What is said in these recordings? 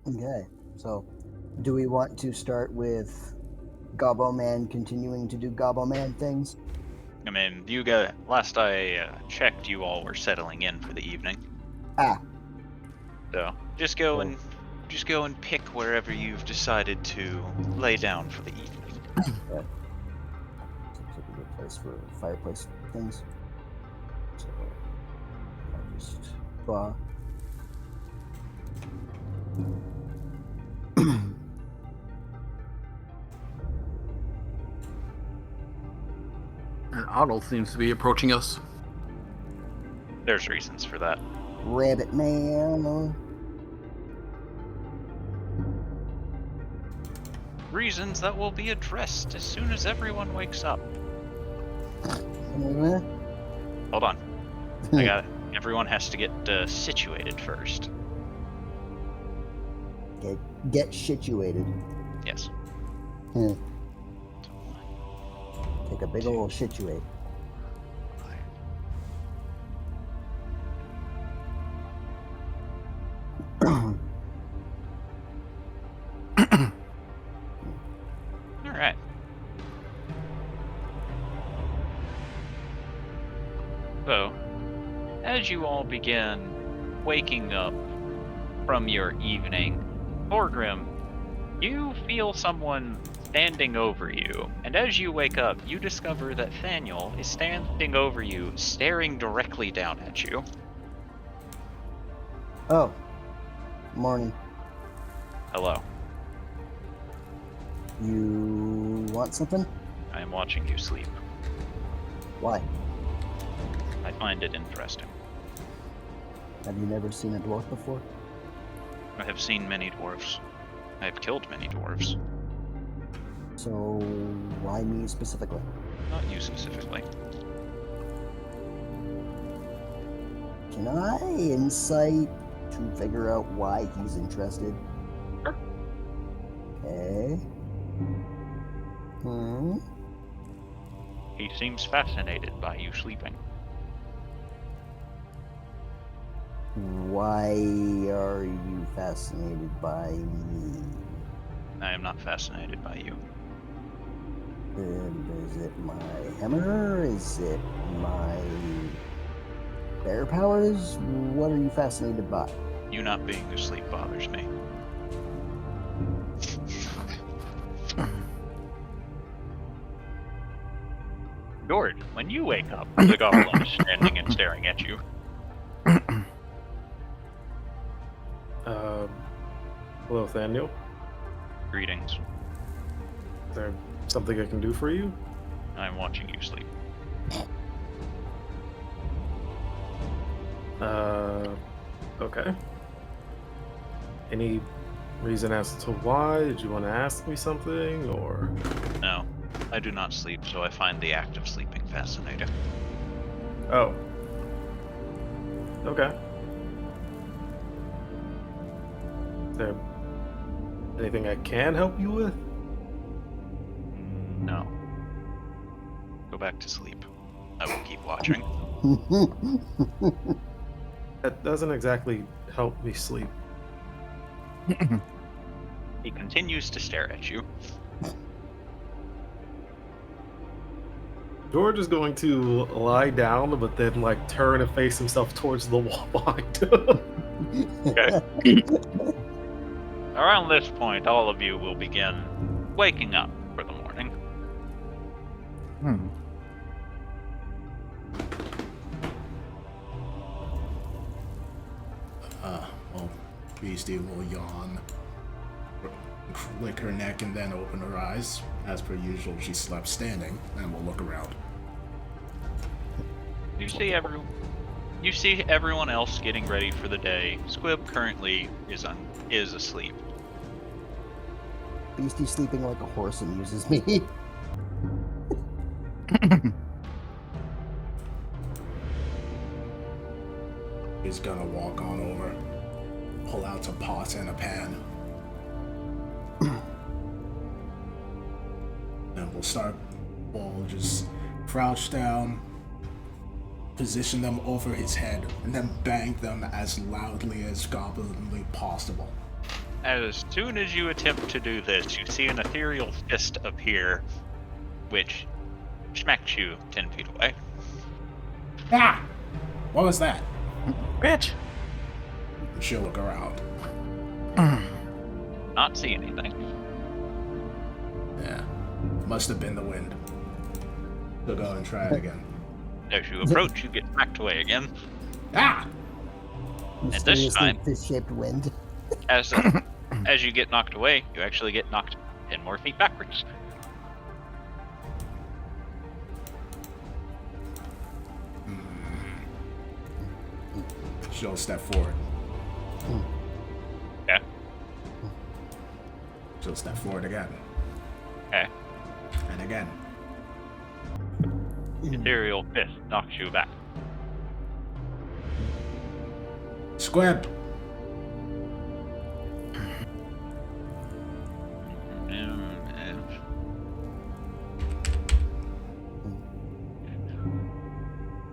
Okay, so do we want to start with Gobbo Man continuing to do Gobbo Man things? I mean, last I checked, you all were settling in for the evening. Ah, So just go and pick wherever you've decided to lay down for the evening. yeah. Seems like a good place for fireplace things. So I'll just draw. And Otto seems to be approaching us. There's reasons for that. Rabbit Man. Reasons that will be addressed as soon as everyone wakes up. Hold on. I got it. Everyone has to get situated first. Get situated. Yes. Take a big old situate. Alright. So, as you all begin waking up from your evening, Thorgrim, you feel someone standing over you, and as you wake up, you discover that Thaniel is standing over you, staring directly down at you. Oh, morning. Hello. You want something? I am watching you sleep. Why? I find it interesting. Have you never seen a dwarf before? I have seen many dwarves. I have killed many dwarves. So why me specifically? Not you specifically. Can I insight to figure out why he's interested? Sure. Okay. He seems fascinated by you sleeping. Why are you fascinated by me? I am not fascinated by you. Is it my hammer? Is it my bear powers? What are you fascinated by? You not being asleep bothers me. Gord, when you wake up, the goblin is standing and staring at you. Hello, Thaniel. Greetings. Is there something I can do for you? I'm watching you sleep. Okay. Any reason as to why? Did you want to ask me something, or? No, I do not sleep, so I find the act of sleeping fascinating. Oh. Okay. Is there anything I can help you with? No. Go back to sleep. I will keep watching. That doesn't exactly help me sleep. He continues to stare at you. George is going to lie down, but then turn and face himself towards the wall behind him. Okay. Around this point, all of you will begin waking up for the morning. Well, Beastie will yawn, lick her neck, and then open her eyes. As per usual, she slept standing, and will look around. You see everyone else getting ready for the day. Squib currently is asleep. Beastie's sleeping like a horse and uses me. He's gonna walk on over, pull out some pots and a pan. And we'll just crouch down, position them over his head, and then bang them as loudly as goblinly possible. As soon as you attempt to do this, you see an ethereal fist appear, which smacks you 10 feet away. Ah! What was that? Bitch! She'll look around. Not see anything. Yeah. Must have been the wind. She'll go and try it again. As you approach, you get smacked away again. Ah! this time- fish-shaped wind. As you get knocked away, you actually get knocked 10 more feet backwards. She'll step forward. Okay. She'll step forward again. Okay. And again. Ethereal fist knocks you back. Squib!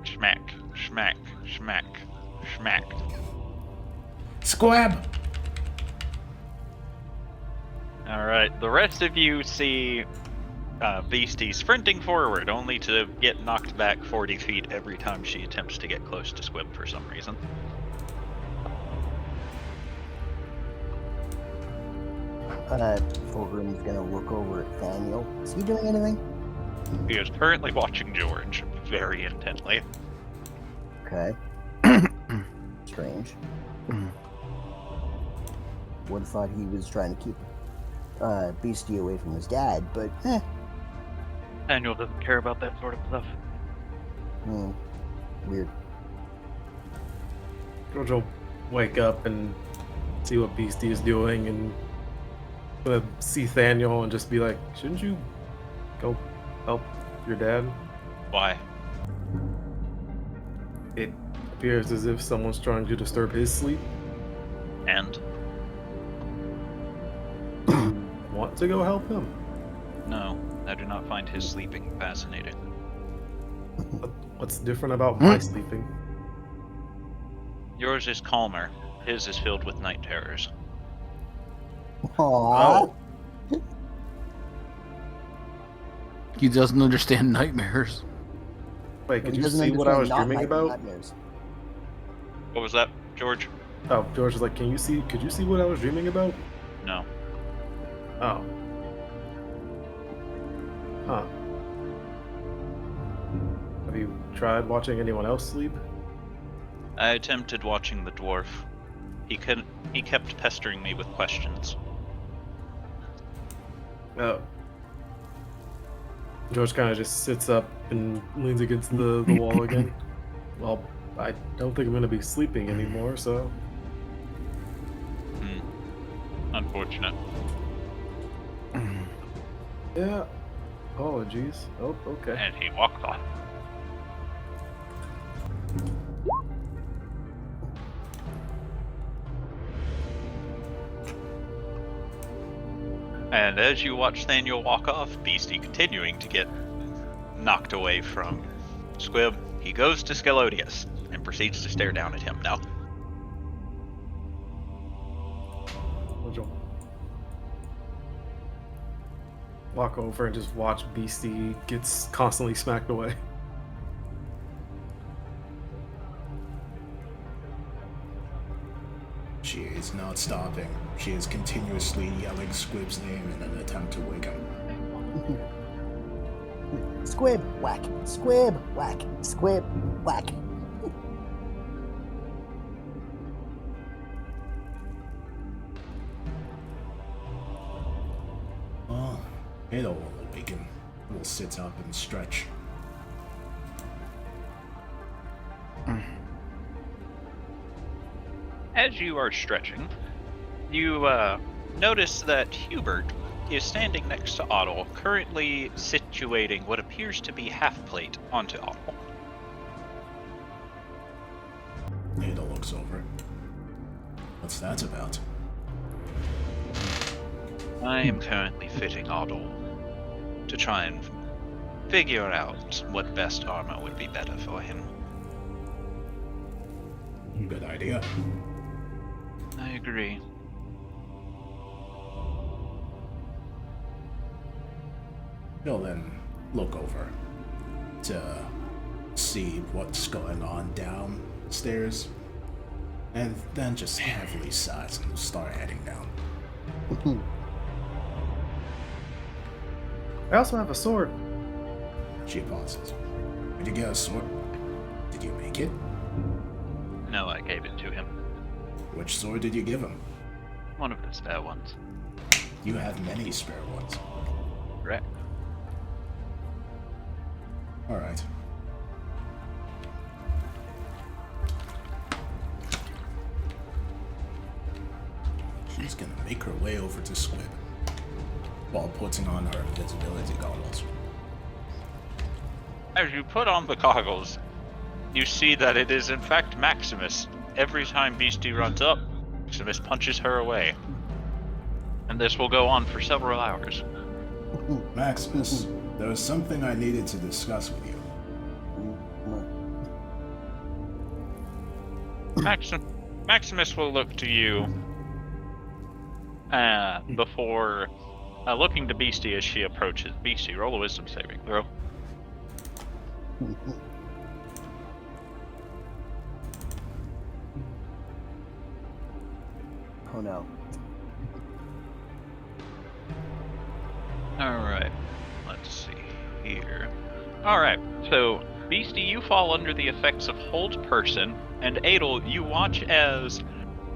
Smack, smack, smack, smack. Squib! Alright, the rest of you see Beastie sprinting forward, only to get knocked back 40 feet every time she attempts to get close to Squib for some reason. Fulgrim's gonna look over at Daniel. Is he doing anything? He is currently watching George very intently. Okay. Strange. Would have thought he was trying to keep Beastie away from his dad, but Daniel doesn't care about that sort of stuff. Weird. George will wake up and see what Beastie is doing and see Thaniel and just be like, shouldn't you go help your dad? Why? It appears as if someone's trying to disturb his sleep. And? Want to go help him? No, I do not find his sleeping fascinating. What's different about my sleeping? Yours is calmer. His is filled with night terrors. Aww. He doesn't understand nightmares. Wait, could He you doesn't see what I was understand dreaming not about? nightmares. What was that, George? Oh, George is like, could you see what I was dreaming about? No. Oh. Huh. Have you tried watching anyone else sleep? I attempted watching the dwarf. He kept pestering me with questions. Oh. George kind of just sits up and leans against the wall again. Well, I don't think I'm going to be sleeping anymore, so... Unfortunate. Yeah. Apologies. Oh, okay. And he walked off. And as you watch Thaniel walk off, Beastie continuing to get knocked away from Squib, he goes to Scalodius and proceeds to stare down at him now. George will walk over and just watch Beastie gets constantly smacked away. She is not stopping. She is continuously yelling Squib's name in an attempt to wake him. Squib, whack. Squib, whack. Squib, whack. Oh, it'll awaken. We'll sit up and stretch. As you are stretching, you notice that Hubert is standing next to Otto, currently situating what appears to be half plate onto Otto. Ada looks over. What's that about? I am currently fitting Otto to try and figure out what best armor would be better for him. Good idea. I agree. He'll then look over to see what's going on downstairs, and then just heavily sighs and start heading down. I also have a sword. She pauses. Did you get a sword? Did you make it? No, I gave it to him. Which sword did you give him? One of the spare ones. You have many spare ones. Correct. Alright. She's gonna make her way over to Squib while putting on her invisibility goggles. As you put on the goggles, you see that it is in fact Maximus. Every time Beastie runs up, Maximus punches her away. And this will go on for several hours. Maximus, there was something I needed to discuss with you. Maximus will look to you before looking to Beastie as she approaches. Beastie, roll a wisdom saving throw. Oh no. Alright, let's see here. Alright, so Beastie, you fall under the effects of Hold Person, and Adel, you watch as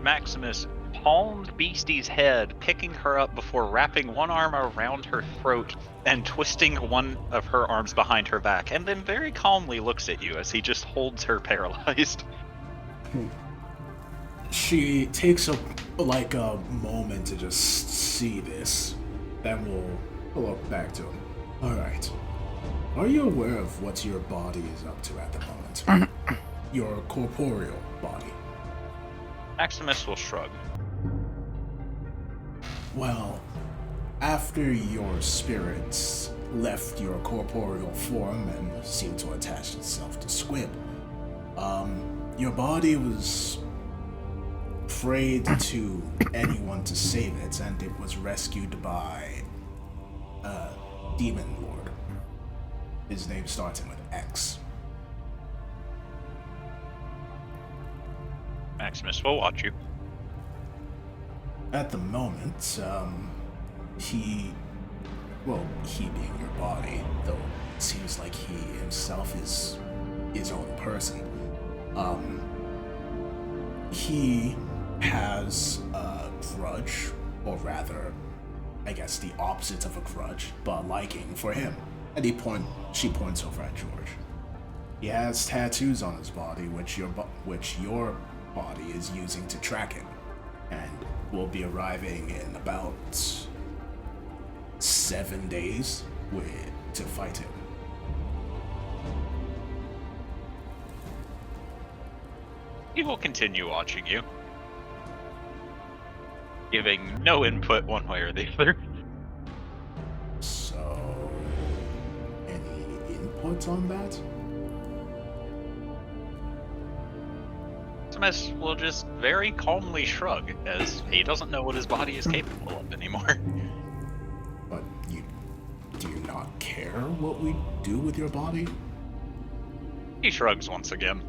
Maximus palmed Beastie's head, picking her up before wrapping one arm around her throat and twisting one of her arms behind her back, and then very calmly looks at you as he just holds her paralyzed. She takes a moment to just see this, then we'll look back to him. Alright. Are you aware of what your body is up to at the moment? Your corporeal body. Maximus will shrug. Well, after your spirits left your corporeal form and seemed to attach itself to Squib, your body was prayed to anyone to save it, and it was rescued by a demon lord. His name starting with X. Maximus will watch you. At the moment, he being your body, though it seems like he himself is his own person, he has a grudge, or rather, I guess the opposite of a grudge, but liking for him. And she points over at George. He has tattoos on his body, which your body is using to track him, and will be arriving in about 7 days to fight him. He will continue watching you, giving no input one way or the other. So, any input on that? Maximus will just very calmly shrug, as he doesn't know what his body is capable of anymore. But do you not care what we do with your body? He shrugs once again.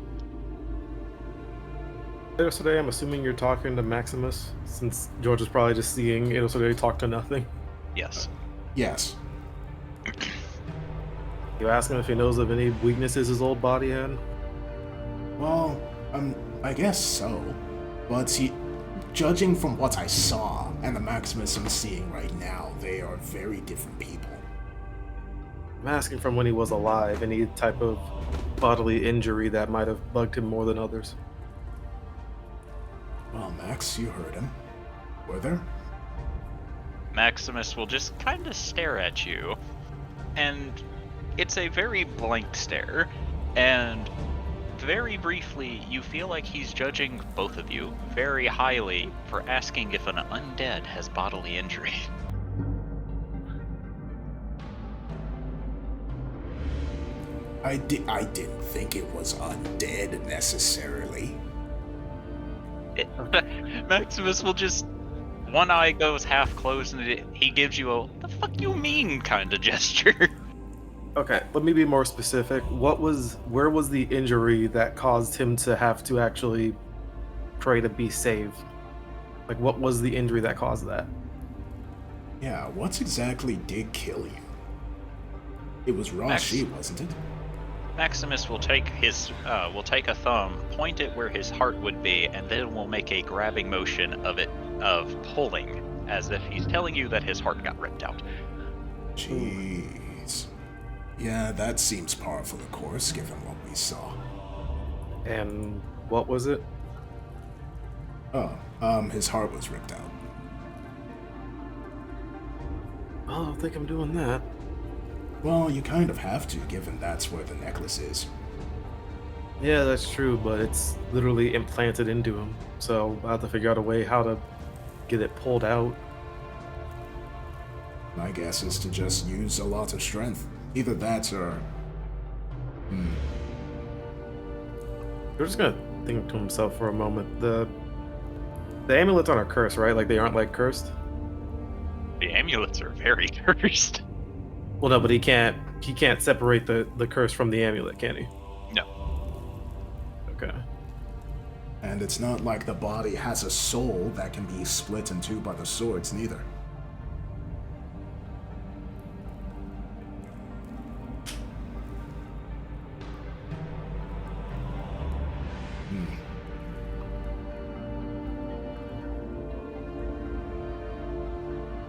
Yesterday, I'm assuming you're talking to Maximus, since George is probably just seeing yesterday talk to nothing. Yes. Yes. You ask him if he knows of any weaknesses his old body had? Well, I guess so. But judging from what I saw and the Maximus I'm seeing right now, they are very different people. I'm asking from when he was alive, any type of bodily injury that might have bugged him more than others. Well, Max, you heard him. Were there? Maximus will just kind of stare at you, and it's a very blank stare, and very briefly you feel like he's judging both of you very highly for asking if an undead has bodily injury. I didn't think it was undead necessarily. Maximus will just one eye goes half closed, and he gives you a "the fuck you mean" kind of gesture. Okay, let me be more specific. Where was the injury that caused him to have to actually pray to be saved? Like, what was the injury that caused that? Yeah, what exactly did kill you? It was Rashi, wasn't it? Maximus will take a thumb, point it where his heart would be, and then will make a grabbing motion of pulling, as if he's telling you that his heart got ripped out. Jeez. Yeah, that seems par for the course, given what we saw. And what was it? His heart was ripped out. Well, I don't think I'm doing that. Well, you kind of have to, given that's where the necklace is. Yeah, that's true, but it's literally implanted into him. So I have to figure out a way how to get it pulled out. My guess is to just use a lot of strength. Either that or... You're just gonna think to himself for a moment. The amulets aren't a curse, right? Like, they aren't, like, cursed? The amulets are very cursed. Well, no, but he can't separate the curse from the amulet, can he? No. Okay. And it's not like the body has a soul that can be split in two by the swords, neither.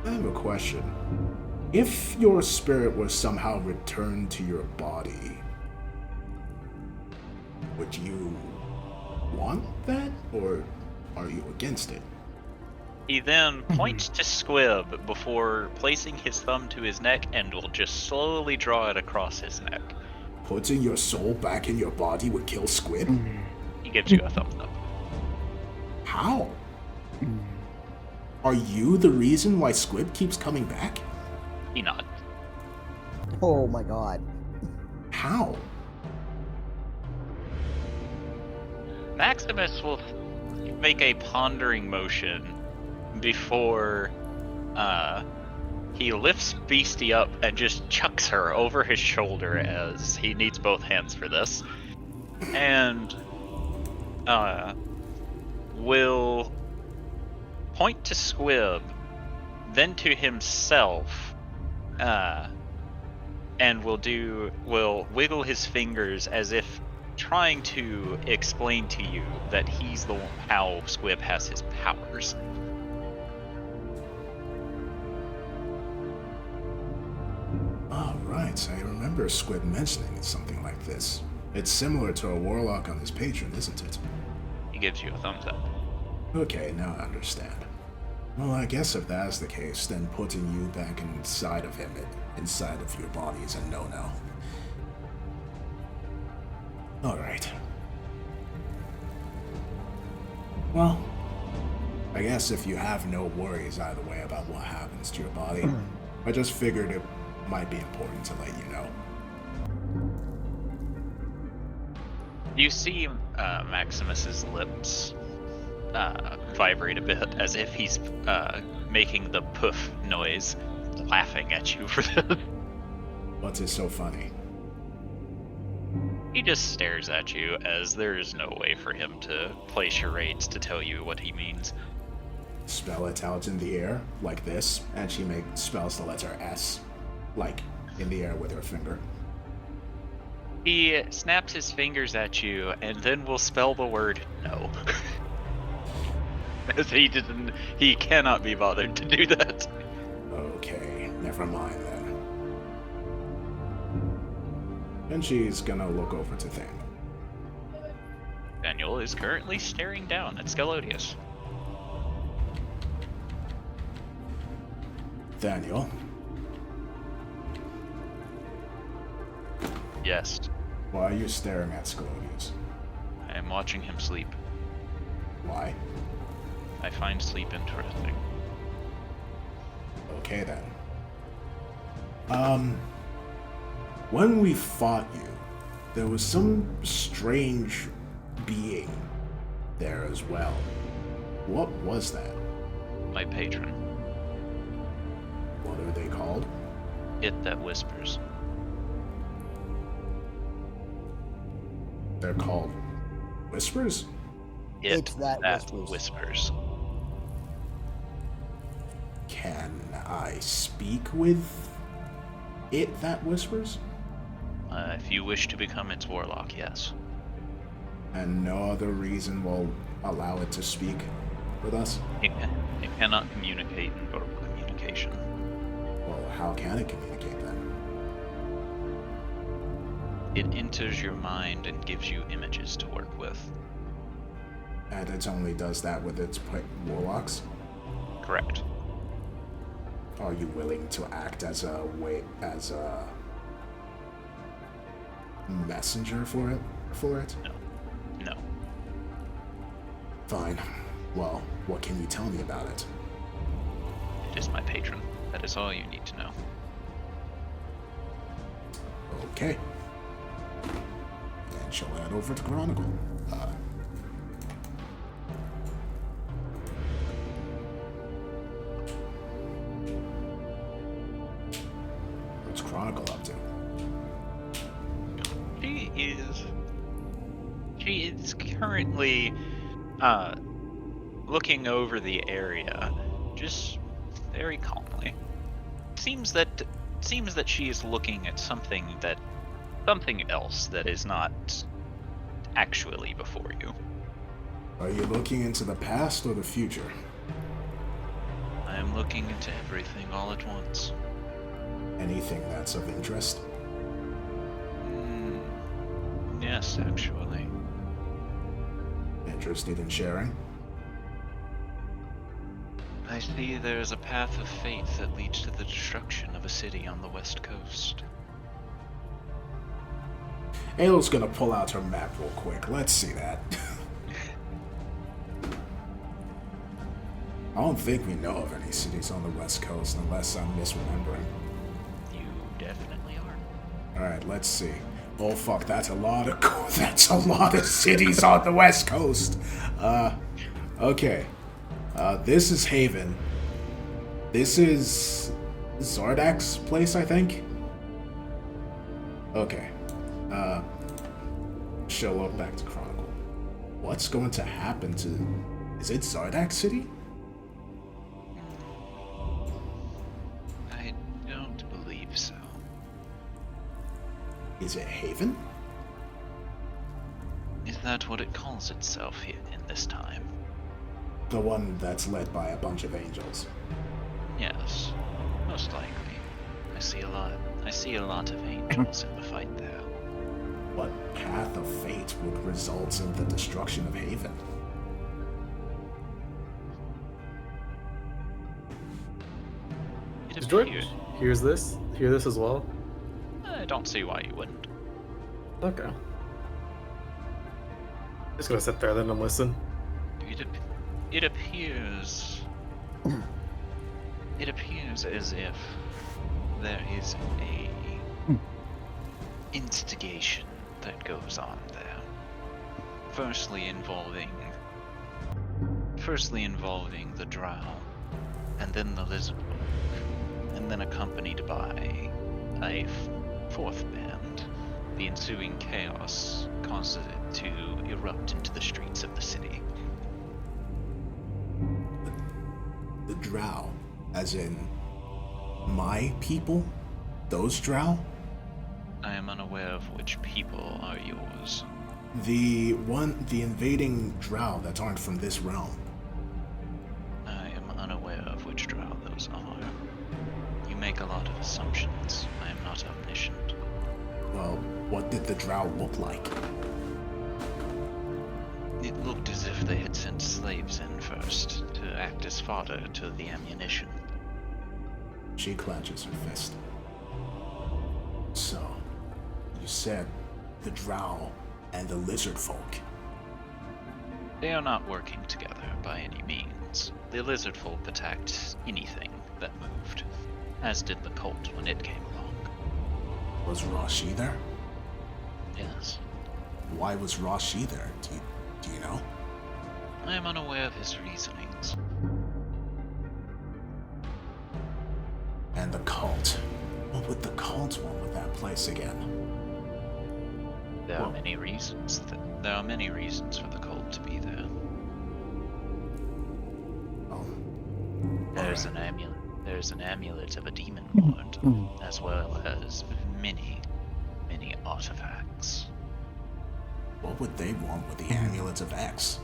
I have a question. If your spirit was somehow returned to your body, would you want that, or are you against it? He then points to Squib before placing his thumb to his neck and will just slowly draw it across his neck. Putting your soul back in your body would kill Squid? He gives you a thumbs up. How? Are you the reason why Squib keeps coming back? He nods. Oh my god. How? Maximus will make a pondering motion before he lifts Beastie up and just chucks her over his shoulder, as he needs both hands for this, and will point to Squib, then to himself, and will wiggle his fingers as if trying to explain to you that he's the one, how Squib has his powers. Oh, right. I remember Squib mentioning something like this. It's similar to a warlock on his patron, isn't it? He gives you a thumbs up. Okay, now I understand. Well, I guess if that's the case, then putting you back inside of him, inside of your body, is a no-no. Alright. Well, I guess if you have no worries either way about what happens to your body, I just figured it might be important to let you know. You see Maximus's lips vibrate a bit, as if he's making the poof noise, laughing at you for this. What is so funny? He just stares at you, as there is no way for him to play charades to tell you what he means. Spell it out in the air, like this, and she spells the letter S, like in the air with her finger. He snaps his fingers at you, and then will spell the word no. As he cannot be bothered to do that. Okay, never mind then. And she's gonna look over to Thane. Daniel is currently staring down at Scalodius. Daniel, Yes, why are you staring at Scalodius? I am watching him sleep. Why? I find sleep interesting. Okay then. When we fought you, there was some strange being there as well. What was that? my patron. What are they called? It that whispers. They're called Whispers? It that that whispers. whispers. Can I speak with it that whispers? If you wish to become its warlock, yes. And no other reason will allow it to speak with us? It cannot communicate in verbal communication. Well, how can it communicate then? It enters your mind and gives you images to work with. And it only does that with its warlocks? Correct. Are you willing to act as a messenger for it? No. Fine. Well, what can you tell me about it? It is my patron. That is all you need to know. Okay. And she'll head over to Chronicle. What's Chronicle up to? She is currently looking over the area, just very calmly. Seems that she is looking at something else that is not actually before you. Are you looking into the past or the future? I am looking into everything all at once. Anything that's of interest? Yes, actually. Interested in sharing? I see there is a path of fate that leads to the destruction of a city on the west coast. Ayla's gonna pull out her map real quick. Let's see that. I don't think we know of any cities on the west coast unless I'm misremembering. You definitely are. Alright, let's see. Oh fuck, that's a lot of cities on the west coast. Okay. This is Haven. This is Zardak's place, I think. Okay. She'll look back to Chronicle. What's going to happen to... Is it Zardak City? I don't believe so. Is it Haven? Is that what it calls itself here in this time? The one that's led by a bunch of angels. Yes, most likely. I see a lot of angels in the fight there. What path of fate would result in the destruction of Haven? It Does George appears. hear this as well? I don't see why you wouldn't. Okay. Just gonna sit there then and listen. It appears. It appears as if there is a instigation that goes on there. Firstly involving the drow, and then the lizard folk, and then accompanied by a fourth band. The ensuing chaos causes it to erupt into the streets of the city. The drow, as in my people? Those drow? I am unaware of which people are yours. The invading drow that aren't from this realm. I am unaware of which drow those are. You make a lot of assumptions. I am not omniscient. Well, what did the drow look like? It looked as if they had sent slaves in first to act as fodder to the ammunition. She clenches her fist. So, you said the drow and the lizard folk. They are not working together by any means. The lizard folk attacked anything that moved, as did the cult when it came along. Was Rashi there? Yes. Why was Rashi there? Do you know? I am unaware of his reasonings. And the cult. What would the cult want with that place again? There are Well- many reasons. There are many reasons for the cult to be there. Oh. There's Alright. an amulet. There's an amulet of a demon lord, as well as many, many artifacts. What would they want with the Amulet of X?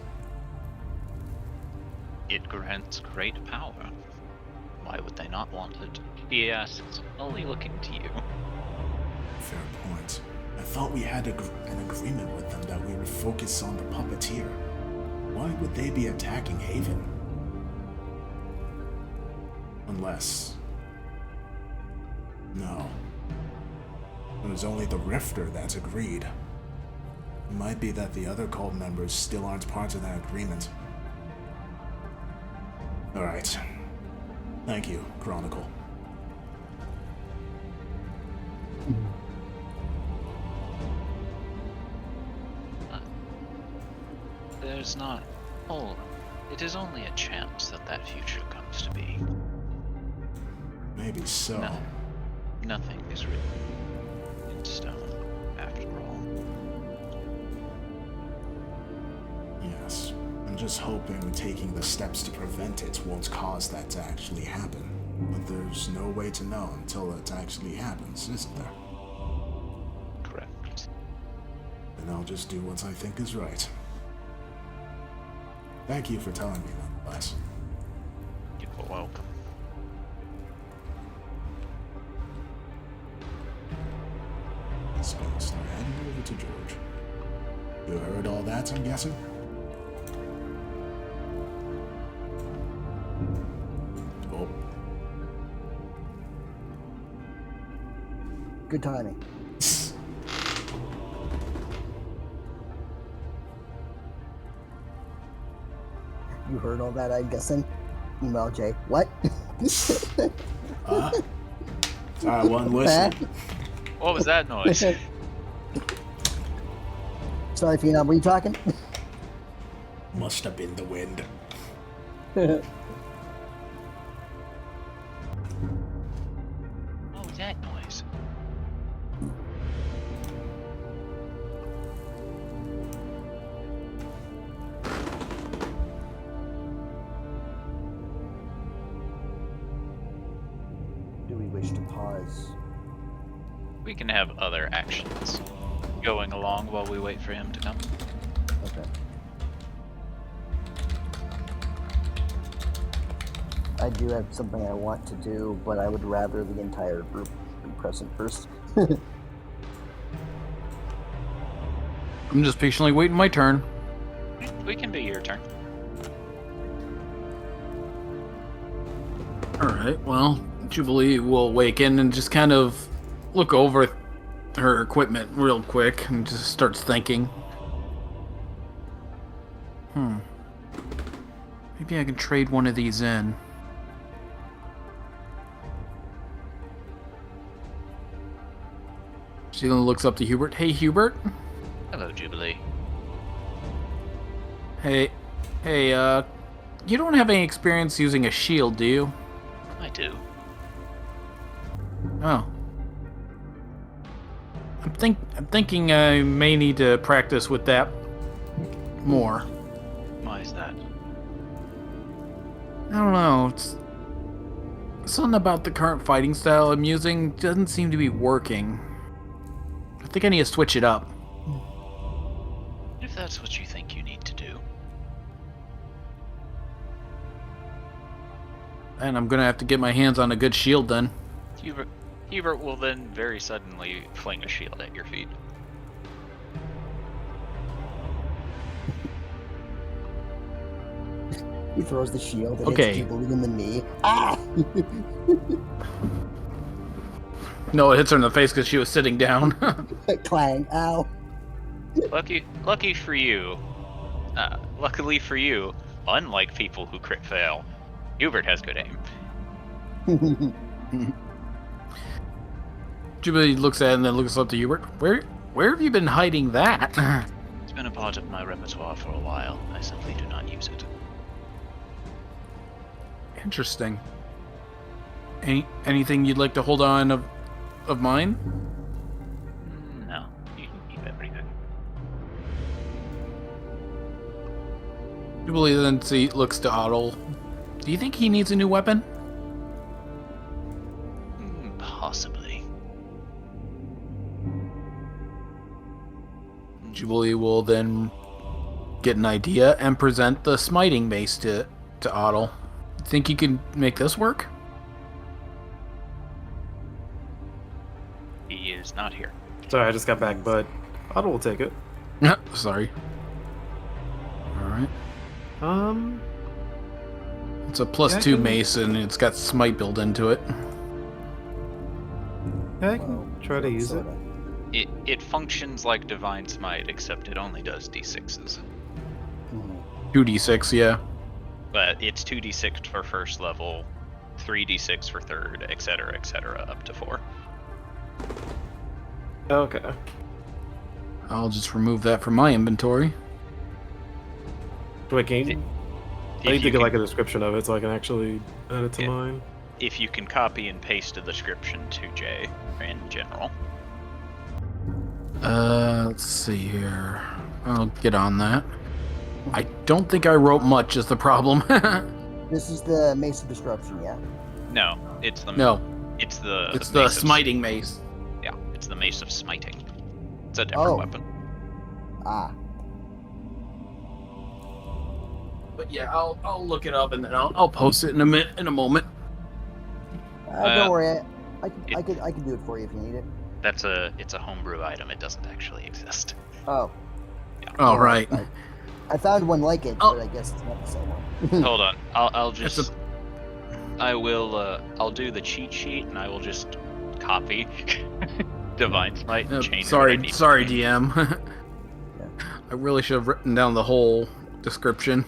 It grants great power. Why would they not want it? He asks, only looking to you. Fair point. I thought we had an agreement with them that we would focus on the puppeteer. Why would they be attacking Haven? Unless... No. It was only the Rifter that's agreed. It might be that the other cult members still aren't part of that agreement. Alright. Thank you, Chronicle. There's not... Oh, it is only a chance that that future comes to be. Maybe so. No. Nothing is written in stone, after all. Yes. I'm just hoping taking the steps to prevent it won't cause that to actually happen. But there's no way to know until it actually happens, isn't there? Correct. And I'll just do what I think is right. Thank you for telling me that, Les. You're welcome. Let's go. Start heading over to George. You heard all that, I'm guessing? Oh. Good timing. You heard all that, I'm guessing? Email Jay. What? Sorry, I wasn't listening. What was that noise? Sorry, Phenom, were you talking? Must have been the wind. Oh, that noise. Do we wish to pause? We can have other actions going along while we wait for him to come. Okay. I do have something I want to do, but I would rather the entire group be present first. I'm just patiently waiting my turn. We can do your turn. Alright, well, Jubilee will awaken and just kind of look over her equipment real quick and just starts thinking. Maybe I can trade one of these in. She then looks up to Hubert. Hey, Hubert. Hello, Jubilee. Hey, you don't have any experience using a shield, do you? I do. Oh. I'm thinking I may need to practice with that more. Why is that? I don't know. It's something about the current fighting style I'm using doesn't seem to be working. I think I need to switch it up. If that's what you think you need to do. And I'm gonna have to get my hands on a good shield then. Hubert will then very suddenly fling a shield at your feet. He throws the shield and Okay. hits Jubilee in the knee. Ah! No, it hits her in the face because she was sitting down. Clang. Ow. Lucky for you. Luckily for you, unlike people who crit fail, Hubert has good aim. Jubilee looks at it and then looks up to Hubert. Where have you been hiding that? It's been a part of my repertoire for a while. I simply do not use it. Interesting. Anything you'd like to hold on of mine? No, you can keep everything. Jubilee then looks to Otto. Do you think he needs a new weapon? Possibly. Jubilee will then get an idea and present the smiting mace to Otto. Think you can make this work? He is not here. Sorry, I just got back, but Otto will take it. Sorry. Alright. It's a +2 mace and it's got smite built into it. Yeah, I can try to use it. It functions like Divine Smite, except it only does d6s. 2d6, yeah. But it's 2d6 for first level, 3d6 for third, etc., up to 4. Okay. I'll just remove that from my inventory. Wait, can you... I need to get like a description of it so I can actually add it to mine. If you can copy and paste the description to Jay in general. Let's see here. I'll get on that. I don't think I wrote much is the problem. This is the Mace of Disruption, yeah? No, it's the It's Mace the of- smiting mace. Yeah, it's the Mace of Smiting. It's a different weapon. Ah. But yeah, I'll look it up and then I'll post it in a moment. Don't worry, I can do it for you if you need it. It's a homebrew item. It doesn't actually exist. Oh. Oh, right. I found one like it, but I guess it's not the same one. Hold on. I'll just I'll do the cheat sheet and I will just copy Divine Smite and change sorry, DM. I really should have written down the whole description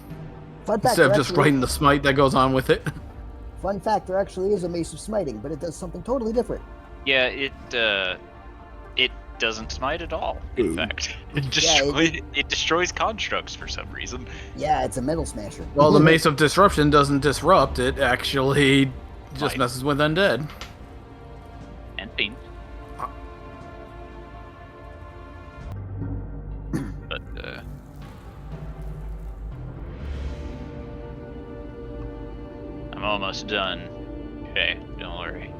Fun fact, instead of just writing the smite that goes on with it. Fun fact, there actually is a Mace of Smiting, but it does something totally different. Yeah, it doesn't smite at all. In fact, it destroys constructs for some reason. Yeah, it's a metal smasher. Well, the Mace of Disruption doesn't disrupt, it actually just Might. messes with undead. And fiends. But I'm almost done. Okay, don't worry.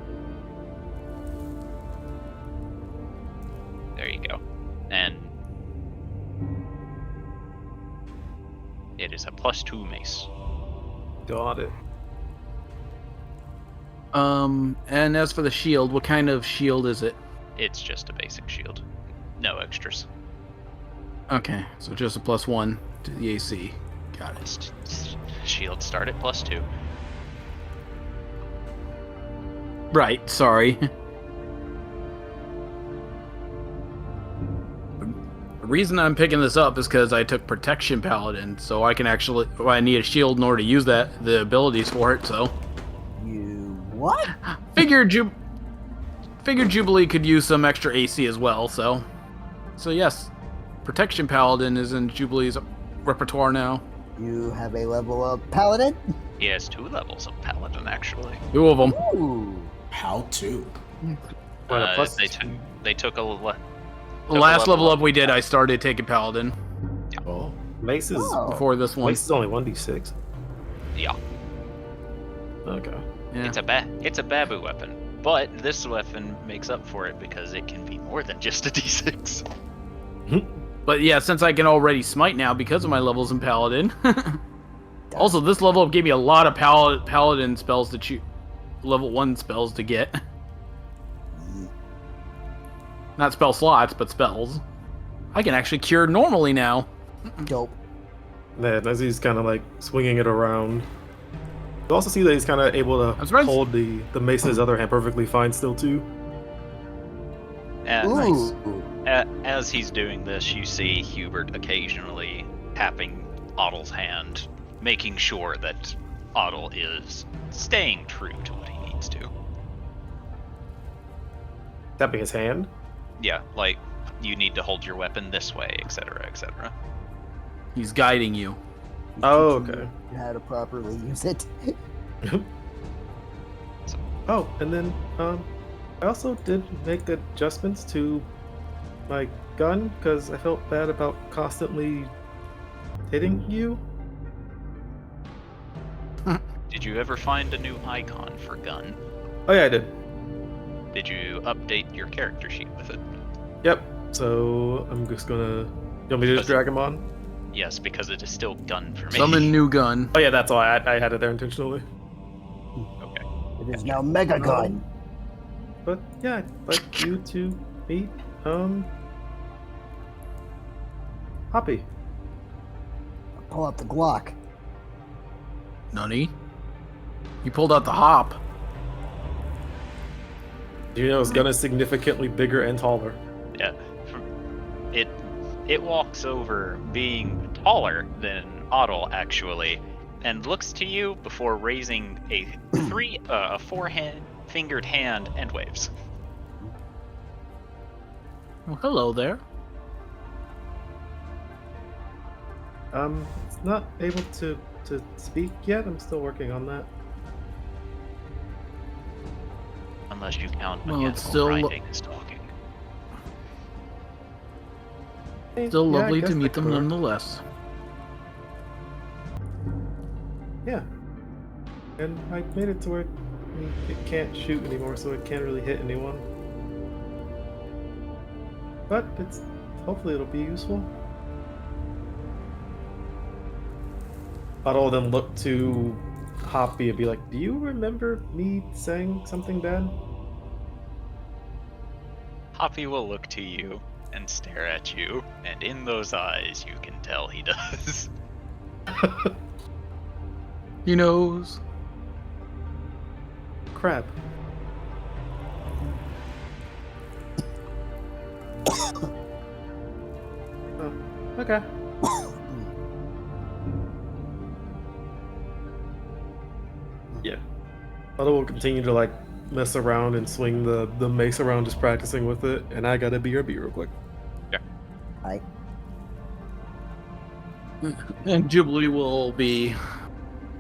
There you go. And it is a +2 mace. Got it. And as for the shield, what kind of shield is it? It's just a basic shield. No extras. Okay, so just a +1 to the AC. Got it. Shields start at +2. Right, sorry. The reason I'm picking this up is because I took Protection Paladin, so I can actually... Well, I need a shield in order to use the abilities for it, so... You what? Figured Jubilee could use some extra AC as well, so... So yes, Protection Paladin is in Jubilee's repertoire now. You have a level of Paladin? He has 2 levels of Paladin, actually. 2 of them. Ooh. How to? They took a The last level up we did, I started taking Paladin Oh. Mace is Oh. before this one. Mace is only 1d6. Yeah. Okay. Yeah. It's a Babu weapon, but this weapon makes up for it because it can be more than just a d6. But yeah, since I can already smite now because of my levels in Paladin. Also, this level up gave me a lot of Paladin spells to choose. Level 1 spells to get. Not spell slots, but spells. I can actually cure normally now. Dope. Man, as he's kind of like swinging it around. You also see that he's kind of able to hold the mace in his other hand perfectly fine still too. Ooh. As he's doing this, you see Hubert occasionally tapping Otto's hand, making sure that Otto is staying true to what he needs to. Tapping his hand? Yeah, like, you need to hold your weapon this way, etc., etc. He's guiding you. Oh, okay. How to properly use it. Oh, and then I also did make adjustments to my gun because I felt bad about constantly hitting you. Did you ever find a new icon for gun? Oh yeah, I did. Did you update your character sheet with it? Yep. So I'm just gonna. You want me to just drag him on? Yes, because it is still gun for me. Summon new gun. Oh yeah, that's why I had it there intentionally. Okay. It is now Mega Gun. But yeah, I'd like you to meet Hoppy. Pull out the Glock. Nunny? You pulled out the hop. Do you know his gun is significantly bigger and taller? Yeah. It walks over, being taller than Otto actually, and looks to you before raising a four-fingered hand and waves. Well, hello there. It's not able to speak yet. I'm still working on that. Unless you count Well, mechanical it's still grinding as talking. Still Yeah, I lovely guess to meet that them could work. nonetheless. Yeah. And I made it to where it can't shoot anymore, so it can't really hit anyone. But hopefully it'll be useful. Otto will then look to Hoppy and be like, "Do you remember me saying something bad?" Hoppy will look to you and stare at you, and in those eyes you can tell he does. He knows. Crap. Oh, okay. Yeah. Otto will continue to like mess around and swing the mace around, just practicing with it. And I gotta BRB real quick. I And Ghibli will be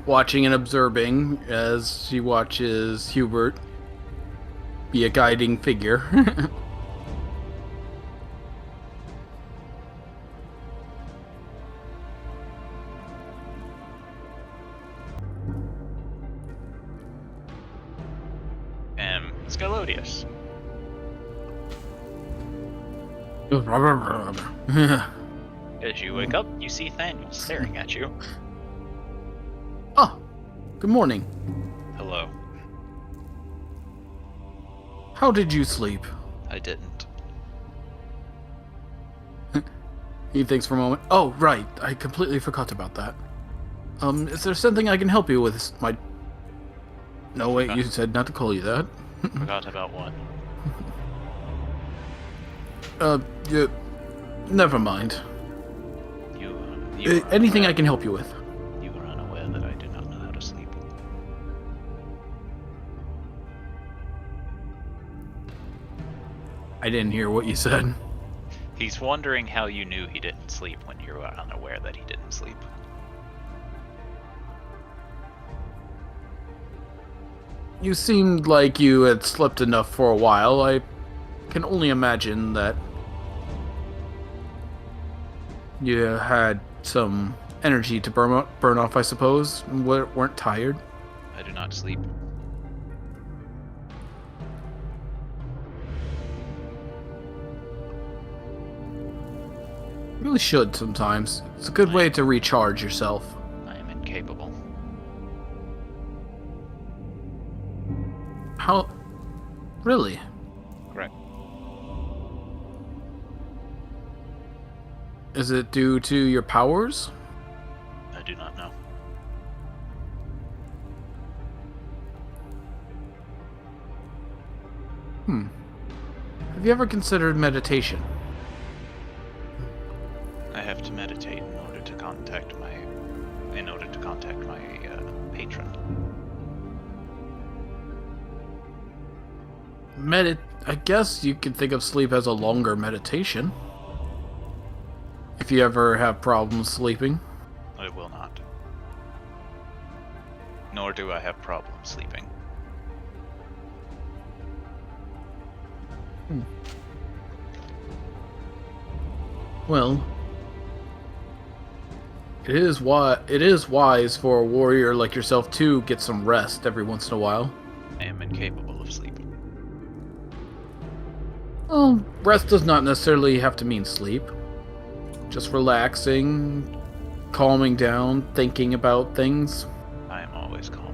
watching and observing as she watches Hubert be a guiding figure. Scalodius. As you wake up, you see Thaniel staring at you. Oh, good morning. Hello. How did you sleep? I didn't. He thinks for a moment. Oh, right. I completely forgot about that. Is there something I can help you with? No, wait, you said not to call you that. Forgot about what? Yeah, never mind. You Anything I can help you with? You are unaware that I do not know how to sleep. I didn't hear what you said. He's wondering how you knew he didn't sleep when you were unaware that he didn't sleep. You seemed like you had slept enough for a while. I can only imagine that you had some energy to burn off, I suppose, and weren't tired. I do not sleep. You really should sometimes. It's a good way to recharge yourself. I am incapable. How? Really? Correct. Is it due to your powers? I do not know. Have you ever considered meditation? I have to meditate in order to contact my patron. I guess you could think of sleep as a longer meditation. If you ever have problems sleeping. I will not. Nor do I have problems sleeping. Well, it is wise for a warrior like yourself to get some rest every once in a while. I am incapable of sleep. Well, rest does not necessarily have to mean sleep. Just relaxing, calming down, thinking about things. I am always calm.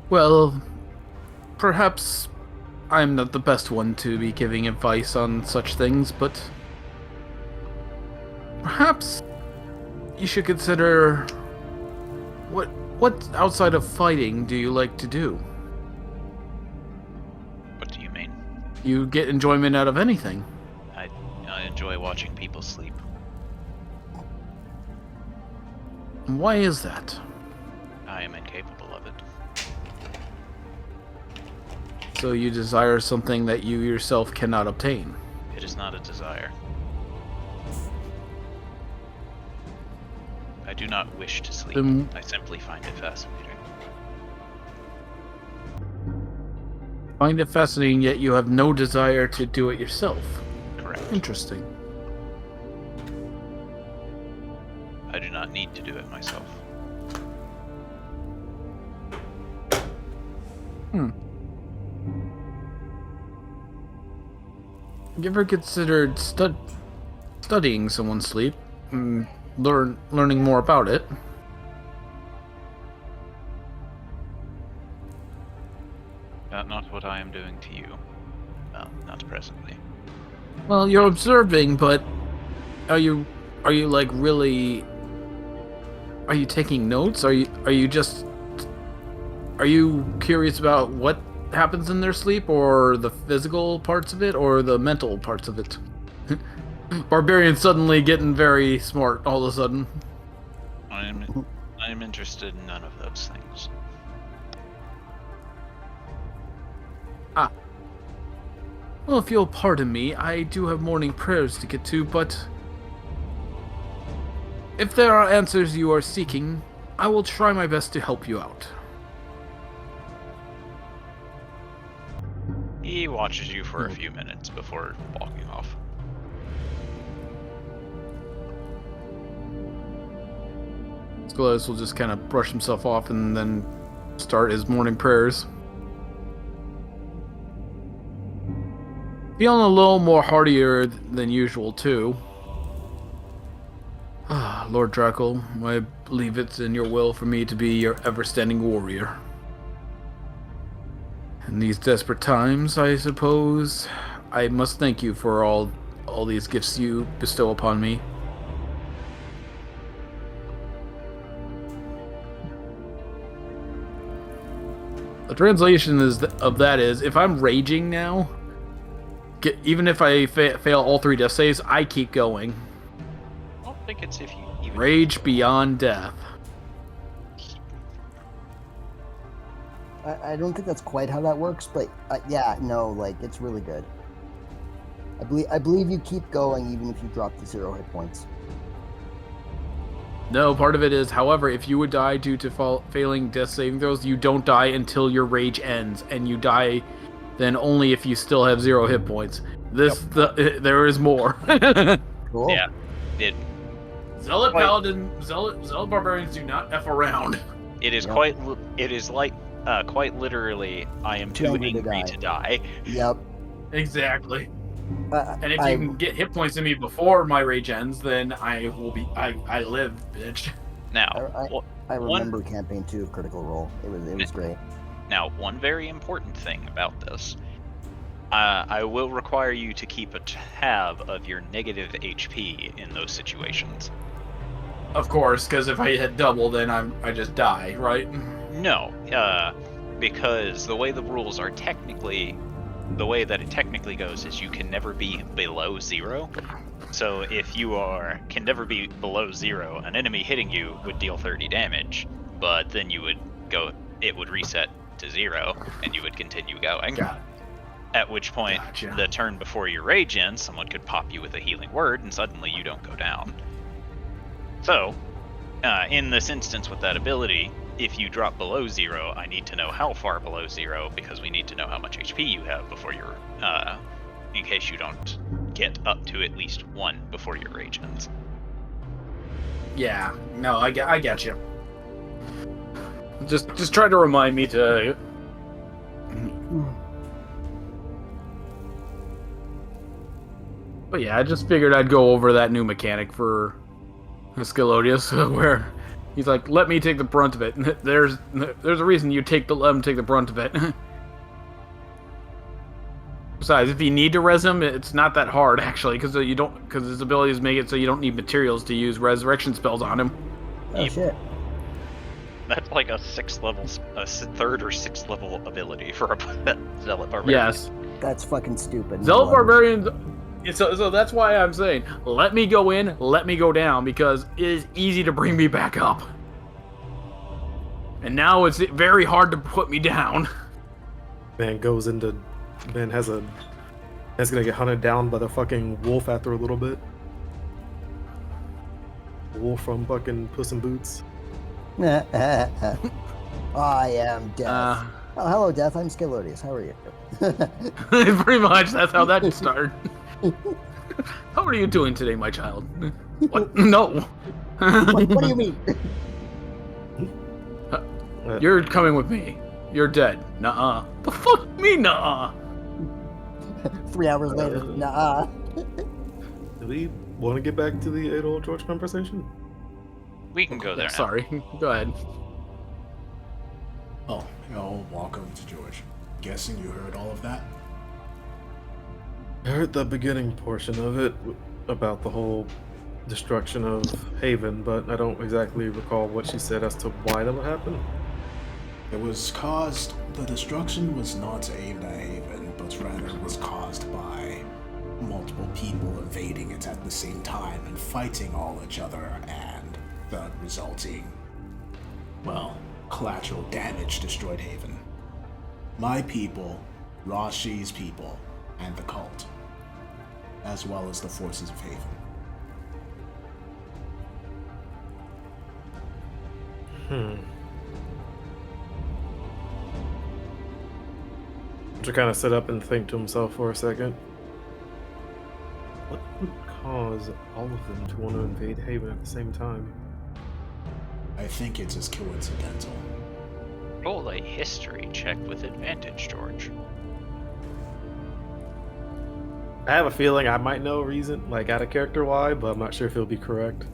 Well, perhaps I'm not the best one to be giving advice on such things, but perhaps you should consider what outside of fighting do you like to do? What do you mean? You get enjoyment out of anything. I enjoy watching people sleep. Why is that? I am incapable of it. So you desire something that you yourself cannot obtain. It is not a desire. I do not wish to sleep. Then- I simply find it fascinating. Find it fascinating, yet you have no desire to do it yourself. Correct. Interesting. I do not need to do it myself. You ever considered studying someone's sleep? Learning more about it? Not what I am doing to you. Not presently. Well, you're observing, but are you like really? Are you taking notes? Are you curious about what happens in their sleep, or the physical parts of it, or the mental parts of it? Barbarian suddenly getting very smart all of a sudden. I am interested in none of those things. Well, if you'll pardon me, I do have morning prayers to get to, but if there are answers you are seeking, I will try my best to help you out. He watches you for a few minutes before walking off. Skolas will just kind of brush himself off and then start his morning prayers. Feeling a little more heartier than usual, too. Lord Drackle, I believe it's in your will for me to be your ever-standing warrior. In these desperate times, I suppose, I must thank you for all these gifts you bestow upon me. The translation of that is, if I'm raging now, even if I fail all 3 death saves, I keep going. I don't think it's if you even... Rage beyond death. I don't think that's quite how that works, but yeah, no, like, it's really good. I believe you keep going even if you drop to 0 hit points. No, part of it is, however, if you would die due to failing death saving throws, you don't die until your rage ends, and you die then only if you still have 0 hit points. There is more. Cool. Yeah. Zealot barbarians do not f around. It is Yep. quite literally, I am too Tell me to angry die. to die. Yep. Exactly. And if I- you can get hit points in me before my rage ends, then I live, bitch. Now, I remember campaign 2 of Critical Role. It was great. Now, one very important thing about this. I will require you to keep a tab of your negative HP in those situations. Of course, because if I hit double, then I just die, right? No, because the way the rules are the way that it technically goes is you can never be below 0. So if you can never be below 0, an enemy hitting you would deal 30 damage, but then it would reset to 0, and you would continue going. Got it. At which point, Gotcha. the turn before your rage ends, someone could pop you with a healing word, and suddenly you don't go down. So, in this instance with that ability, if you drop below 0, I need to know how far below 0, because we need to know how much HP you have before you're, in case you don't get up to at least 1 before your rage ends. Yeah, no, I get you. Just try to remind me to. But yeah, I just figured I'd go over that new mechanic for Scalodius, where he's like, "Let me take the brunt of it." There's a reason you let him take the brunt of it. Besides, if you need to res him, it's not that hard actually, because his abilities make it so you don't need materials to use resurrection spells on him. Oh shit. That's like a 6th level, a 3rd or 6th level ability for a Zealot Barbarian. Yes, That's fucking stupid. Zealot Barbarians. So that's why I'm saying, let me go in, let me go down, because it is easy to bring me back up. And now it's very hard to put me down. Man has gonna get hunted down by the fucking wolf after a little bit. Wolf from fucking Puss in Boots. I am Death. Oh, hello, Death. I'm Scalodius. How are you? Pretty much, that's how that started. How are you doing today, my child? What? No. What do you mean? You're coming with me. You're dead. Nuh-uh. The fuck me, nuh-uh. 3 hours later, nah. Do we want to get back to the Adol George conversation? We can go there now. Sorry. Go ahead. Oh, I'll walk over to George. Guessing you heard all of that? I heard the beginning portion of it about the whole destruction of Haven, but I don't exactly recall what she said as to why that would happen. The destruction was not aimed at Haven, but rather was caused by multiple people invading it at the same time and fighting all each other, and the resulting, collateral damage destroyed Haven. My people, Rashi's people, and the cult, as well as the forces of Haven. To kind of sit up and think to himself for a second. What would cause all of them to want to invade Haven at the same time? I think it's as coincidental. Roll a history check with advantage, George. I have a feeling I might know a reason, like out of character why, but I'm not sure if it'll be correct.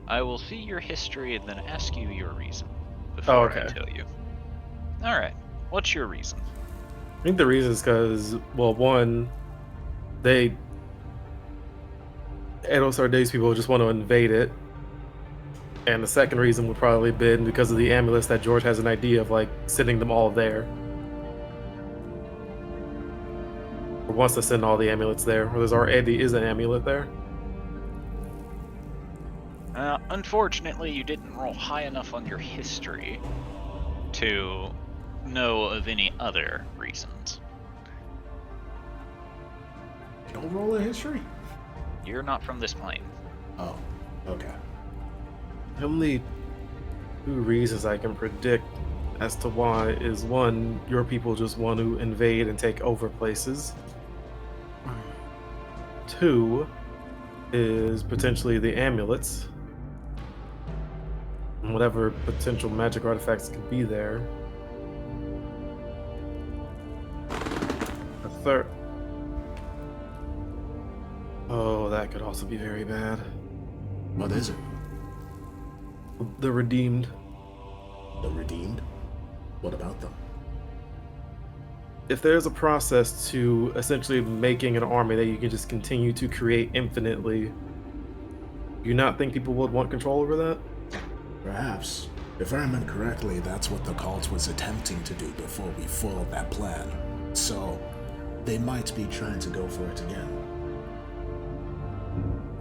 I will see your history and then ask you your reason before I tell you. Alright, what's your reason? I think the reason is because, one, Adol Sardays people just want to invade it. And the second reason would probably have been because of the amulets that George has an idea of, like, sending them all there. Or wants to send all the amulets there. Or there's already is an amulet there. Unfortunately, you didn't roll high enough on your history to know of any other reasons. You don't roll a history? You're not from this plane. Oh, okay. The only 2 reasons I can predict as to why is 1, your people just want to invade and take over places. 2 is potentially the amulets. And whatever potential magic artifacts could be there. A 3rd. Oh, that could also be very bad. What is it? The Redeemed. The Redeemed? What about them? If there's a process to essentially making an army that you can just continue to create infinitely, do you not think people would want control over that? Perhaps. If I remember correctly, that's what the cult was attempting to do before we foiled that plan. So, they might be trying to go for it again.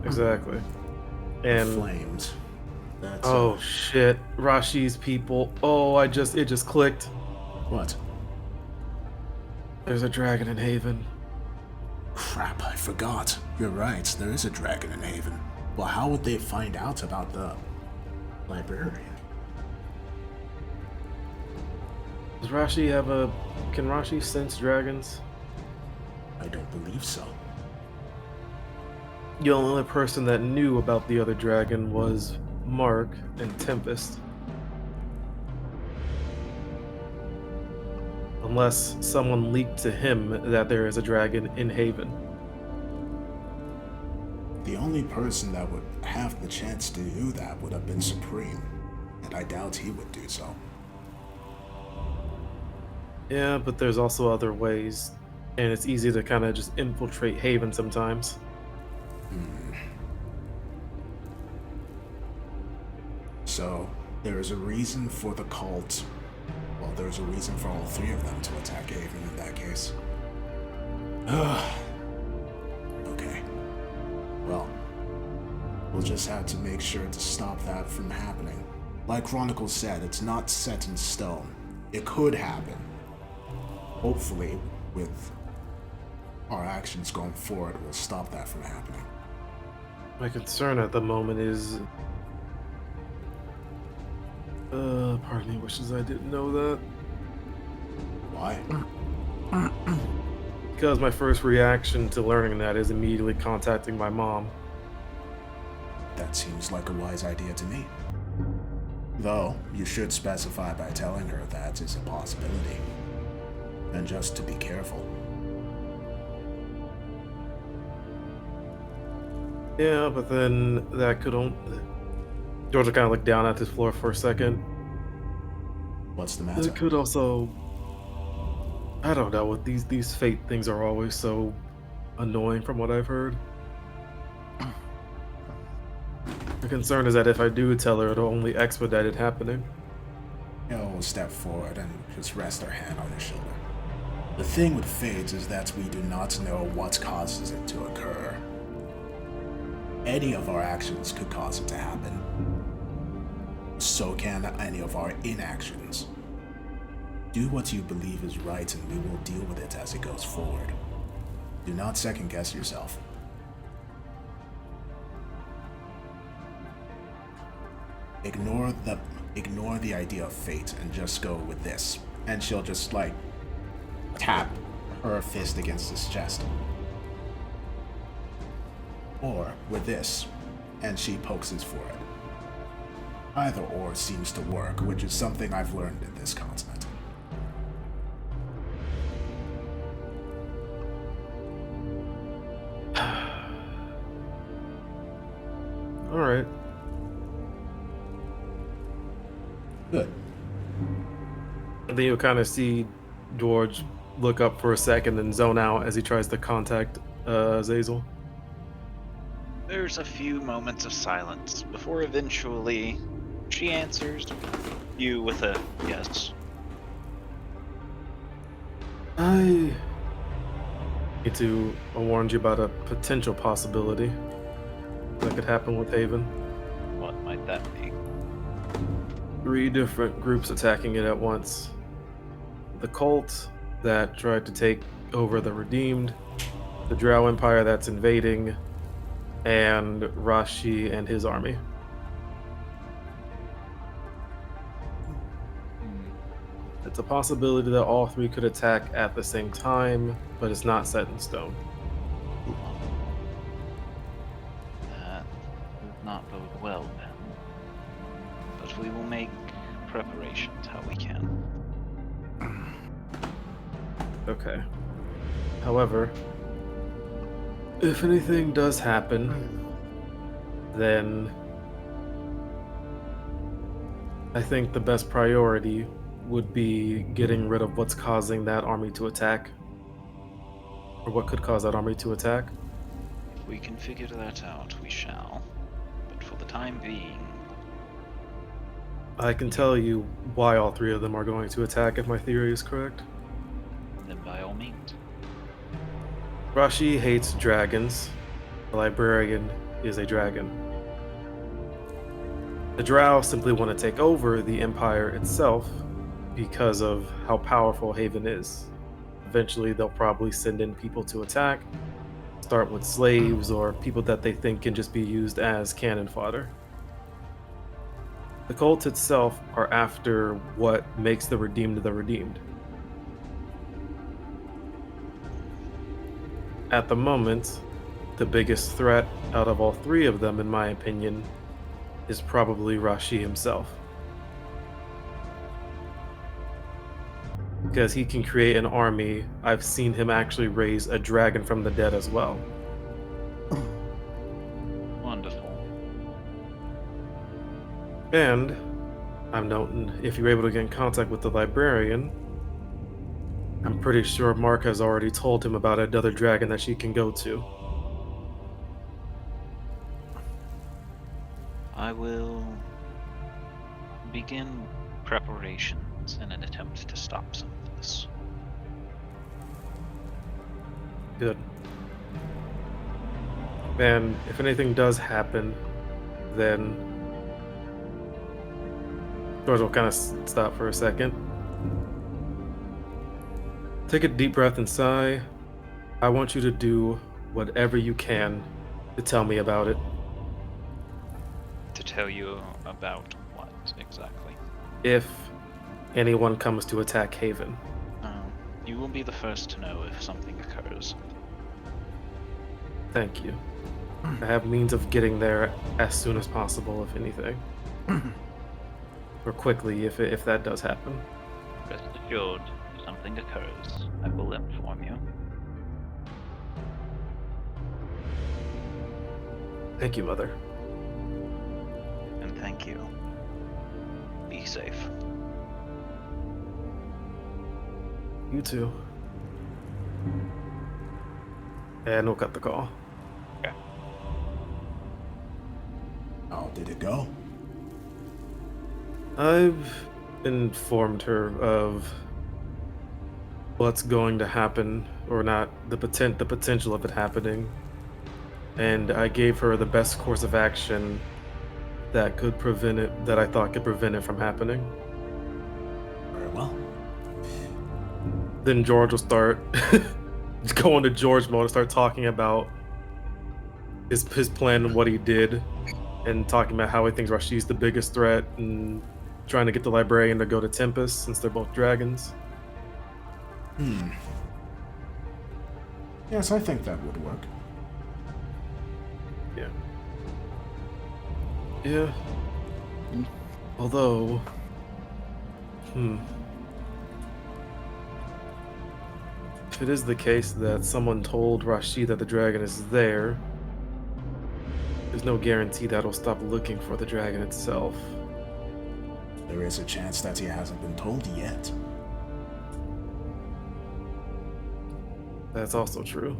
Exactly. And Flames. That's oh shit, Rashi's people. Oh, it just clicked. What? There's a dragon in Haven. Crap, I forgot. You're right, there is a dragon in Haven. Well, how would they find out about the librarian? Does Rashi have a... Can Rashi sense dragons? I don't believe so. The only person that knew about the other dragon was Mark and Tempest. Unless someone leaked to him that there is a dragon in Haven. The only person that would have the chance to do that would have been Supreme, and I doubt he would do so. Yeah, but there's also other ways, and it's easy to kind of just infiltrate Haven sometimes. So, there is a reason for the cult. Well, there's a reason for all three of them to attack Haven in that case. Okay. Well, we'll just have to make sure to stop that from happening. Like Chronicle said, it's not set in stone. It could happen. Hopefully, with our actions going forward, we'll stop that from happening. My concern at the moment is... pardon me, wishes I didn't know that. Why? Because my first reaction to learning that is immediately contacting my mom. That seems like a wise idea to me. Though, you should specify by telling her that is a possibility. And just to be careful. Yeah, but then that could only... Georgia kind of looked down at his floor for a second. What's the matter? It could also... I don't know, with these fate things are always so annoying from what I've heard. The concern is that if I do tell her, it'll only expedite it happening. We'll step forward and just rest our hand on his shoulder. The thing with fate is that we do not know what causes it to occur. Any of our actions could cause it to happen. So can any of our inactions. Do what you believe is right and we will deal with it as it goes forward. Do not second guess yourself. Ignore the idea of fate and just go with this. And she'll just like tap her fist against his chest. Or with this, and she pokes his forehead. Either or seems to work, which is something I've learned in this continent. Alright. Good. And then you'll kind of see George look up for a second and zone out as he tries to contact Zazel. There's a few moments of silence before eventually she answers you with a yes. I need to warn you about a potential possibility that could happen with Haven. What might that be? 3 different groups attacking it at once. The cult that tried to take over the Redeemed, the Drow Empire that's invading, and Rashi and his army. It's a possibility that all 3 could attack at the same time, but it's not set in stone. That would not bode well then. But we will make preparations how we can. Okay. However, if anything does happen, then I think the best priority would be getting rid of what's causing that army to attack. Or what could cause that army to attack. If we can figure that out, we shall. But for the time being, I can tell you why all 3 of them are going to attack if my theory is correct. then by all means. Rashi hates dragons. The librarian is a dragon. The Drow simply want to take over the Empire itself because of how powerful Haven is. Eventually, they'll probably send in people to attack. Start with slaves or people that they think can just be used as cannon fodder. The cult itself are after what makes the redeemed the redeemed. At the moment, the biggest threat out of all three of them, in my opinion, is probably Rashi himself. Because he can create an army. I've seen him actually raise a dragon from the dead as well. Wonderful. And I'm noting, if you're able to get in contact with the librarian, I'm pretty sure Mark has already told him about another dragon that she can go to. I will begin preparations in an attempt to stop some of this. Good. And if anything does happen, then George will kind of stop for a second. Take a deep breath and sigh. I want you to do whatever you can to tell me about it. To tell you about what exactly? If anyone comes to attack Haven. You will be the first to know if something occurs. Thank you. I have means of getting there as soon as possible, if anything. Or quickly, if that does happen. Rest assured, if something occurs, I will inform you. Thank you, Mother. And thank you. Be safe. You too. And we'll cut the call. Okay. How did it go? I've informed her of what's going to happen, or not, the potential of it happening. And I gave her the best course of action that could prevent it, that I thought could prevent it from happening. Very well. Then George will start go into George mode and start talking about his plan and what he did, and talking about how he thinks Rashi's the biggest threat, and trying to get the librarian to go to Tempest since they're both dragons. Yes, I think that would work. Yeah. Yeah. Although, if it is the case that someone told Rashi that the dragon is there, there's no guarantee that he'll stop looking for the dragon itself. There is a chance that he hasn't been told yet. That's also true.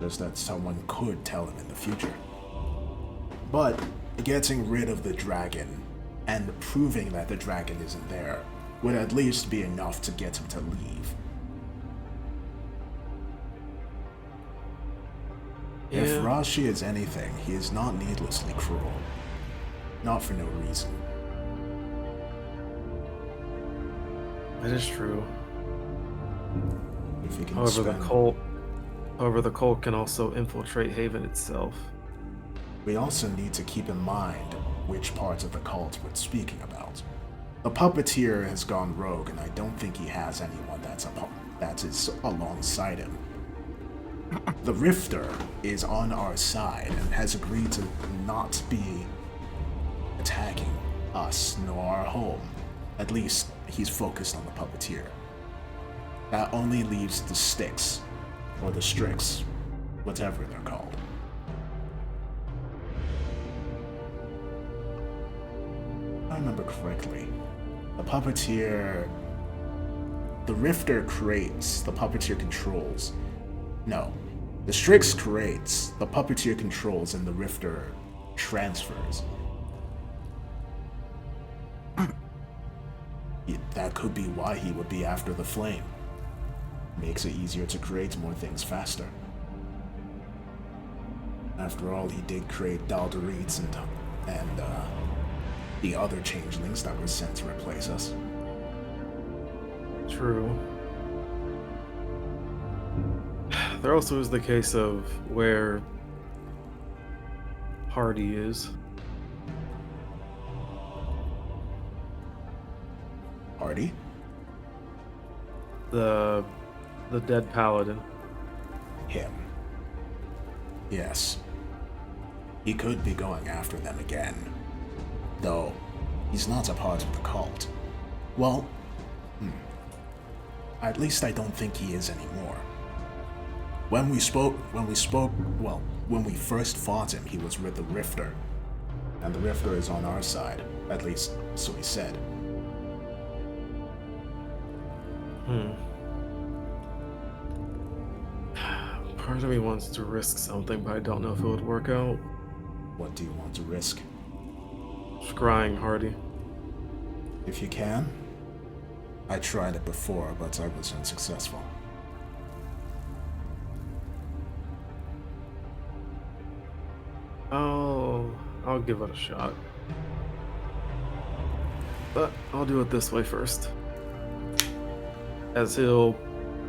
Just that someone could tell him in the future. But getting rid of the dragon and proving that the dragon isn't there would at least be enough to get him to leave. Yeah. If Rashi is anything, he is not needlessly cruel. Not for no reason. That is true. If he can However, spend... the cult can also infiltrate Haven itself. We also need to keep in mind which parts of the cult we're speaking about. The puppeteer has gone rogue, and I don't think he has anyone that is alongside him. The Rifter is on our side and has agreed to not be attacking us nor our home. At least he's focused on the puppeteer. That only leaves the Sticks, or the Strix, whatever they're called. If I remember correctly, the puppeteer... The Rifter creates, the puppeteer controls. No, the Strix creates, the puppeteer controls, and the Rifter transfers. That could be why he would be after the flame. Makes it easier to create more things faster. After all, he did create Dalderites and the other changelings that were sent to replace us. True. There also is the case of where Hardy is. Hardy? The dead paladin. Him. Yes. He could be going after them again. Though, he's not a part of the cult. Well, at least I don't think he is anymore. When we first fought him, he was with the Rifter. And the Rifter is on our side. At least, so he said. Part of me wants to risk something, but I don't know if it would work out. What do you want to risk? Scrying Hardy. If you can. I tried it before, but I was unsuccessful. I'll give it a shot. But I'll do it this way first. As he'll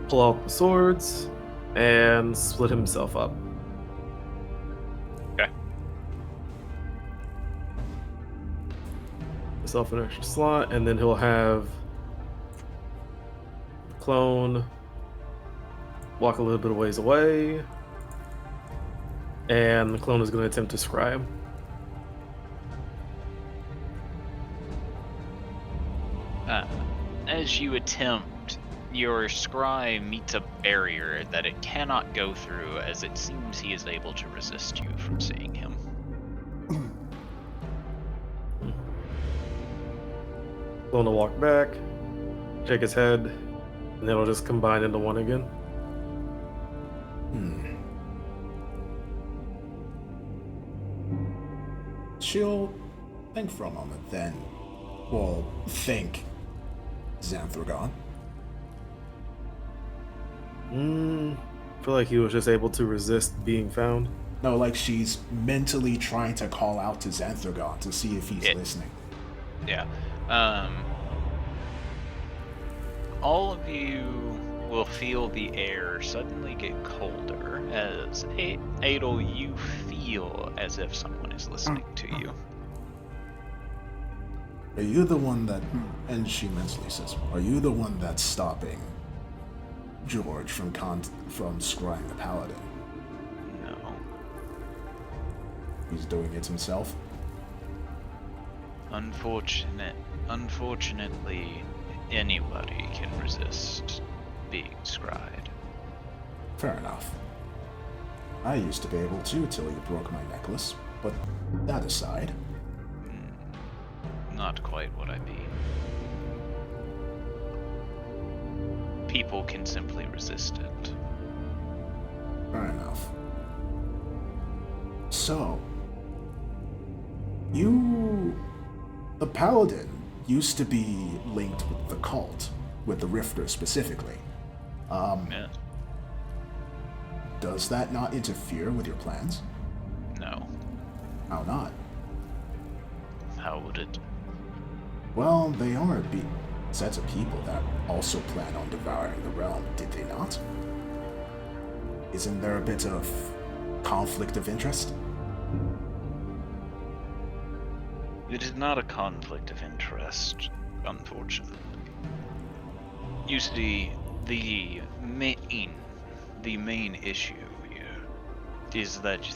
pull out the swords and split himself up. Okay. Himself an extra slot, and then he'll have the clone walk a little bit of ways away. And the clone is going to attempt to scry him. As you attempt, your scry meets a barrier that it cannot go through, as it seems he is able to resist you from seeing him. Clone will walk back, shake his head, and then it'll just combine into one again. She'll think for a moment, then we'll think Xanthragon. I feel like he was just able to resist being found. No, like she's mentally trying to call out to Xanthragon to see if he's listening. Yeah. All of you will feel the air suddenly get colder as Adel, you feel as if someone is listening to you. Are you the one that, and she mentally says, are you the one that's stopping George from scrying the paladin? No. He's doing it himself? Unfortunately, anybody can resist being scried. Fair enough. I used to be able to till you broke my necklace, but that aside. Not quite what I mean. People can simply resist it. Fair enough. So, the paladin used to be linked with the cult, with the Rifter specifically. Yeah. Does that not interfere with your plans? No. How not? How would it? Well, they are a set of people that also plan on devouring the realm, did they not? Isn't there a bit of conflict of interest? It is not a conflict of interest, unfortunately. You see, the main issue here is that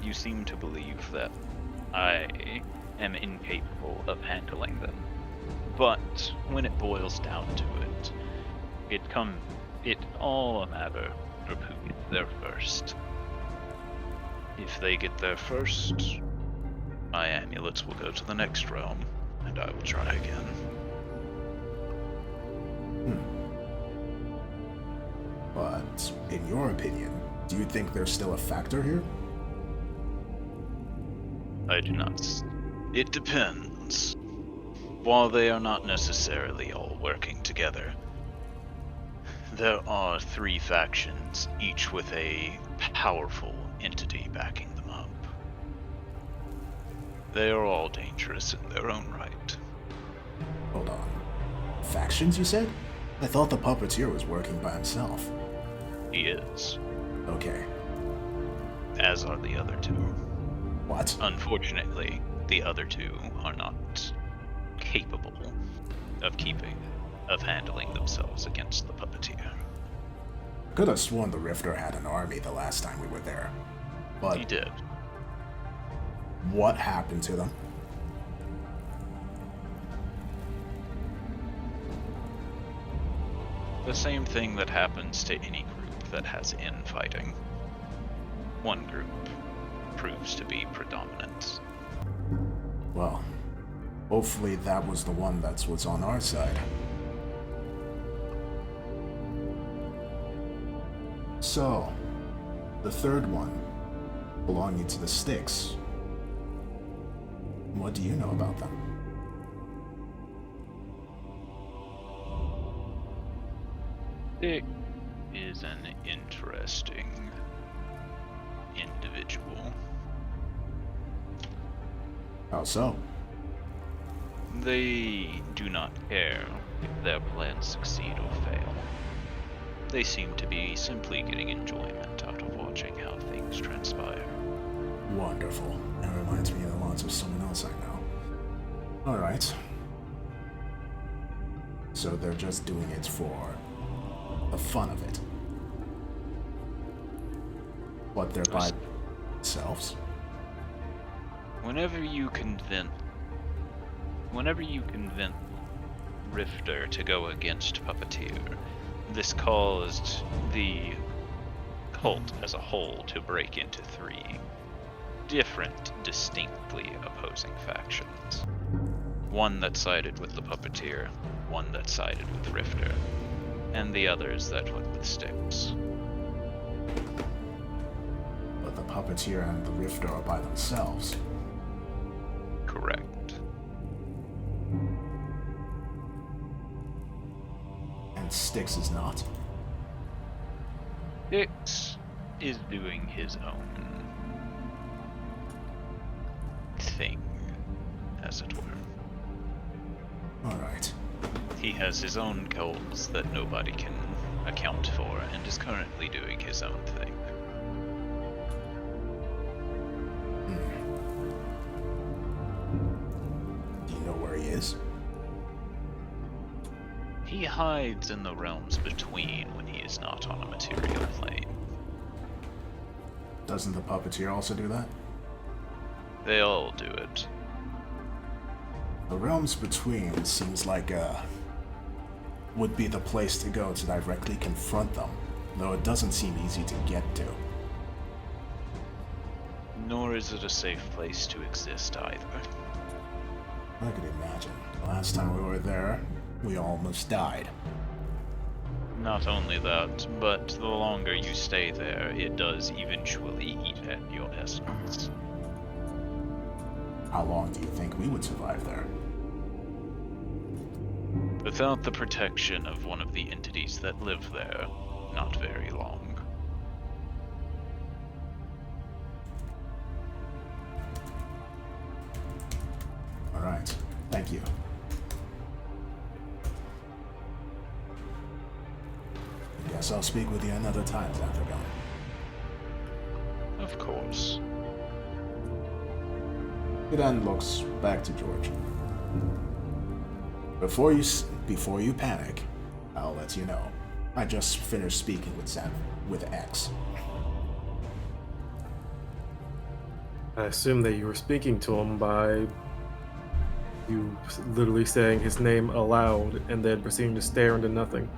you seem to believe that I am incapable of handling them. But when it boils down to it, it's all a matter of who gets there first. If they get there first, my amulets will go to the next realm, and I will try again. But, in your opinion, do you think there's still a factor here? I do not. It depends. While they are not necessarily all working together, there are 3 factions, each with a powerful entity backing them up. They are all dangerous in their own right. Hold on. Factions, you said? I thought the puppeteer was working by himself. He is, Okay. as are the other two. What? Unfortunately, the other two are not capable of handling themselves against the puppeteer. Could have sworn the Rifter had an army the last time we were there. But He did. what happened to them? The same thing that happens to any group that has infighting. One group proves to be predominant. Well, hopefully that was the one that was on our side. So, the third one, belonging to the Sticks. What do you know about them? Dick is an interesting individual. How so? They do not care if their plans succeed or fail. They seem to be simply getting enjoyment out of watching how things transpire. Wonderful. That reminds me of lots of someone else I know. Alright. So they're just doing it for the fun of it. But they're by themselves? Whenever you convince Rifter to go against Puppeteer, this caused the cult as a whole to break into three different, distinctly opposing factions. One that sided with the Puppeteer, one that sided with Rifter, and the others that went with Sticks. But the Puppeteer and the Rifter are by themselves. Correct. And Styx is not. Sticks is doing his own thing, as it were. Alright. He has his own goals that nobody can account for, and is currently doing his own thing. Do you know where he is? He hides in the realms between when he is not on a material plane. Doesn't the Puppeteer also do that? They all do it. The realms between seems like would be the place to go to directly confront them, though it doesn't seem easy to get to. Nor is it a safe place to exist either. I could imagine. Last time we were there, we almost died. Not only that, but the longer you stay there, it does eventually eat at your essence. How long do you think we would survive there? Without the protection of one of the entities that live there, not very long. Alright, thank you. I guess I'll speak with you another time, Xanthagon. Of course. He then looks back to George. Before you panic, I'll let you know. I just finished speaking with X. I assume that you were speaking to him by you literally saying his name aloud and then proceeding to stare into nothing.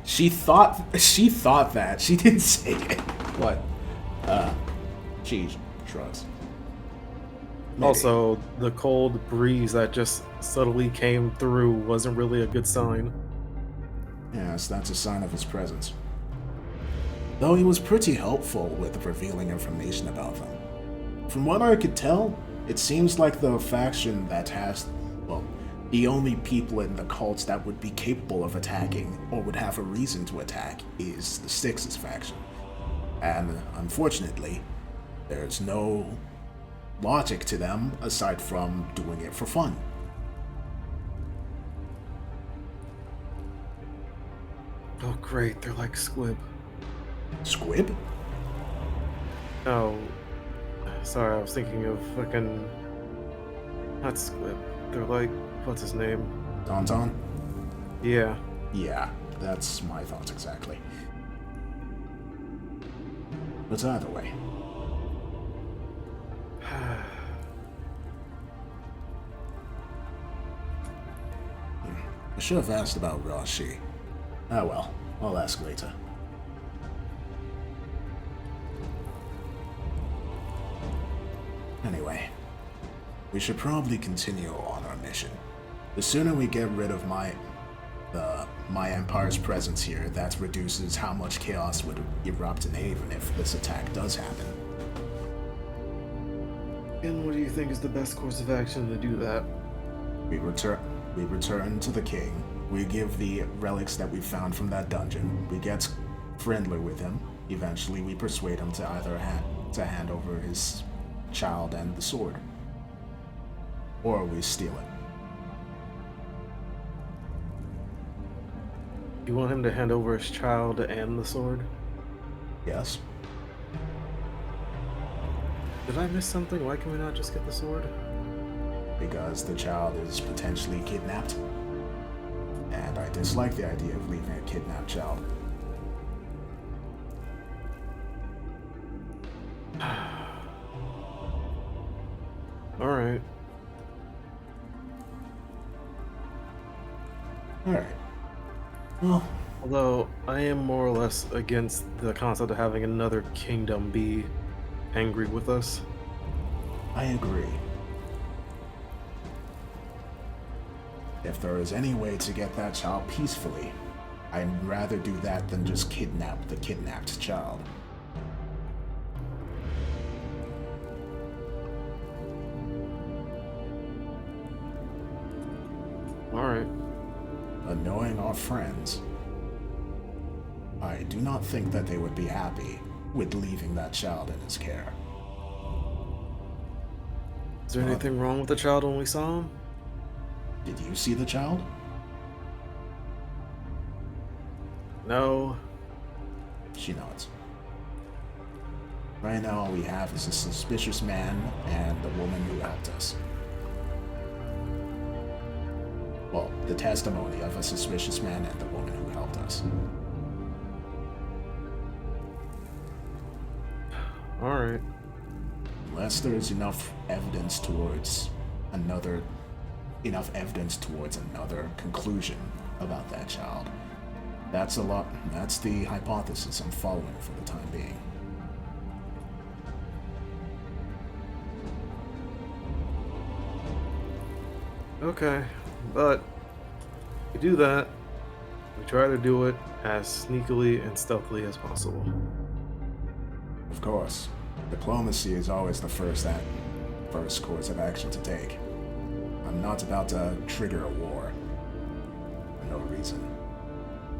She thought that. She didn't say it. But she shrugs. Maybe. Also, the cold breeze that just subtly came through wasn't really a good sign. Yes, that's a sign of his presence. Though he was pretty helpful with revealing information about them. From what I could tell, it seems like the faction that has, well, the only people in the cults that would be capable of attacking, or would have a reason to attack, is the Styx's faction. And unfortunately, there's no logic to them aside from doing it for fun. Oh, great. They're like squib. Squib? Oh, sorry. I was thinking of fucking. Not squib. They're like. What's his name? Tauntaun? Yeah. Yeah, that's my thoughts exactly. But either way, I should have asked about Rashi. Ah well, I'll ask later. Anyway, we should probably continue on our mission. The sooner we get rid of my Empire's presence here, that reduces how much chaos would erupt in Haven if this attack does happen. And what do you think is the best course of action to do that? We return to the king. We give the relics that we found from that dungeon. We get friendly with him. Eventually, we persuade him to either hand over his child and the sword, or we steal it. You want him to hand over his child and the sword? Yes. Did I miss something? Why can we not just get the sword? Because the child is potentially kidnapped, and I dislike the idea of leaving a kidnapped child. Alright. Alright. Well, Although, I am more or less against the concept of having another kingdom be angry with us. I agree. If there is any way to get that child peacefully, I'd rather do that than just kidnap the kidnapped child. Alright. But knowing our friends, I do not think that they would be happy with leaving that child in his care. Is there anything wrong with the child when we saw him? Did you see the child? No. She nods. Right now, all we have is a suspicious man and the woman who helped us. Well, the testimony of a suspicious man and the woman who helped us. Alright. Unless there is enough evidence towards another conclusion about that child. That's the hypothesis I'm following for the time being. Okay, but we do that. We try to do it as sneakily and stealthily as possible. Of course, diplomacy is always the first course of action to take. I'm not about to trigger a war for no reason.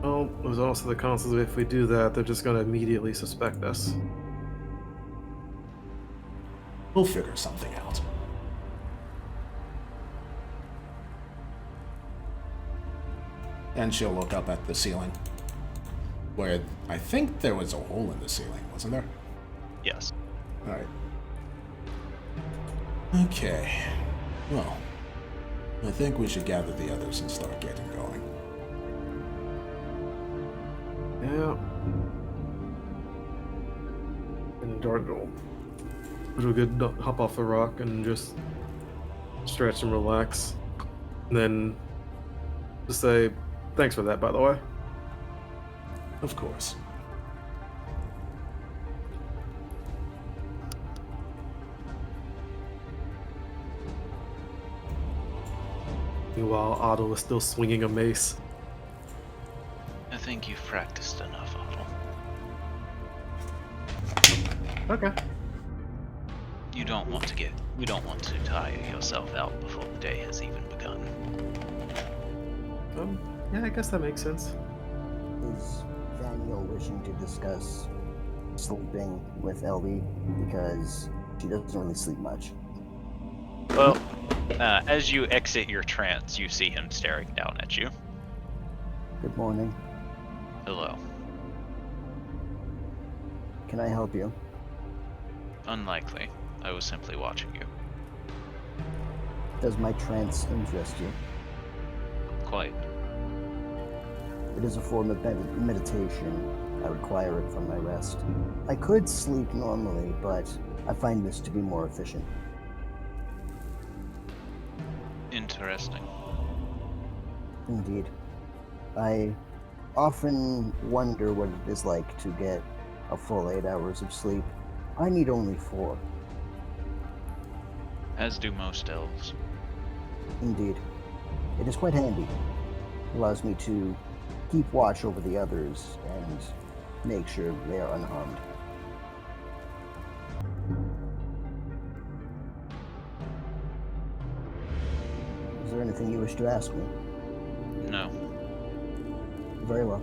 Well, there's also the concept that if we do that, they're just going to immediately suspect us. We'll figure something out. And she'll look up at the ceiling, where I think there was a hole in the ceiling, wasn't there? Yes. Alright. Okay. Well, I think we should gather the others and start getting going. Yeah. And Dart will do a good hop off the rock and just stretch and relax. And then just say, thanks for that, by the way. Of course. Meanwhile, Otto is still swinging a mace. I think you've practiced enough, Otto. Okay. You don't want to tire yourself out before the day has even begun. Yeah, I guess that makes sense. Is Daniel wishing to discuss sleeping with Ellie because she doesn't really sleep much? Well, as you exit your trance, you see him staring down at you. Good morning. Hello. Can I help you? Unlikely. I was simply watching you. Does my trance interest you? Quite. It is a form of meditation. I require it for my rest. I could sleep normally, but I find this to be more efficient. Interesting. Indeed. I often wonder what it is like to get a full 8 hours of sleep. I need only 4. As do most elves. Indeed. It is quite handy. Allows me to keep watch over the others and make sure they are unharmed. Is there anything you wish to ask me? No. Very well.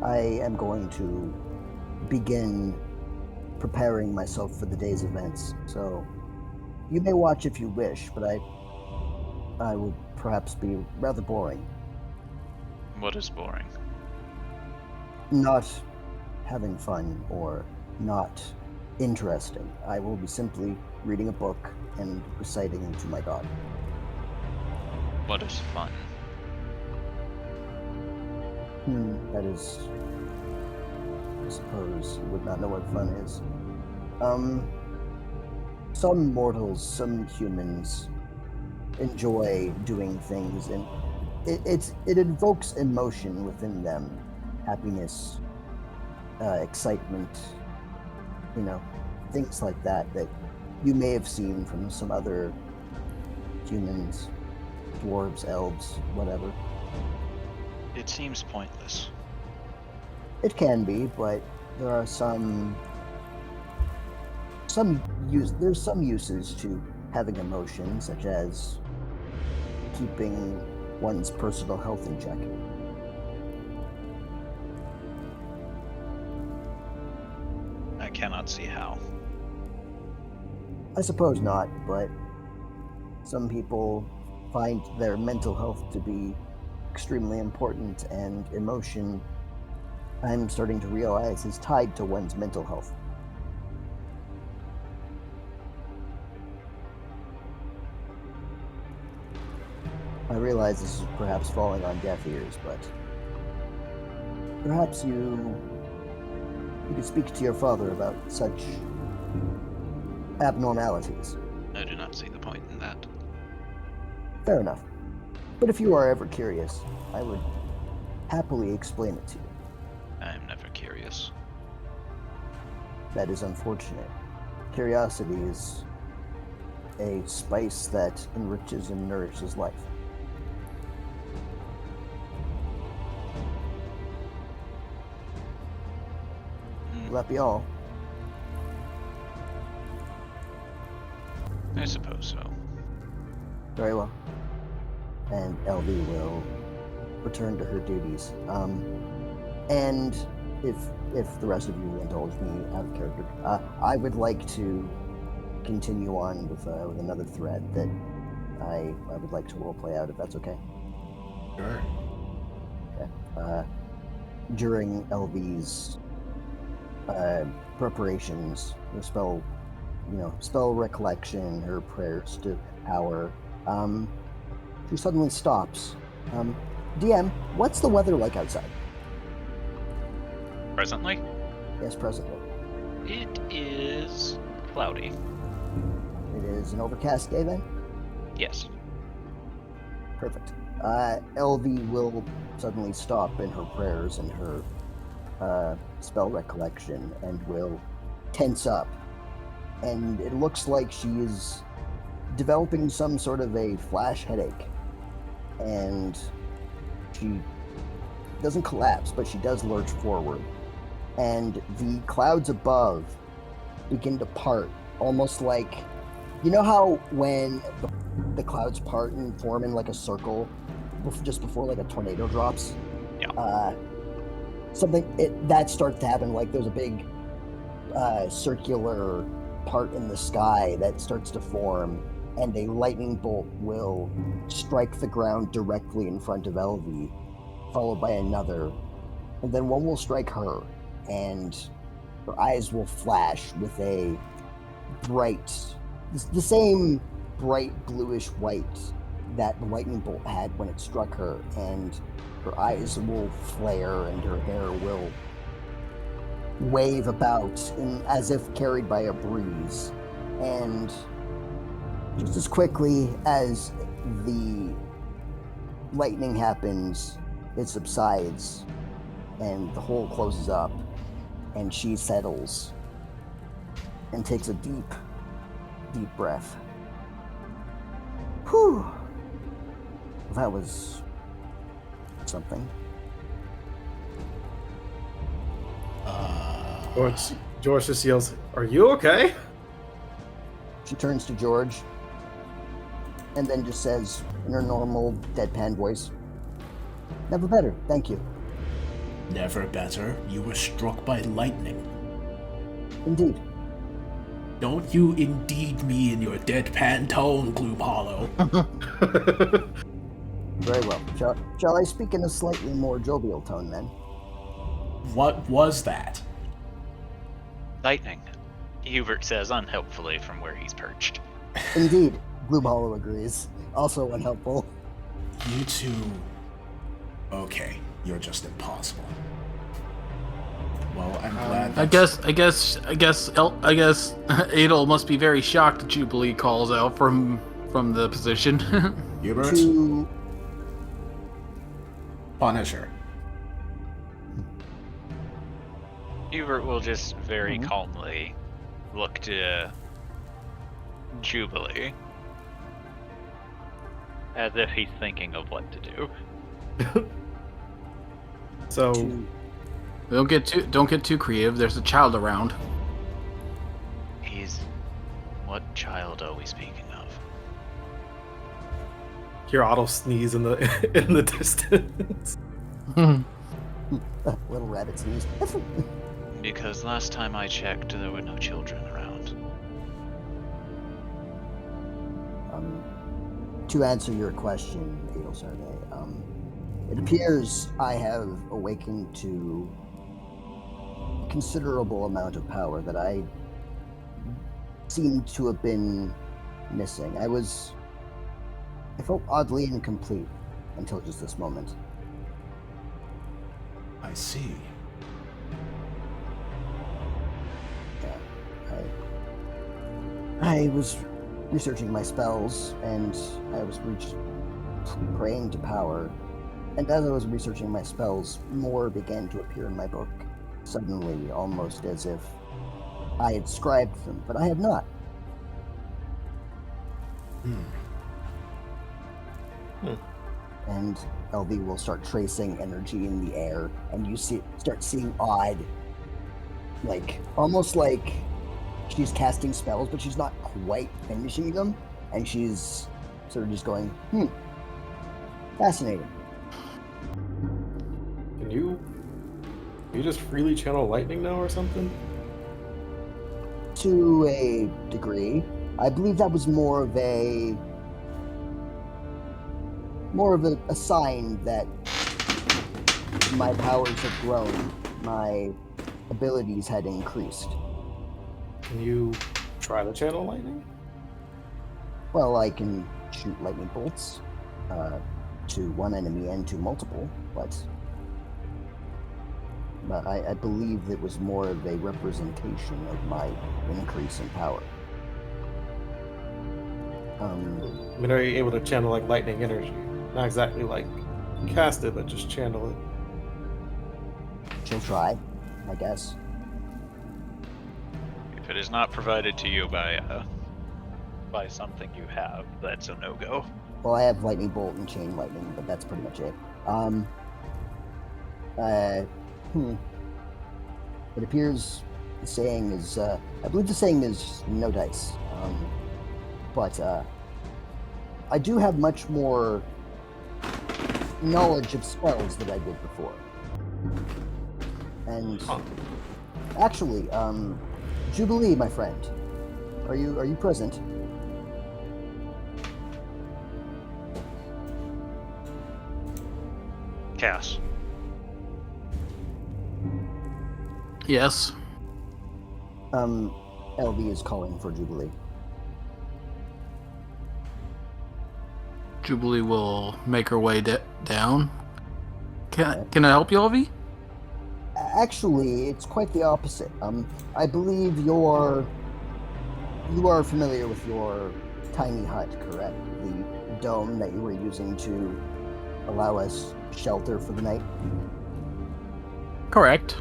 I am going to begin preparing myself for the day's events, so you may watch if you wish, but I will perhaps be rather boring. What is boring? Not having fun or not interesting. I will be simply reading a book and reciting to my god. What is fun? That is... I suppose you would not know what fun is. Some mortals, some humans enjoy doing things, and it invokes emotion within them. Happiness, excitement, things like that you may have seen from some other humans, dwarves, elves, whatever. It seems pointless. It can be, but there are there's some uses to having emotion, such as keeping one's personal health in check. I cannot see how. I suppose not, but some people find their mental health to be extremely important, and emotion, I'm starting to realize, is tied to one's mental health. I realize this is perhaps falling on deaf ears, but perhaps you could speak to your father about such abnormalities. I do not see the point in that. Fair enough. But if you are ever curious, I would happily explain it to you. I am never curious. That is unfortunate. Curiosity is a spice that enriches and nourishes life. Will that be all? I suppose so. Very well. And LV will return to her duties. And if the rest of you will indulge me out of character, I would like to continue on with another thread that I would like to roleplay out, if that's okay. Sure. Okay. During LV's preparations, the spell recollection, her prayers to power, she suddenly stops. DM, what's the weather like outside? Presently? Yes, presently. It is cloudy. It is an overcast day then? Yes. Perfect. LV will suddenly stop in her prayers and her spell recollection and will tense up. And it looks like she is developing some sort of a flash headache. And she doesn't collapse, but she does lurch forward. And the clouds above begin to part, almost like, you know how when the clouds part and form in like a circle just before like a tornado drops? Yeah. That starts to happen. Like there's a big circular part in the sky that starts to form, and a lightning bolt will strike the ground directly in front of LV, followed by another, and then one will strike her, and her eyes will flash with a the same bright bluish white that the lightning bolt had when it struck her, and her eyes will flare and her hair will wave about as if carried by a breeze. And just as quickly as the lightning happens, it subsides and the hole closes up, and she settles and takes a deep breath. Whew. That was something. George just yells, "Are you okay?" She turns to George and then just says in her normal deadpan voice, "Never better, thank you." Never better. You were struck by lightning. Indeed. Don't you indeed me in your deadpan tone, Gloom Hollow. Very well. Shall I speak in a slightly more jovial tone then? What was that? Lightning, Hubert says unhelpfully from where he's perched. Indeed. Gloom Hollow agrees. Also unhelpful. You two... Okay, you're just impossible. Well, I'm glad I guess Adel must be very shocked. Jubilee calls out from the position. Hubert, To punish her. Hubert will just very calmly look to Jubilee as if he's thinking of what to do. So Don't get too creative. There's a child around. What child are we speaking of? hear Otto sneeze in the distance. little rabbit sneeze. Because last time I checked, there were no children around. To answer your question, Adelsarde, it appears I have awakened to a considerable amount of power that I seem to have been missing. I felt oddly incomplete until just this moment. I see. Yeah, I was researching my spells, and I was praying to power. And as I was researching my spells, more began to appear in my book, suddenly, almost as if I had scribed them, but I had not. And LV will start tracing energy in the air, and you start seeing odd, almost like she's casting spells, but she's not quite finishing them, and she's sort of just going, fascinating. Can you just freely channel lightning now or something? To a degree. I believe that was more of a sign that my powers had grown, my abilities had increased. Can you try to channel lightning? Well, I can shoot lightning bolts to one enemy and to multiple, but I believe it was more of a representation of my increase in power. I mean, are you able to channel lightning energy? Not exactly cast it, but just channel it. She'll try, I guess. If it is not provided to you by something you have, that's a no-go. Well, I have lightning bolt and chain lightning, but that's pretty much it. It appears the saying is, I believe the saying is no dice. But I do have much more knowledge of spells than I did before. And actually, Jubilee, my friend, are you present? Cass. Yes. LV is calling for Jubilee. Jubilee will make her way down. Can I help you, Alvi? Actually, it's quite the opposite. I believe you are familiar with your tiny hut, correct? The dome that you were using to allow us shelter for the night. Correct.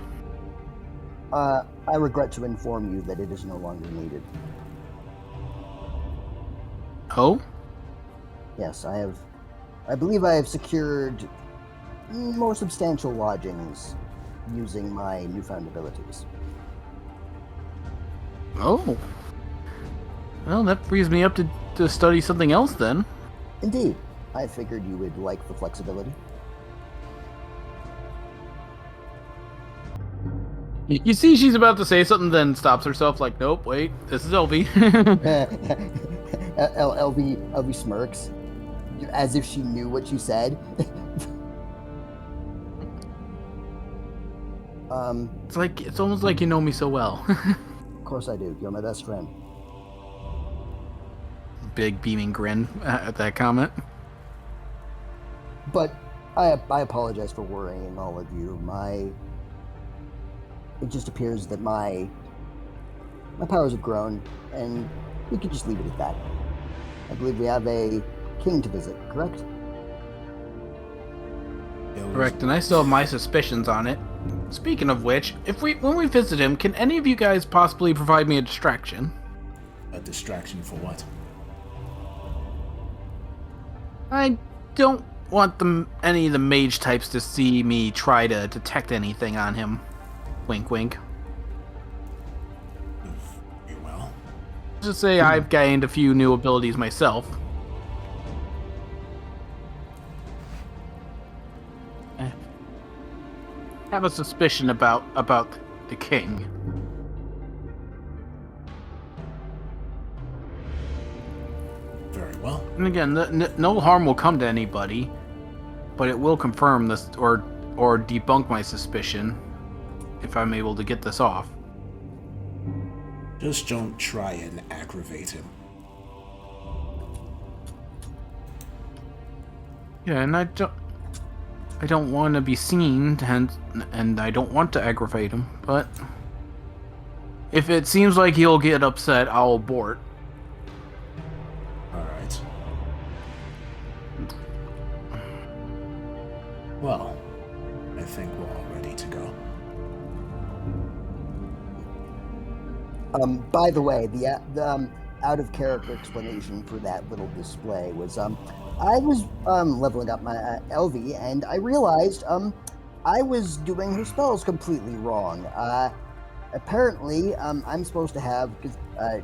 I regret to inform you that it is no longer needed. Oh? Yes, I believe I have secured more substantial lodgings using my newfound abilities. Oh. Well, that frees me up to study something else then. Indeed, I figured you would like the flexibility. You see, she's about to say something, then stops herself. Like, nope, wait, this is LV. LV smirks, as if she knew what you said. It's almost like you know me so well. Of course I do. You're my best friend. Big beaming grin at that comment. But I apologize for worrying all of you. It just appears that my powers have grown, and we could just leave it at that. I believe we have a king to visit, correct? Correct, and I still have my suspicions on it. Speaking of which, when we visit him, can any of you guys possibly provide me a distraction? A distraction for what? I don't want any of the mage types to see me try to detect anything on him. Wink, wink. Very well. Just say I've gained a few new abilities myself. Have a suspicion about the king. Very well. And again, no harm will come to anybody, but it will confirm this or debunk my suspicion if I'm able to get this off. Just don't try and aggravate him. Yeah, and I don't want to be seen, and I don't want to aggravate him, but if it seems like he'll get upset, I'll abort. Alright. Well, I think we're all ready to go. By the way, the out of character explanation for that little display was I was leveling up my LV, and I realized I was doing her spells completely wrong. Apparently, I'm supposed to have, because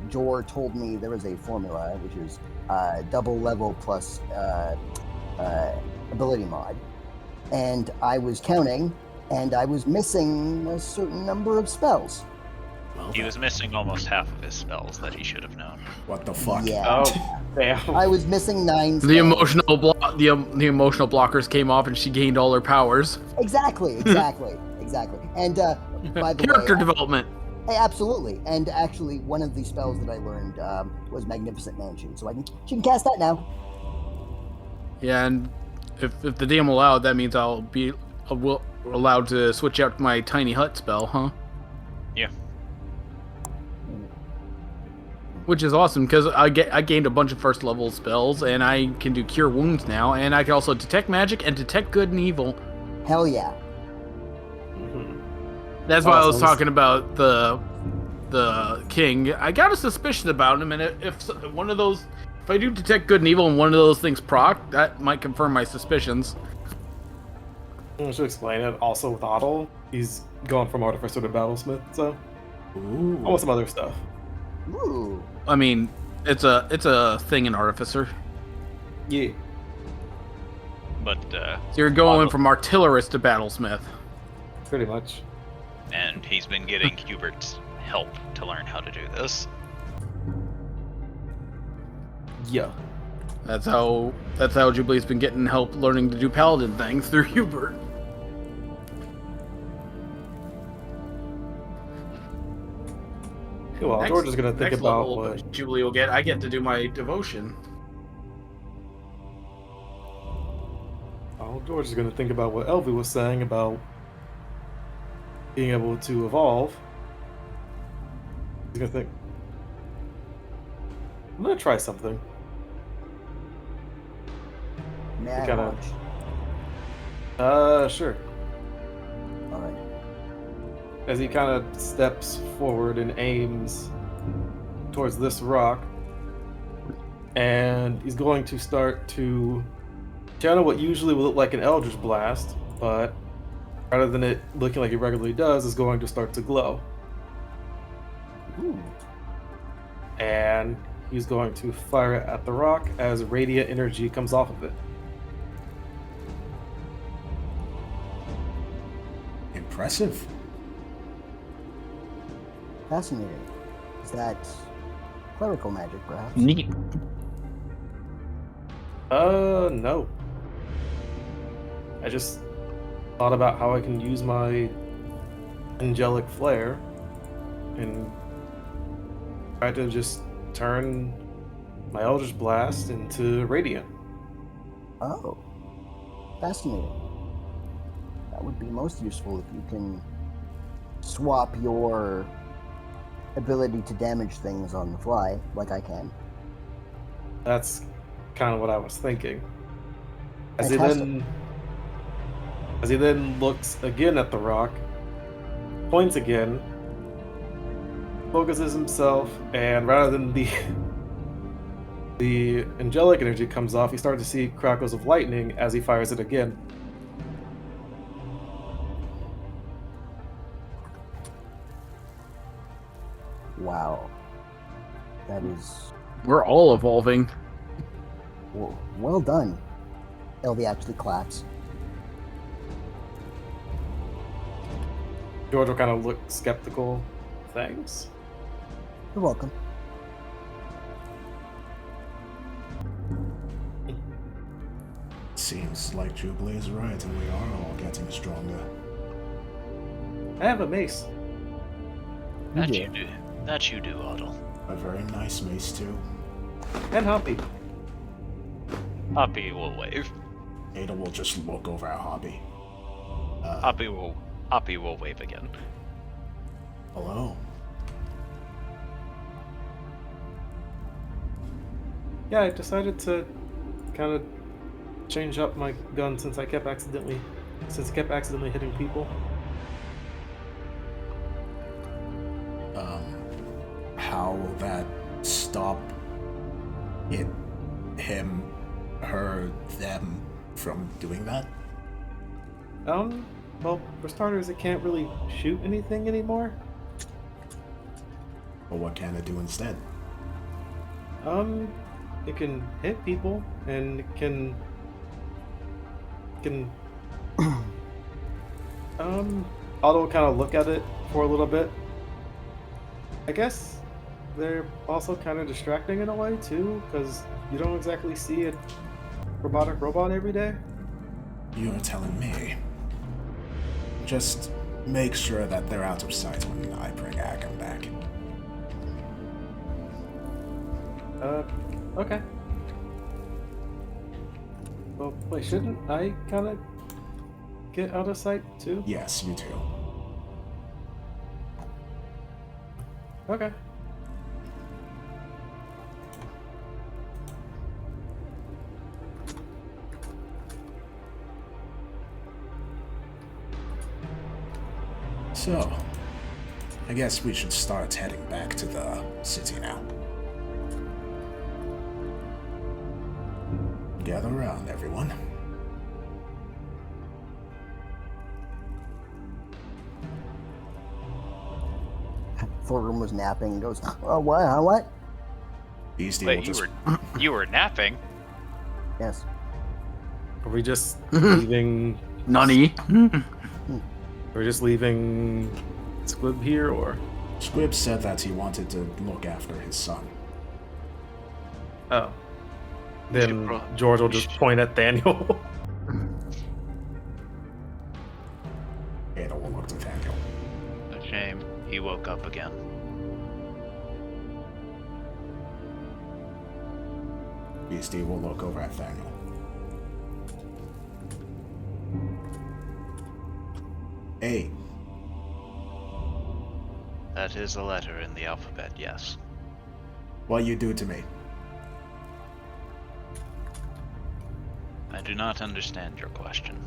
Jor told me there was a formula, which is double level plus ability mod, and I was counting, and I was missing a certain number of spells. Well, He was missing almost half of his spells that he should have known. what the fuck? Yeah. Oh, damn. I was missing 9 spells. The the emotional blockers came off, and she gained all her powers. Exactly. And by the Character way, development. Hey, absolutely. And actually, one of the spells that I learned was Magnificent Mansion, so she can cast that now. Yeah, and if the DM allowed, that means I'll be allowed to switch out my tiny hut spell, huh? Yeah. Which is awesome, because I gained a bunch of first level spells, and I can do Cure Wounds now, and I can also detect magic and detect good and evil. Hell yeah. That's why I was Awesome. talking about the king. I got a suspicion about him, and if I do detect good and evil and one of those things proc, that might confirm my suspicions. I should explain it. Also with Otto, he's gone from Artificer to Battlesmith, so Ooh. almost some other stuff. Ooh. I mean, it's a thing in Artificer. Yeah. But, So you're going Otto- from artillerist to battlesmith. Pretty much. and he's been getting Hubert's help to learn how to do this. Yeah. That's how Jubilee's been getting help learning to do paladin things through Hubert. Well, George is gonna think next about level what. Jubilee will get. I get to do my devotion. Oh, George is gonna think about what Elvie was saying about being able to evolve. He's gonna think, I'm gonna try something. May I kinda- launch? Sure. All right. As he kind of steps forward and aims towards this rock, and he's going to start to channel what usually would look like an Eldritch Blast, but rather than it looking like it regularly does, is going to start to glow. Ooh. And he's going to fire it at the rock as radiant energy comes off of it. Impressive. Fascinating. Is that clerical magic, perhaps? Neat. No. I just thought about how I can use my angelic flare and try to just turn my Eldritch Blast into radiant. Oh. Fascinating. That would be most useful if you can swap your ability to damage things on the fly, like I can. That's kind of what I was thinking. As Fantastic. he then looks again at the rock, points again, focuses himself, and rather than the angelic energy comes off, he starts to see crackles of lightning as he fires it again. Wow. That is We're all evolving. well done. Elvie actually claps. George will kind of look skeptical. Thanks. You're welcome. Seems like Jubilee is right, and we are all getting stronger. I have a mace. That Yeah. you do. That you do, Otto. A very nice mace, too. And Hoppy. Hoppy will wave. Ada will just look over at Hobby. Hoppy will wave again. Hello. Yeah, I decided to kind of change up my gun since it kept accidentally hitting people. How will that stop it, him, her, them from doing that? Well, for starters, it can't really shoot anything anymore. Or what can it do instead? It can hit people, and it can Otto will kind of look at it for a little bit. I guess they're also kind of distracting in a way too, because you don't exactly see a robotic robot every day. You're telling me. Just make sure that they're out of sight when I bring Agam back. Okay. Well, wait, shouldn't I kind of get out of sight too? Yes, you do. Okay. So, I guess we should start heading back to the city now. Gather around, everyone. Thorgrim was napping and goes, oh, what? Huh, what? Beastie will Wait, just... you were napping? Yes. Are we just leaving? Nani. We're just leaving Squib here, or? Squib said that he wanted to look after his son. Oh. Then pro- George will we just should- point at Daniel. Ada will look to Daniel. A shame. He woke up again. Beastie will look over at Daniel. A. That is a letter in the alphabet, yes. What you do to me? I do not understand your question.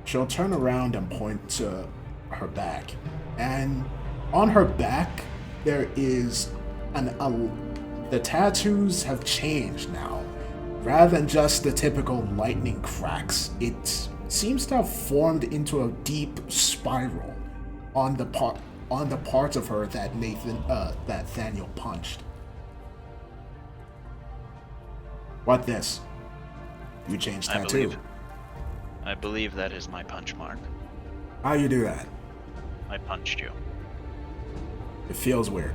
She'll turn around and point to her back. And on her back, there is the tattoos have changed now. Rather than just the typical lightning cracks, it seems to have formed into a deep spiral on the parts of her that Daniel punched. What this? You changed tattoo. I believe that is my punch mark. How you do that? I punched you. It feels weird.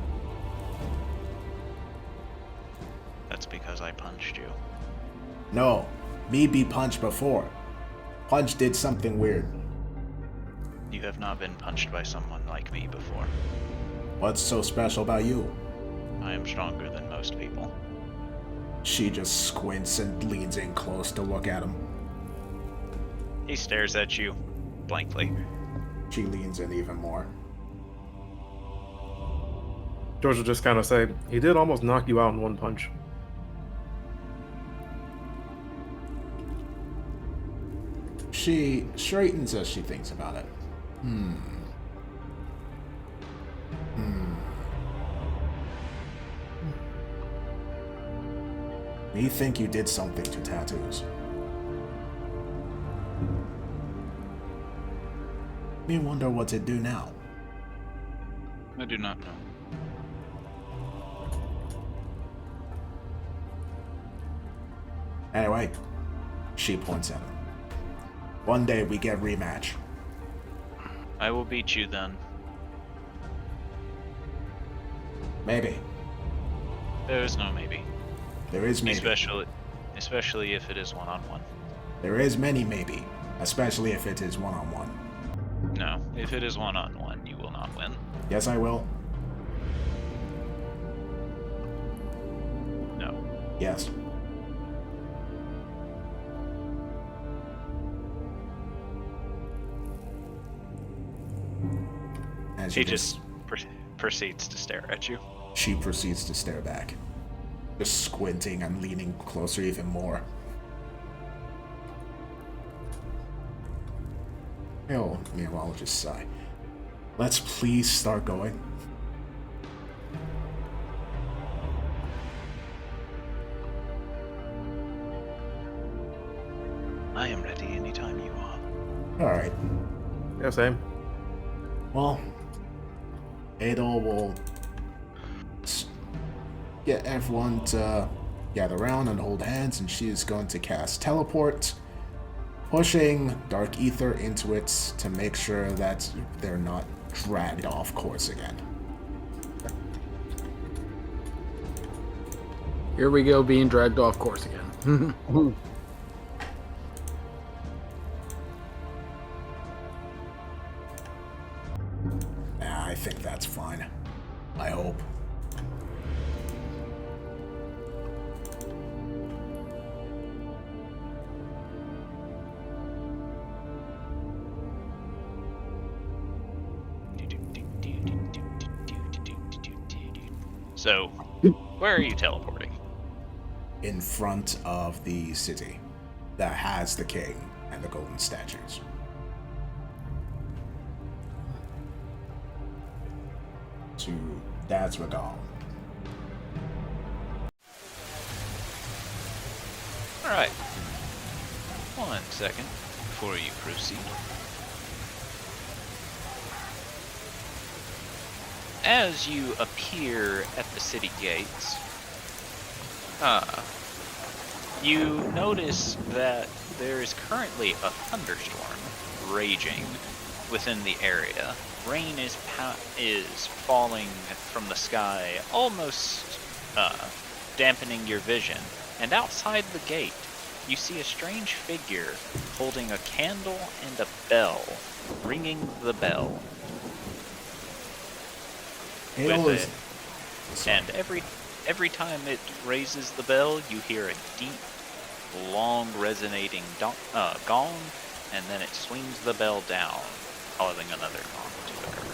That's because I punched you. No, me be punched before. Punch did something weird. You have not been punched by someone like me before. What's so special about you? I am stronger than most people. She just squints and leans in close to look at him. He stares at you blankly. She leans in even more. George will just kind of say, he did almost knock you out in one punch. She straightens as she thinks about it. Me think you did something to tattoos. Me wonder what to do now. I do not know. Anyway, she points at him. One day we get rematch. I will beat you then. Maybe. There is no maybe. There is maybe. Especially if it is one-on-one. There is many maybe, especially if it is one-on-one. No, if it is one-on-one, you will not win. Yes, I will. No. Yes. As He you just proceeds to stare at you. She proceeds to stare back, just squinting and leaning closer even more. Oh, meanwhile, I'll just sigh. Let's please start going. I am ready anytime you are. Alright. Yeah, same. Well, Adol will get everyone to gather around and hold hands, and she is going to cast Teleport, pushing Dark Ether into it to make sure that they're not dragged off course again. Here we go, being dragged off course again. I think that's fine. I hope. So, where are you teleporting? In front of the city that has the king and the golden statues. To Dazragal. Alright. 1 second before you proceed. As you appear at the city gates, you notice that there is currently a thunderstorm raging within the area. Rain is falling from the sky, almost dampening your vision. And outside the gate, you see a strange figure holding a candle and a bell, ringing the bell. Adol is... And every every time it raises the bell, you hear a deep, long, resonating gong, and then it swings the bell down, causing another gong to occur.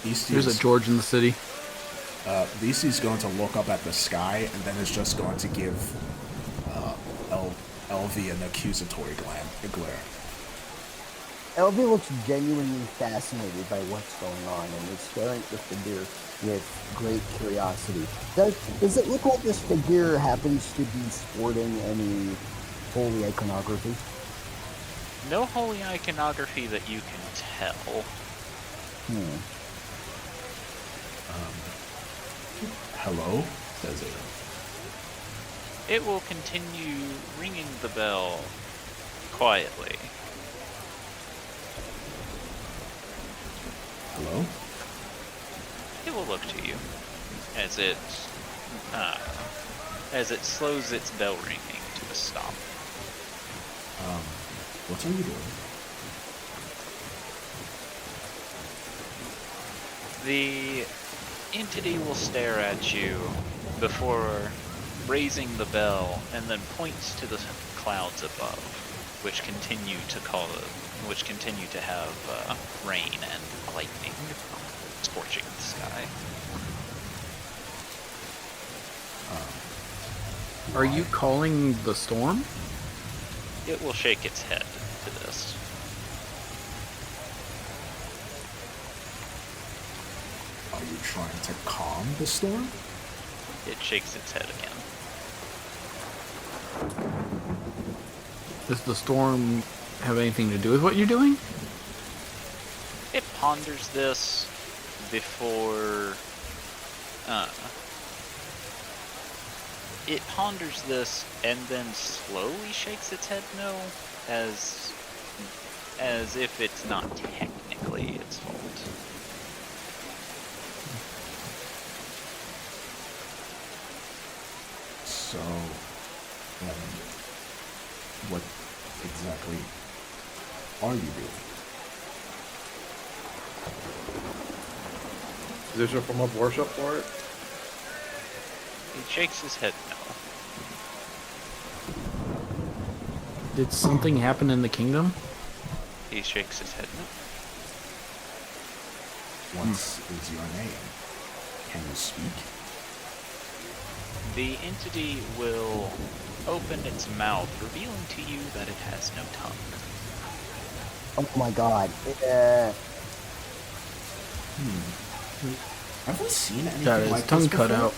There's a George in the city. Beastie's going to look up at the sky, and then is just going to give LV an accusatory glare. Elvie looks genuinely fascinated by what's going on and is staring at the figure with great curiosity. Does it look like this figure happens to be sporting any holy iconography? No holy iconography that you can tell. Hello? Says it. It will continue ringing the bell quietly. Hello? It will look to you as it slows its bell ringing to a stop. What are you doing? The entity will stare at you before raising the bell and then points to the clouds above, which continue to have rain and lightning scorching the sky. Are you calling the storm? It will shake its head to this. Are you trying to calm the storm? It shakes its head again. Does the storm have anything to do with what you're doing? It ponders this before... It ponders this and then slowly shakes its head no, as if it's not technically its fault. So, what exactly are you doing? Is there a form of worship for it? He shakes his head no. Did something happen in the kingdom? He shakes his head no. What is your name? Can you speak? The entity will open its mouth, revealing to you that it has no tongue. Oh my god. Have we seen anything Got his like tongue this cut before? out.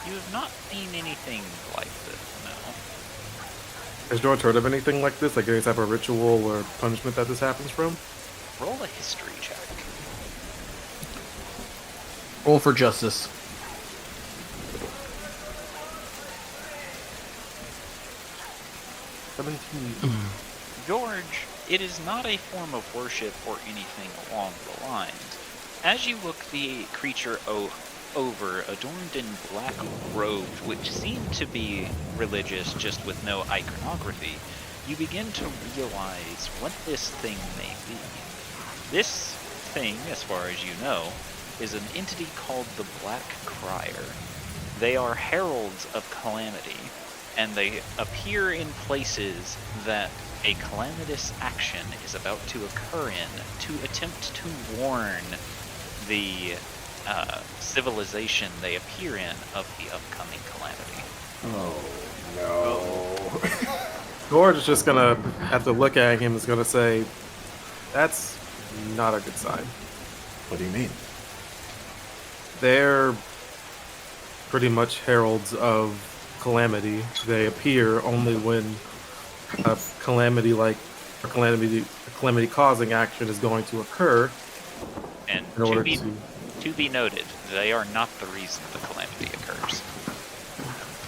You have not seen anything like this, no. Has George heard of anything like this? Like any type of ritual or punishment that this happens from? Roll a history check. Roll for justice. 17. George, it is not a form of worship or anything along the lines. As you look the creature over, adorned in black robes, which seem to be religious just with no iconography, you begin to realize what this thing may be. This thing, as far as you know, is an entity called the Black Crier. They are heralds of calamity, and they appear in places that a calamitous action is about to occur in to attempt to warn the civilization they appear in of the upcoming calamity. Oh no. George is just gonna, after look at him, is gonna say, that's not a good sign. What do you mean? They're pretty much heralds of calamity. They appear only when a calamity causing action is going to occur. And In order to be noted, they are not the reason the calamity occurs.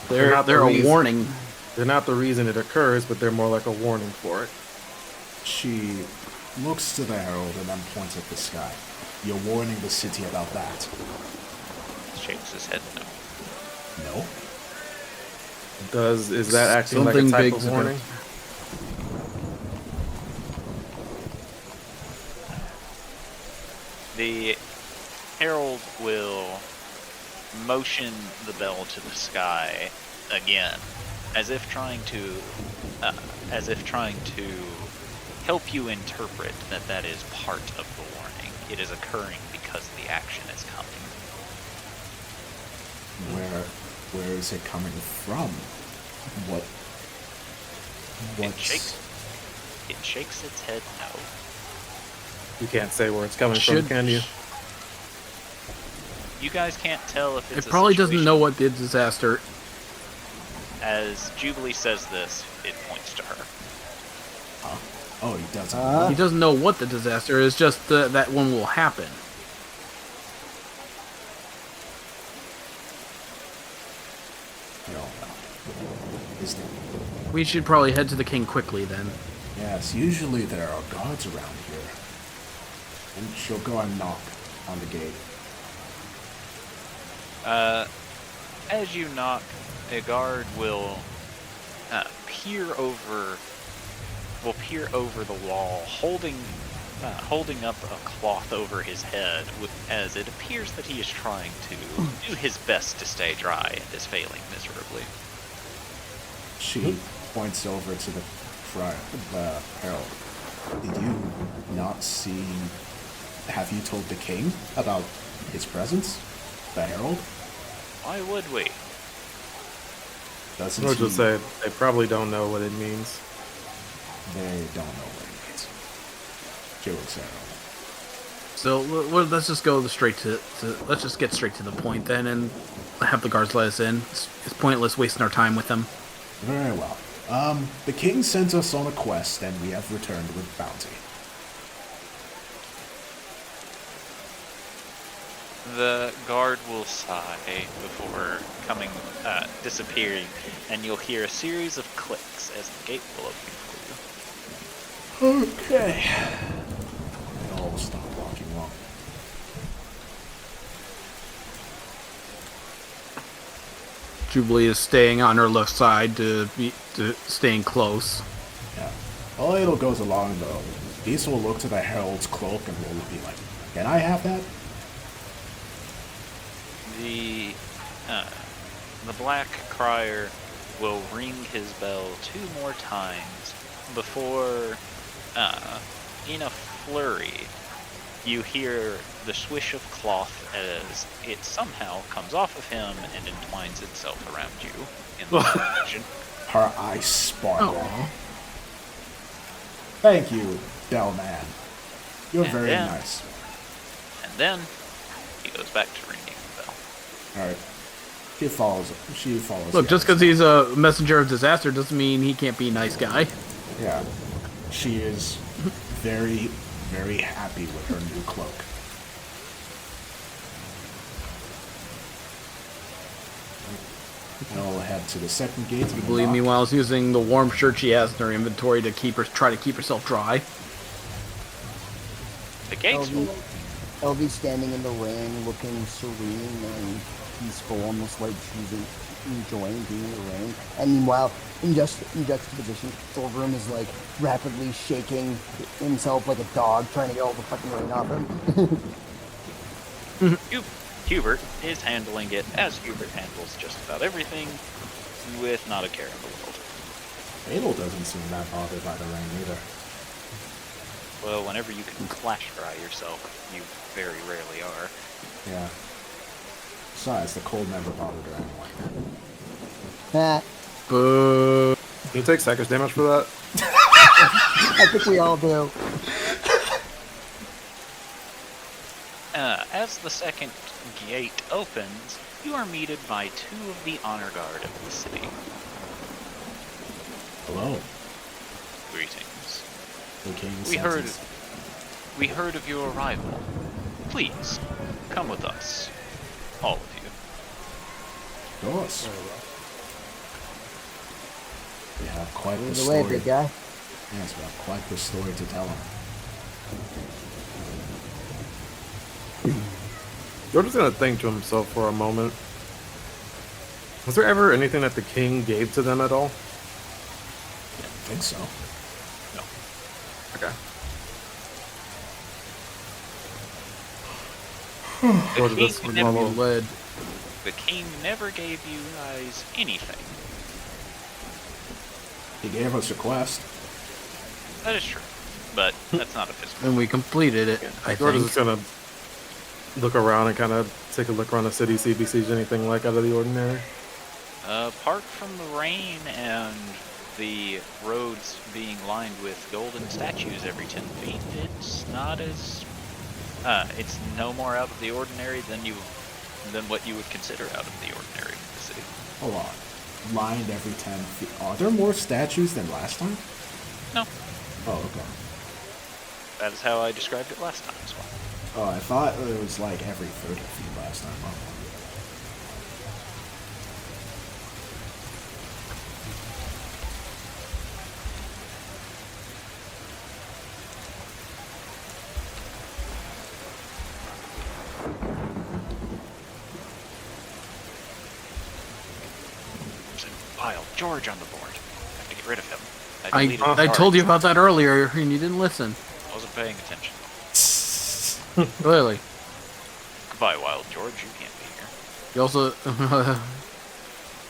They're not They're the a reason. warning. They're not the reason it occurs, but they're more like a warning for it. She looks to the herald and then points at the sky. You're warning the city about that. Shakes his head no. No? Is that acting like a Something type big's of about- warning? The herald will motion the bell to the sky again, as if trying to help you interpret that that is part of the warning. It is occurring because the action is coming. Where is it coming from? It shakes its head no. You can't say where it's coming from, can you? You guys can't tell if it's It probably doesn't know what the disaster. As Jubilee says this, it points to her. Oh, he doesn't. He doesn't know what the disaster is, just that one will happen. No. Is there? We should probably head to the king quickly then. Yes, usually there are guards around here. And she'll go and knock on the gate. As you knock, a guard will peer over the wall, holding up a cloth over his head, as it appears that he is trying to do his best to stay dry and is failing miserably. She points over to the herald. Did you not see? Have you told the king about his presence? The herald? Why would we? Doesn't I was he? just say they probably don't know what it means. They don't know what it means. Jokes herald. So let's just go straight to let's just get straight to the point then, and have the guards let us in. It's pointless wasting our time with them. Very well. The king sent us on a quest, and we have returned with bounty. The guard will sigh before disappearing, and you'll hear a series of clicks as the gate will open for you. Okay. And all will stop walking along. Jubilee is staying on her left side to staying close. Yeah. While Adel goes along, though, Beast will look to the herald's cloak and will be like, "Can I have that?" The Black Crier will ring his bell 2 more times before, in a flurry, you hear the swish of cloth as it somehow comes off of him and entwines itself around you in the direction. Her eyes sparkle. Oh. Thank you, Bellman. You're And very then- nice. And then he goes back to ringing the bell. Alright. She follows. Look, the just because he's a messenger of disaster doesn't mean he can't be a nice guy. Yeah. She is very, very happy with her new cloak. And I'll head to the second gate. and Believe me, knock. while I was using the warm shirt she has in her inventory to try to keep herself dry. The gates will LV standing in the rain, looking serene and peaceful, almost like she's enjoying being in the rain. And meanwhile, in juxtaposition, Thorgrim is like rapidly shaking himself like a dog, trying to get all the fucking rain off him. Hubert is handling it as Hubert handles just about everything, with not a care in the world. Adel doesn't seem that bothered by the rain either. Well, whenever you can flash dry yourself, you very rarely are. Yeah. Besides, the cold never bothered her anyway. Ah, Boo. Can you take Sackers damage for that? I think we all do. As the second gate opens, you are meted by 2 of the honor guard of the city. Hello. Greetings. The king We heard of your arrival. Please, come with us. All of you. Of course. We have quite the Move away, story. big guy. Yes, we have quite the story to tell him. George is gonna think to himself for a moment. Was there ever anything that the king gave to them at all? I think so. No. Okay. Go to this king Never normal. led. The king never gave you guys anything. He gave us a quest. That is true, but that's not a physical. And we completed it, I George is think. just gonna look around and kind of take a look around the city, see if he sees anything like out of the ordinary. Apart from the rain and the roads being lined with golden statues every 10 feet, it's not as... it's no more out of the ordinary than what you would consider out of the ordinary in the city. Hold on. Lined every 10 feet. Are there more statues than last time? No, Oh, okay. that is how I described it last time as well. Oh, I thought it was like every 30 feet last time. Oh. There's a wild George on the board. I have to get rid of him. I told you about that earlier, and you didn't listen. I wasn't paying attention. Clearly. Goodbye, wild George. You can't be here. You also...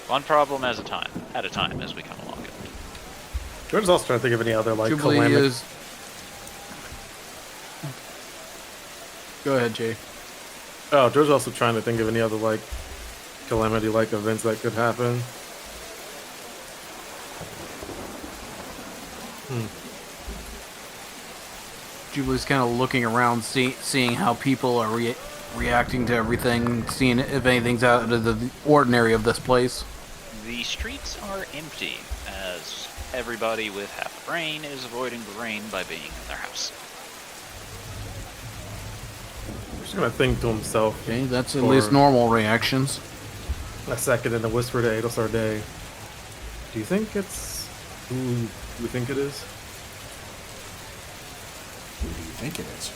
One problem at a time, as we come along. George is also trying to think of any other like Jubilee calamity. is... Go ahead, Jay. Oh, George is also trying to think of any other like calamity-like events that could happen. Jubilee's kind of looking around, seeing how people are reacting to everything, seeing if anything's out of the ordinary of this place. The streets are empty, as everybody with half a brain is avoiding the rain by being in their house. He's gonna think to himself Okay, that's at Or- least normal reactions. a second and a whisper to Adelsar Day. Do you think it's who we think it is? Who do you think it is?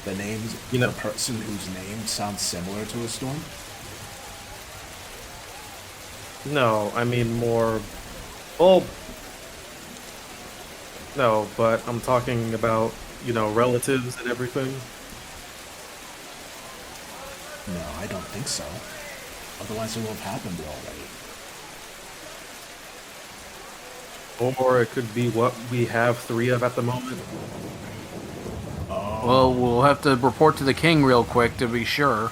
The names, You know- the person whose name sounds similar to a storm? No, I mean more. Well, no, but I'm talking about relatives and everything. No, I don't think so. Otherwise it would have happened already. Or it could be what we have 3 of at the moment. Oh, Well, we'll have to report to the king real quick to be sure.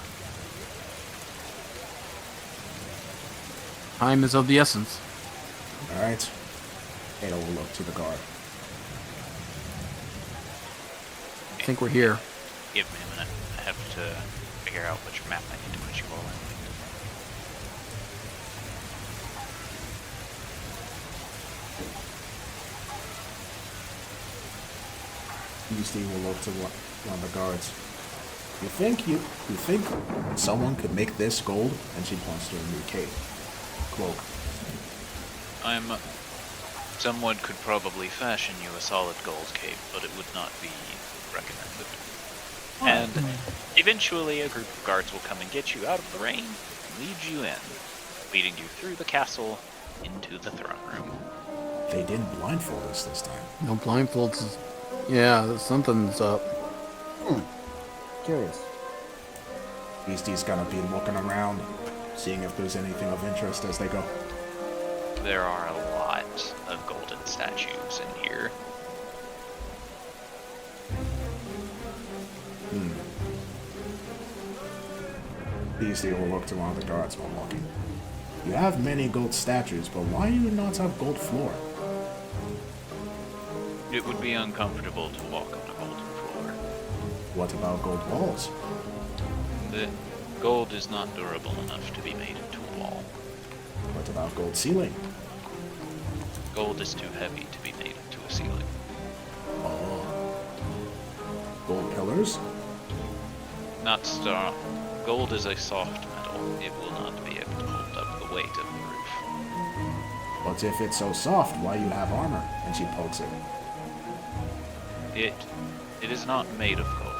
Time is of the essence. alright. Ada will look to the guard. I think we're here. Give me a minute. I have to figure out which map I need to put you all in. Beastie will look to one of the guards. You think someone could make this gold? And she points to a new cape. Cloak. Someone could probably fashion you a solid gold cape, but it would not be recommended. And eventually a group of guards will come and get you out of the rain, lead you in, leading you through the castle into the throne room. They didn't blindfold us this time. No blindfolds. Yeah, something's up. Curious. Beastie's gonna be looking around, seeing if there's anything of interest as they go. There are a lot of golden statues in here. Beastie will look to one of the guards while walking. You have many gold statues, but why do you not have gold floor? It would be uncomfortable to walk on a golden floor. What about gold walls? The gold is not durable enough to be made into a wall. What about gold ceiling? Gold is too heavy to be made into a ceiling. Oh. Gold pillars? Not strong. Gold is a soft metal. It will not be able to hold up the weight of the roof. But if it's so soft, why you have armor? And she pokes it. It is not made of gold.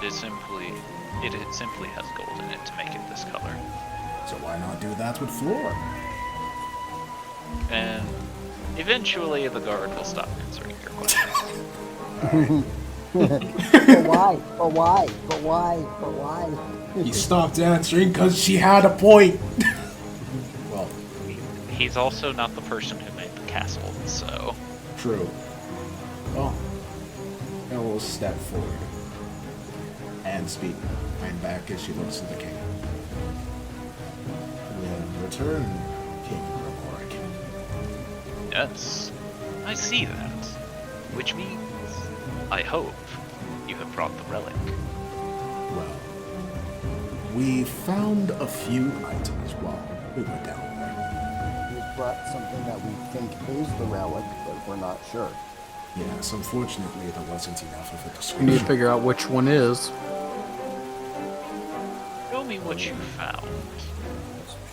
It simply has gold in it to make it this color. So why not do that with floor? And eventually the guard will stop answering your question. But why? But why? But why? But why? He stopped answering because she had a point. Well, He's also not the person who made the castle, so... true. Well, and we'll step forward and speak behind back as she looks at the king. We'll return, King Gregoric. Yes, I see that. Which means, I hope, you have brought the relic. Well, we found a few items while we were down there. We brought something that we think is the relic, but we're not sure. Yes, unfortunately there wasn't enough of a We need description. to figure out which one is. Show me what you found.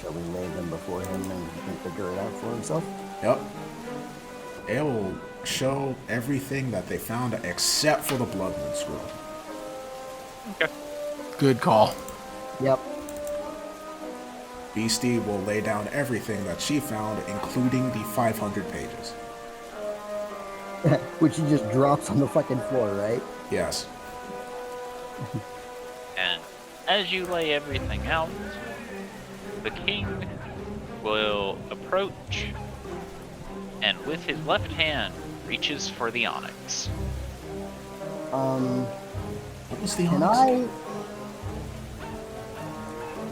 Shall we lay them before him and he can figure it out for himself? Yep. It will show everything that they found except for the Blood Moon Scroll. Okay. Good call. Yep. Beastie will lay down everything that she found, including the 500 pages. Which he just drops on the fucking floor, right? Yes. And as you lay everything out, the king will approach and with his left hand reaches for the onyx. What was the Can onyx?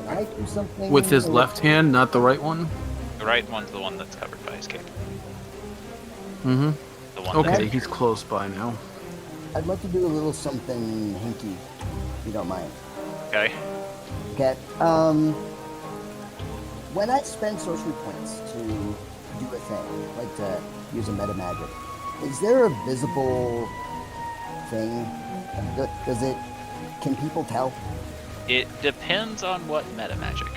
I do something With his left hand, not the right one? The right one's the one that's covered by his cape. Mm-hmm. The one Okay, that's he's close by now. I'd like to do a little something hinky, if you don't mind. okay. Okay. When I spend sorcery points to do a thing, like to use a meta magic, is there a visible thing? Does it? Can people tell? It depends on what meta magic.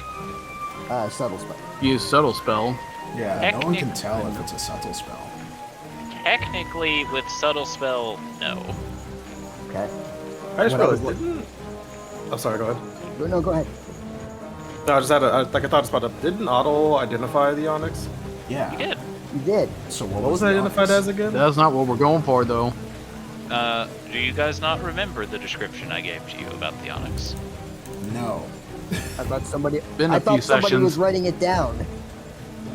Subtle spell. Use subtle spell. Yeah, no one can Technic- tell if it's a subtle spell. Technically, with subtle spell, no. Okay. I just When I was realized. Oh, sorry. Go ahead. No, go ahead. No, I just had a like I thought about it. Didn't Otto identify the onyx? Yeah. You did. You did. So What was it the identified onyx? as again? That's not what we're going for, though. Do you guys not remember the description I gave to you about the onyx? No. I thought somebody. Been a I thought few somebody sessions. was writing it down.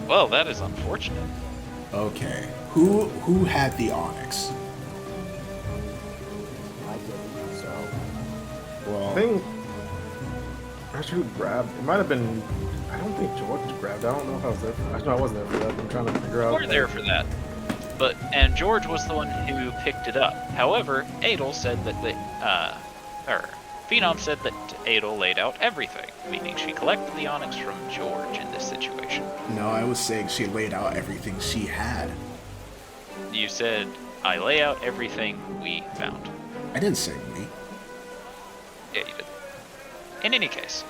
Well, that is unfortunate. Okay. Who had the onyx? I didn't. So I Well, think. Actually, who grabbed? It might have been. I don't think George grabbed. I don't know if I was there. Actually, no, I wasn't there for that. I'm trying to figure out. We're there for that. And George was the one who picked it up. However, Adel said that Phenom said that Adel laid out everything, meaning she collected the onyx from George in this situation. no, I was saying she laid out everything she had. You said, I lay out everything we found. I didn't say me. Yeah, you did. In any case,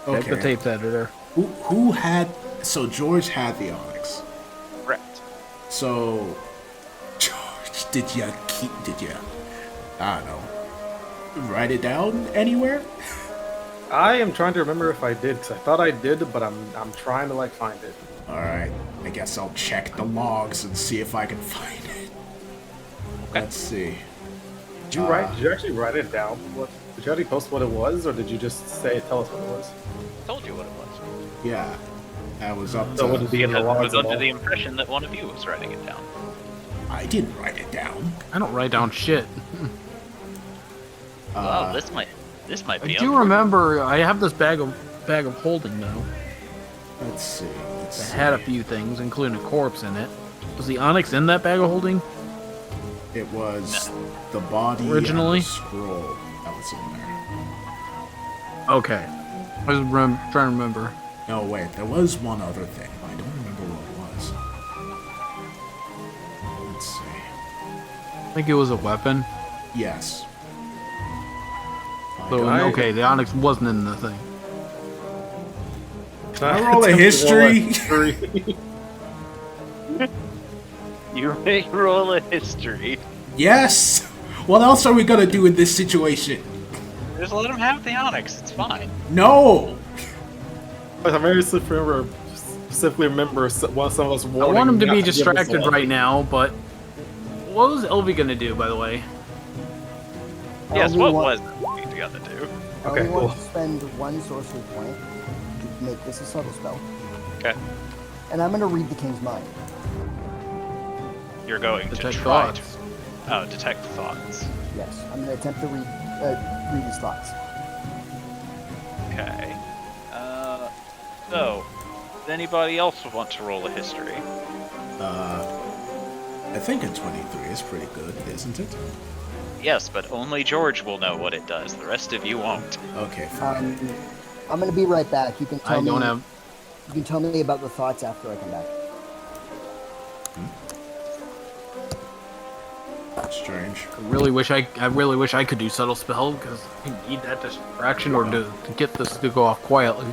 Check the Okay. tape editor. Who had? So George had the onyx. correct. So George, did you? I don't know. Write it down anywhere? I am trying to remember if I did, because I thought I did, but I'm trying to like find it. All right. I guess I'll check the logs and see if I can find it. Okay. Let's see. Did you write? Did you actually write it down? What? Did you already post what it was, or did you just tell us what it was? I told you what it was. Yeah. I was up So would to. it be in the Because I logs? was at under all? the impression that one of you was writing it down. I didn't write it down. I don't write down shit. Wow, this might I be. do remember I have this bag of holding now. Let's see. Let's It see. had a few things, including a corpse in it. Was the onyx in that bag of holding? It was the body Originally? and the scroll that was in there. Okay. I was trying to remember. No, wait. There was one other thing. I don't remember what it was. Let's see. I think it was a weapon. Yes. So, I- okay, the onyx wasn't in the thing. Can I roll a attempt to roll a history? history? You may roll a history. Yes. What else are we gonna do in this situation? Just let him have the onyx. It's fine. No. I very specifically remember one of us I warning want him to not be give us distracted the right now, but what was Elvie gonna do, by the way? Yes, only what want- was it we got to do? I only Okay, want cool. to spend 1 sorcery point to make this a subtle spell. Okay. And I'm going to read the king's mind. You're going to Detect try thoughts. to detect thoughts. Yes, I'm going to attempt to read his thoughts. Okay. So, does anybody else want to roll a history? I think a 23 is pretty good, isn't it? Yes, but only George will know what it does. The rest of you won't. Okay, fine. I'm going to be right back. You can tell I me. don't have. You can tell me about the thoughts after I come back. Strange. I really wish I could do subtle spell because I need that distraction or to get this to go off quietly.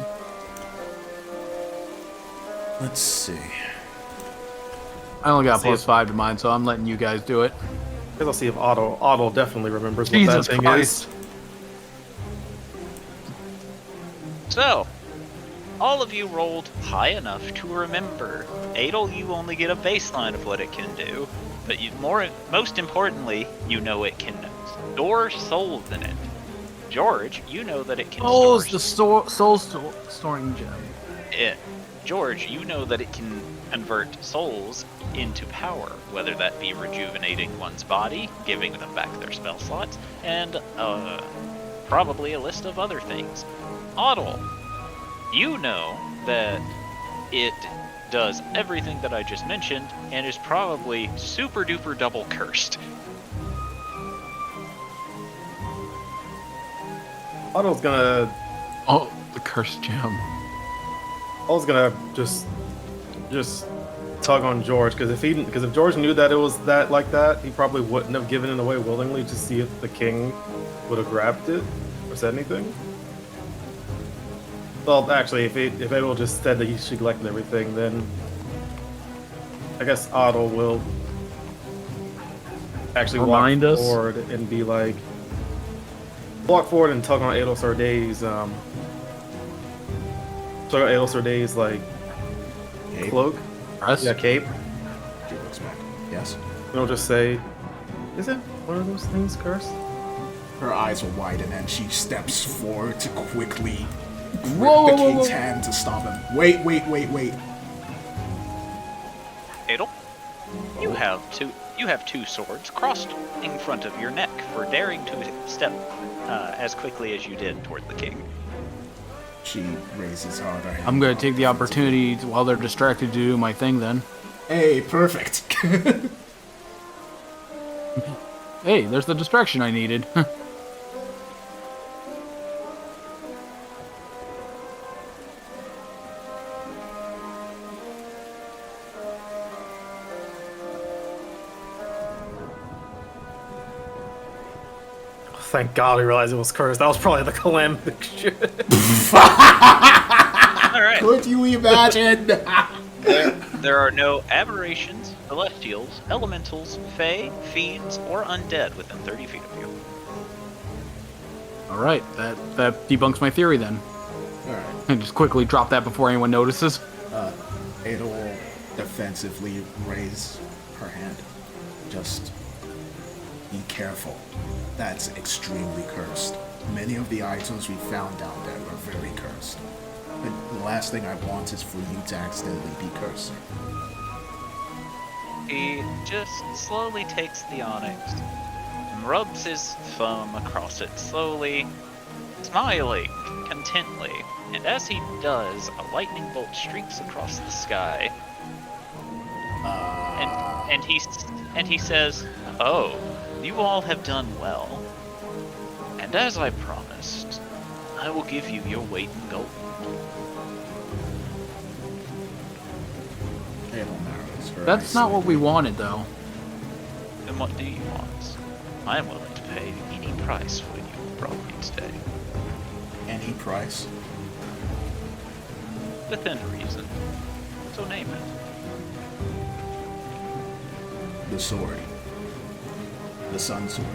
Let's see. I only got See plus if- 5 to mine, so I'm letting you guys do it. Because I'll see if Otto definitely remembers what Jesus that thing Christ. So, all of you rolled high enough to remember. Adel, you only get a baseline of what it can do, but most importantly, you know it can store souls in it. George, you know that it can Oh, store it's the soul storing gem. it. George, you know that it can convert souls into power, whether that be rejuvenating one's body, giving them back their spell slots, and probably a list of other things. Otto, you know that it does everything that I just mentioned and is probably super duper double cursed. Otto's gonna. Oh, the cursed gem. Otto's gonna just tug on George because if George knew that it was that like that, he probably wouldn't have given it away willingly to see if the king would have grabbed it or said anything. Well, actually, if Adel just said that he should collect everything, then I guess Otto will actually Remind walk us? forward and be like, walk forward and tug on Adel Sarday's like Cape. cloak, Press? yeah, cape. She looks back. Yes. You know, just say, is it one of those things cursed? Her eyes will widen and she steps forward to quickly grip Whoa, the whoa, king's whoa. hand to stop him. Wait. Adel, you have two swords crossed in front of your neck for daring to step as quickly as you did toward the king. She raises her other hand. I'm gonna take the opportunity while they're distracted to do my thing then. Hey, perfect. Hey, there's the distraction I needed. Thank God we realized it was cursed. That was probably the calamity shit. All right. Could you imagine? There are no aberrations, celestials, elementals, fae, fiends, or undead within 30 feet of you. Alright, that debunks my theory then. Alright. And just quickly drop that before anyone notices. Ada will defensively raise her hand. Just be careful. That's extremely cursed. Many of the items we found down there are very cursed. And the last thing I want is for you to accidentally be cursed. He just slowly takes the onyx and rubs his thumb across it slowly, smiling contently. And as he does, a lightning bolt streaks across the sky. And he says, "Oh, you all have done well. And as I promised, I will give you your weight in gold." Ada narrows her That's eyes not what we slightly. wanted though. Then what do you want? I am willing to pay any price for you brought me today, Any price? within reason. So name it. The sword. The sun sword.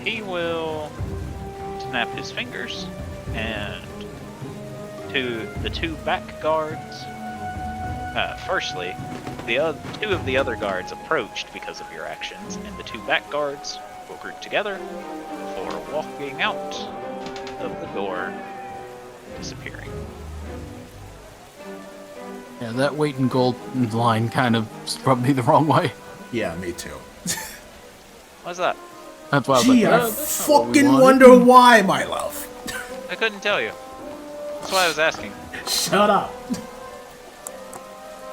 He will snap his fingers, and to the two back guards, firstly, two of the other guards approached because of your actions, and the two back guards will group together before walking out of the door, disappearing. Yeah, that weight and gold line kind of rubbed me the wrong way. Yeah, me too. What's that? That's why I was Gee, like, I that's not what we fucking wanted." wonder why, my love. I couldn't tell you. That's why I was asking. Shut up.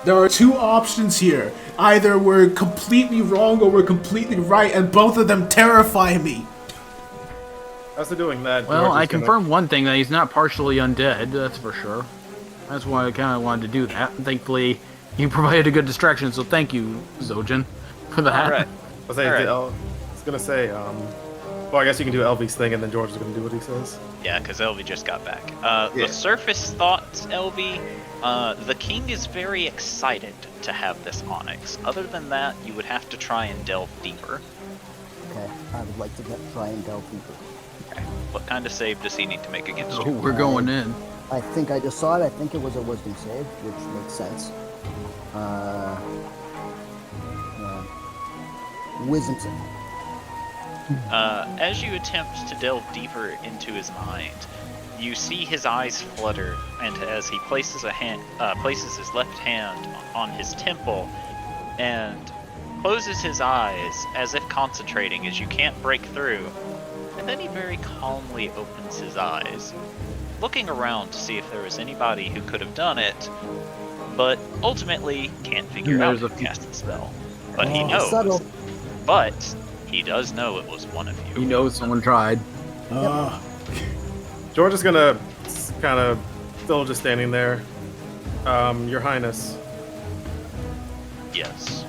There are two options here. Either we're completely wrong or we're completely right, and both of them terrify me. After doing that, Well, George is I gonna- confirmed one thing, that he's not partially undead, that's for sure. That's why I kind of wanted to do that. And thankfully, you provided a good distraction, so thank you, Zojin, for that. All right. I was gonna say, well, I guess you can do LV's thing, and then George is gonna do what he says. Yeah, because Elvie just got back. The surface thoughts, Elvie, the king is very excited to have this onyx. Other than that, you would have to try and delve deeper. Okay, I would like to try and delve deeper. Okay. What kind of save does he need to make against So you? we're going in. I think I just saw it. I think it was a wisdom save, which makes sense. Wisdom save. As you attempt to delve deeper into his mind, you see his eyes flutter, and as he places his left hand on his temple and closes his eyes as if concentrating as you can't break through, and then he very calmly opens his eyes, looking around to see if there was anybody who could have done it, but ultimately can't figure out who cast the spell. But he knows. Subtle. But he does know it was one of you. He knows someone tried. George is gonna kind of still just standing there. Your Highness, Yes.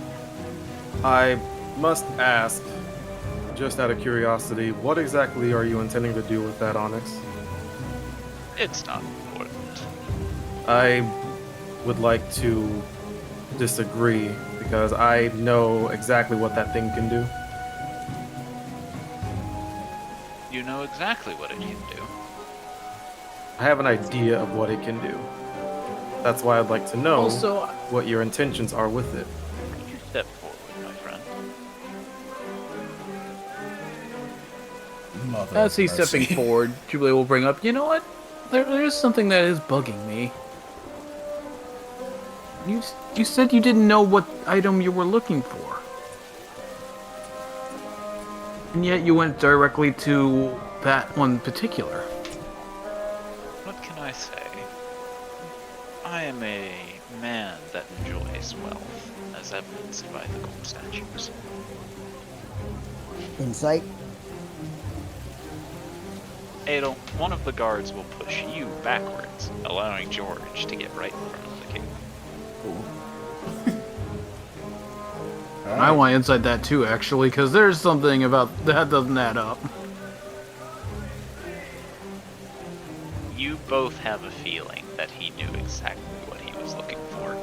I must ask, just out of curiosity, what exactly are you intending to do with that onyx? It's not important. I would like to disagree because I know exactly what that thing can do. You know exactly what it can do. I have an idea of what it can do. That's why I'd like to know Also, what your intentions are with it. You step forward, my friend. Mother as he's mercy. stepping forward, Jubilee will bring up, you know what? There is something that is bugging me. You said you didn't know what item you were looking for. And yet you went directly to that one particular. What can I say? I am a man that enjoys wealth, as evidenced by the gold statues. Insight. Adel, one of the guards will push you backwards, allowing George to get right in front of the king. I want to insight that too, actually, because there's something about that doesn't add up. You both have a feeling that he knew exactly what he was looking for.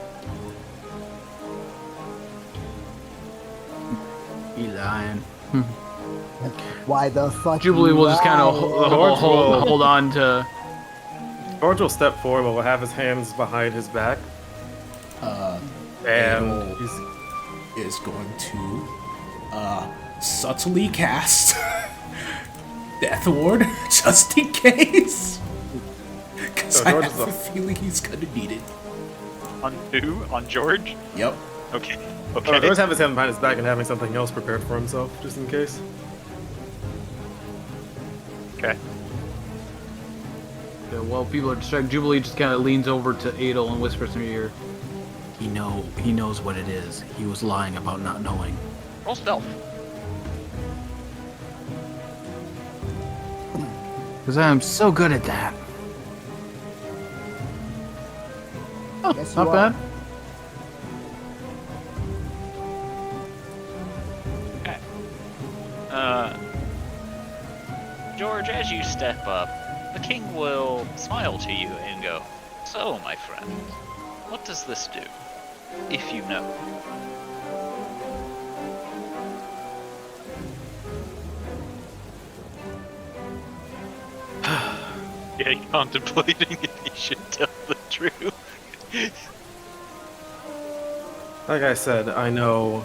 He lying. Why the fuck? Jubilee you will just kind of lying? hold on to. George will step forward, but will have his hands behind his back, and Adel is going to subtly cast Death Ward just in case. Because So I George have is a up. feeling he's gonna need it. On who? On George? Yep. Okay. Okay. George have his hand behind his back and having something else prepared for himself, just in case. Okay. Yeah, while people are distracted, Jubilee just kind of leans over to Adel and whispers in her ear. He knows what it is. He was lying about not knowing. Roll stealth. Because I am so good at that. Oh, Yes, not you are. bad. Okay. George, as you step up, the king will smile to you and go, "So, my friend, what does this do? If you know." Yeah, contemplating if he should tell the truth. Like I said, I know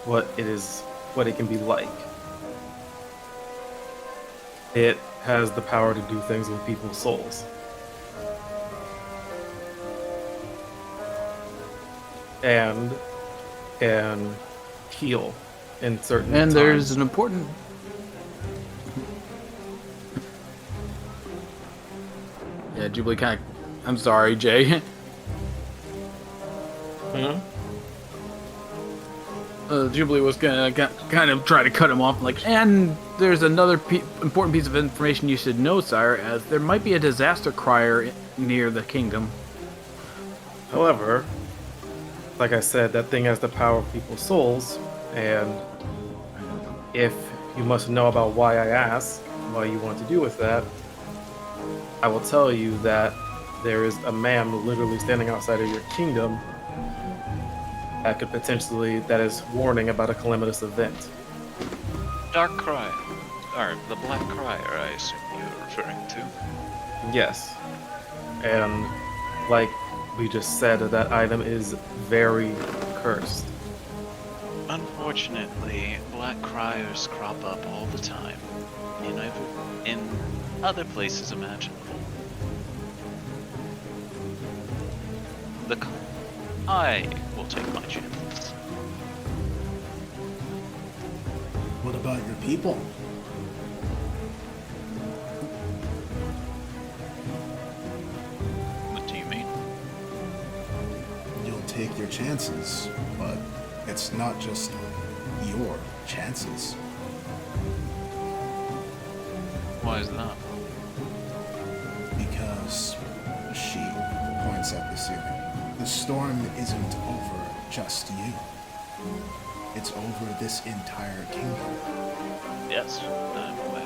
what it can be like. It has the power to do things with people's souls. And can heal in certain And times. there's an important. Yeah, Jubilee kind of. I'm sorry, Jay. Hmm? Jubilee was gonna kind of try to cut him off, like, and there's another important piece of information you should know, sire, as there might be a disaster crier near the kingdom. However, like I said, that thing has the power of people's souls, and if you must know about why I ask, what you want to do with that, I will tell you that there is a man literally standing outside of your kingdom that is warning about a calamitous event. Dark Crier. Or the Black Crier, I assume you're referring to. Yes. And like we just said, that item is very cursed. Unfortunately, Black Criers crop up all the time. In other places imaginable. I will take my chances. What about your people? What do you mean? You'll take your chances, but it's not just your chances. Why is that? Because she points at the ceiling. The storm isn't over just you. It's over this entire kingdom. Yes, I'm aware.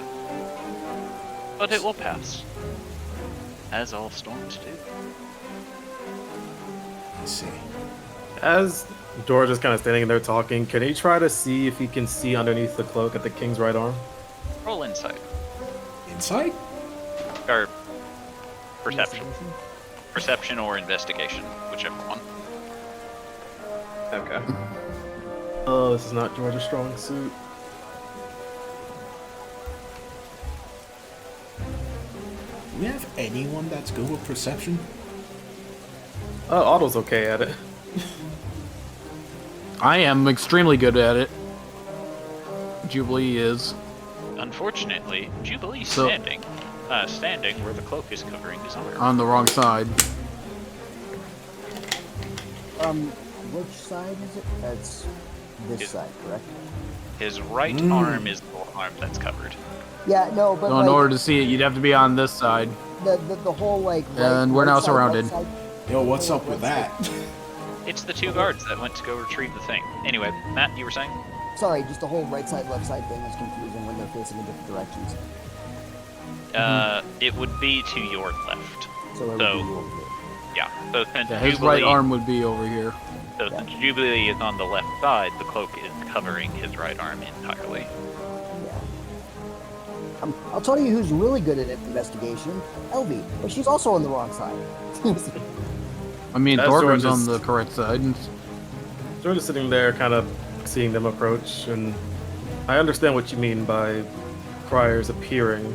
But it will pass. As all storms do. I see. As George is kind of standing there talking, can he try to see if he can see underneath the cloak at the king's right arm? Roll insight. Insight? Or perception. Perception or investigation, whichever one. Okay. Oh, this is not George's strong suit. Do we have anyone that's good with perception? Otto's okay at it. I am extremely good at it. Jubilee is. Unfortunately, Jubilee's So- standing where the cloak is covering his arm. On the wrong side. Which side is it? That's this It- side, correct? His right arm is the arm that's covered. Yeah, no, but So in like, order to see it, you'd have to be on this side. the whole like. And we're now side, surrounded. left side- Yo, what's up with Right that? It's the two guards that went to go retrieve the thing. Anyway, Matt, you were saying? Sorry, just the whole right side, left side thing is confusing when they're facing in different directions. It would be to your left. So it would So- be over here. Yeah. So since Yeah, his Jubilee, right arm would be over here. So since Jubilee is on the left side, the cloak is covering his right arm entirely. Yeah. I'll tell you who's really good at investigation. Elvie, but she's also on the wrong side. I mean, That's Thorgrim's George's- on the correct side. George is sitting there, kind of seeing them approach, and I understand what you mean by criers appearing,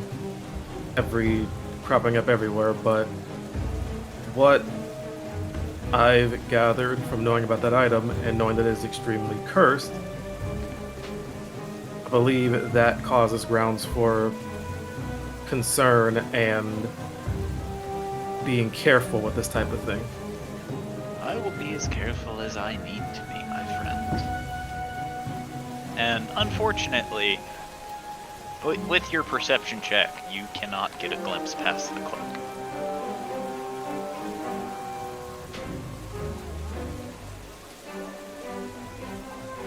cropping up everywhere, but what I've gathered from knowing about that item and knowing that it is extremely cursed, I believe that causes grounds for concern and being careful with this type of thing. I will be as careful as I need to be, my friend. And unfortunately, with your perception check, you cannot get a glimpse past the cloak.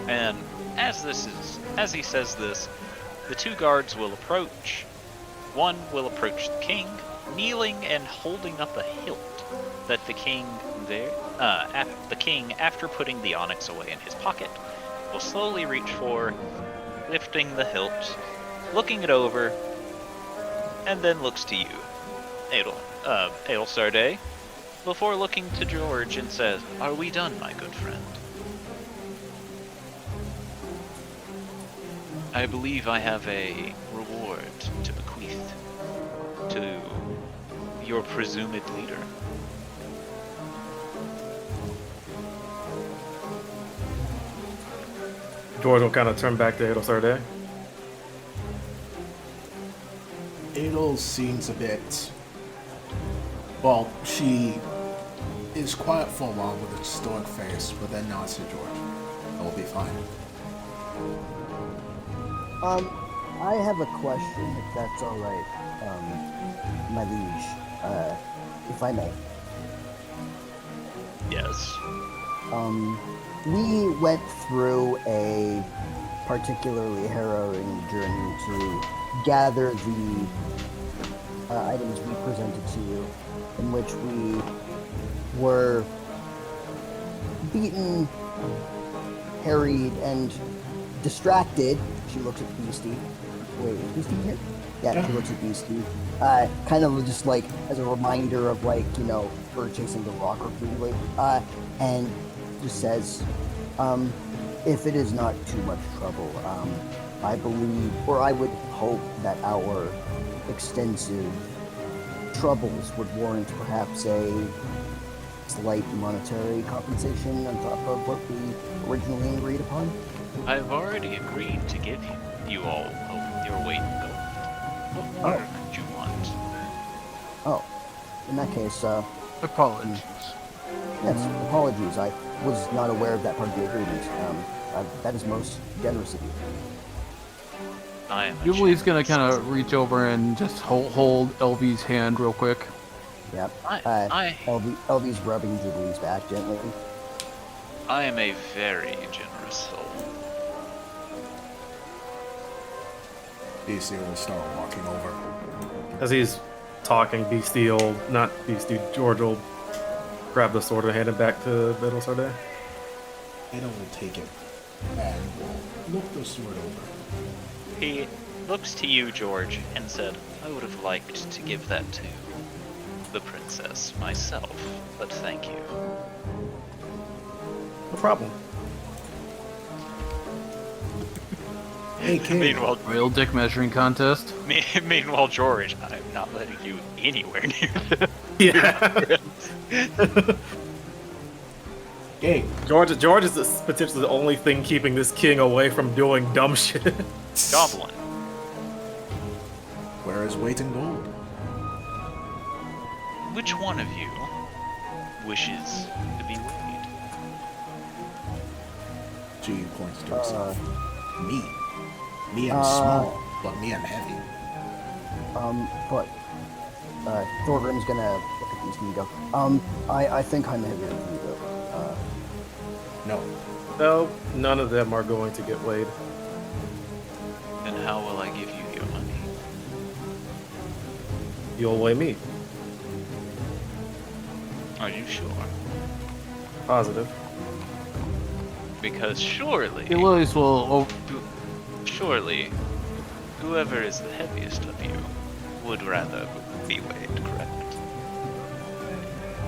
And as he says this, the two guards will approach. One will approach the king, kneeling and holding up a hilt that the king after putting the onyx away in his pocket, will slowly reach for, lifting the hilt, looking it over, and then looks to you, Adel Sarday, before looking to George and says, "Are we done, my good friend?" I believe I have a reward to bequeath to your presumed leader. George will kind of turn back to Adol Sarday. Adol seems a bit. Well, she is quiet for a while with a stoic face, but then nods to George. It will be fine. I have a question, if that's all right, my liege, if I may. Yes. We went through a particularly harrowing journey to gather the items we presented to you, in which we were beaten, harried, and distracted. She looks at Beastie. Wait, is Beastie here? Yeah, she looks at Beastie. Kind of just like as a reminder of like, you know, her chasing the rock repeatedly. And just says, if it is not too much trouble, I believe, or I would hope that our extensive troubles would warrant perhaps a slight monetary compensation on top of what we originally agreed upon. I've already agreed to give you all your weight in gold. What more could you want? Oh, in that case, Apologies. yes, apologies. I was not aware of that part of the agreement. That is most generous of you. I am. Jubilee's gonna kind of reach over and just hold LV's hand real quick. Yep. I LV's rubbing Jubilee's back gently. am a very generous soul. Beastie will start walking over. As he's talking, George will grab the sword and hand it back to Adol Sarday. Adol will take it and will look the sword over. He looks to you, George, and said, I would have liked to give that to the princess myself, but thank you. No problem. Hey, King. Meanwhile, Real dick measuring contest. meanwhile, George, I'm not letting you anywhere near them. Yeah. Hey, George is potentially the only thing keeping this king away from doing dumb shit. Goblin. where is weight in gold? Which one of you wishes to be weighed? She points to herself. Me. Me, I'm small, but me, I'm heavy. But Thorgrim's gonna look at these and go, I think I'm heavier than you, though. No. No, none of them are going to get weighed. Then how will I give you your money? You'll weigh me. Are you sure? Positive. Because surely, Lilies will. surely, whoever is the heaviest of you would rather be weighed, correct?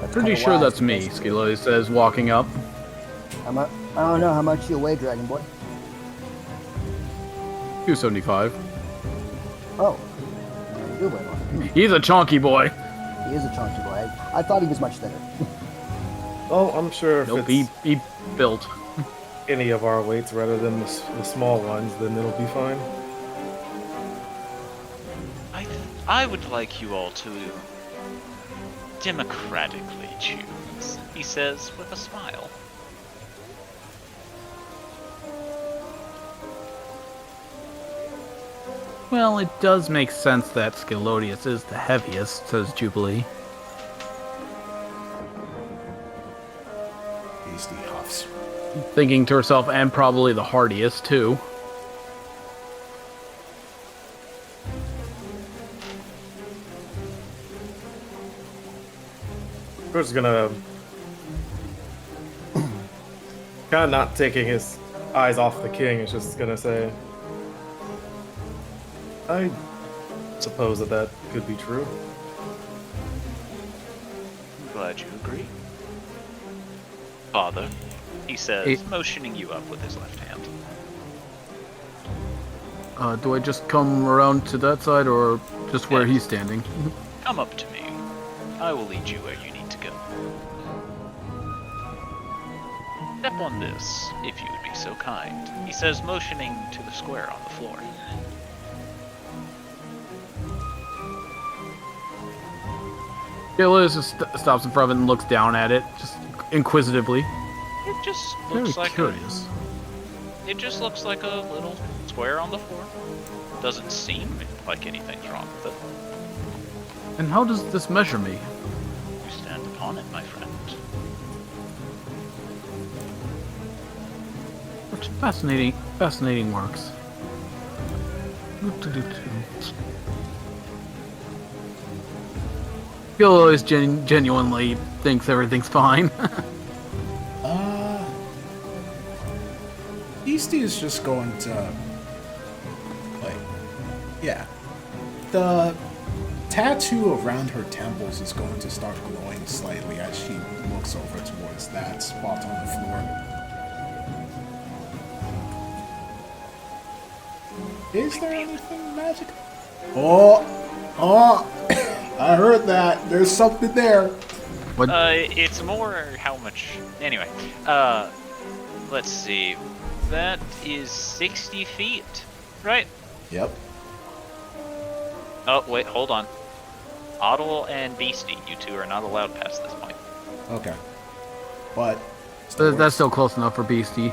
That's Pretty kinda sure wise, that's me, because- Skilly says, walking up. I don't know how much you weigh, Dragon Boy. 275. Oh, you weigh more. He's a chonky boy. He is a chunky boy. I thought he was much thinner. Oh, I'm sure if Nope, it's he built. any of our weights rather than the small ones, then it'll be fine. I would like you all to democratically choose, he says with a smile. Well, it does make sense that Scilodius is the heaviest, says Jubilee. Beastie huffs. Thinking to herself, and probably the hardiest, too. George's gonna kind of not taking his eyes off the king. Is just gonna say, I suppose that could be true. I'm glad you agree. Father, he says, Hey. motioning you up with his left hand. Do I just come around to that side, or just where he's standing? Come up to me. I will lead you where you need to go. Step on this, if you would be so kind, he says, motioning to the square on the floor. Gillis just stops in front of it and looks down at it, just inquisitively. It just Very looks like curious. it just looks like a little square on the floor. Doesn't seem like anything's wrong with it. And how does this measure me? You stand upon it, my friend. Which fascinating works. Gillis genuinely thinks everything's fine. Beastie is just going to, like, yeah. The tattoo around her temples is going to start glowing slightly as she looks over towards that spot on the floor. Is there anything magical? Oh, I heard that. There's something there. What? It's more how much. Anyway, let's see. That is 60 feet, right? Yep. Oh, wait, hold on. Otto and Beastie, you two are not allowed past this point. Okay. But That's still close enough for Beastie.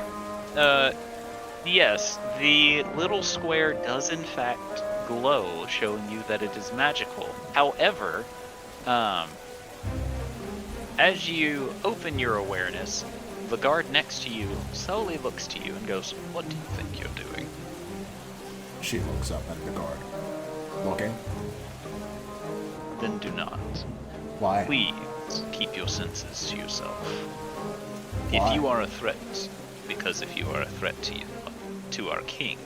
Yes, the little square does in fact glow, showing you that it is magical. However, as you open your awareness, the guard next to you slowly looks to you and goes, "What do you think you're doing?" she looks up at the guard. Looking. Then do not. Why? Please keep your senses to yourself. Why? If you are a threat, because if you are a threat to our king,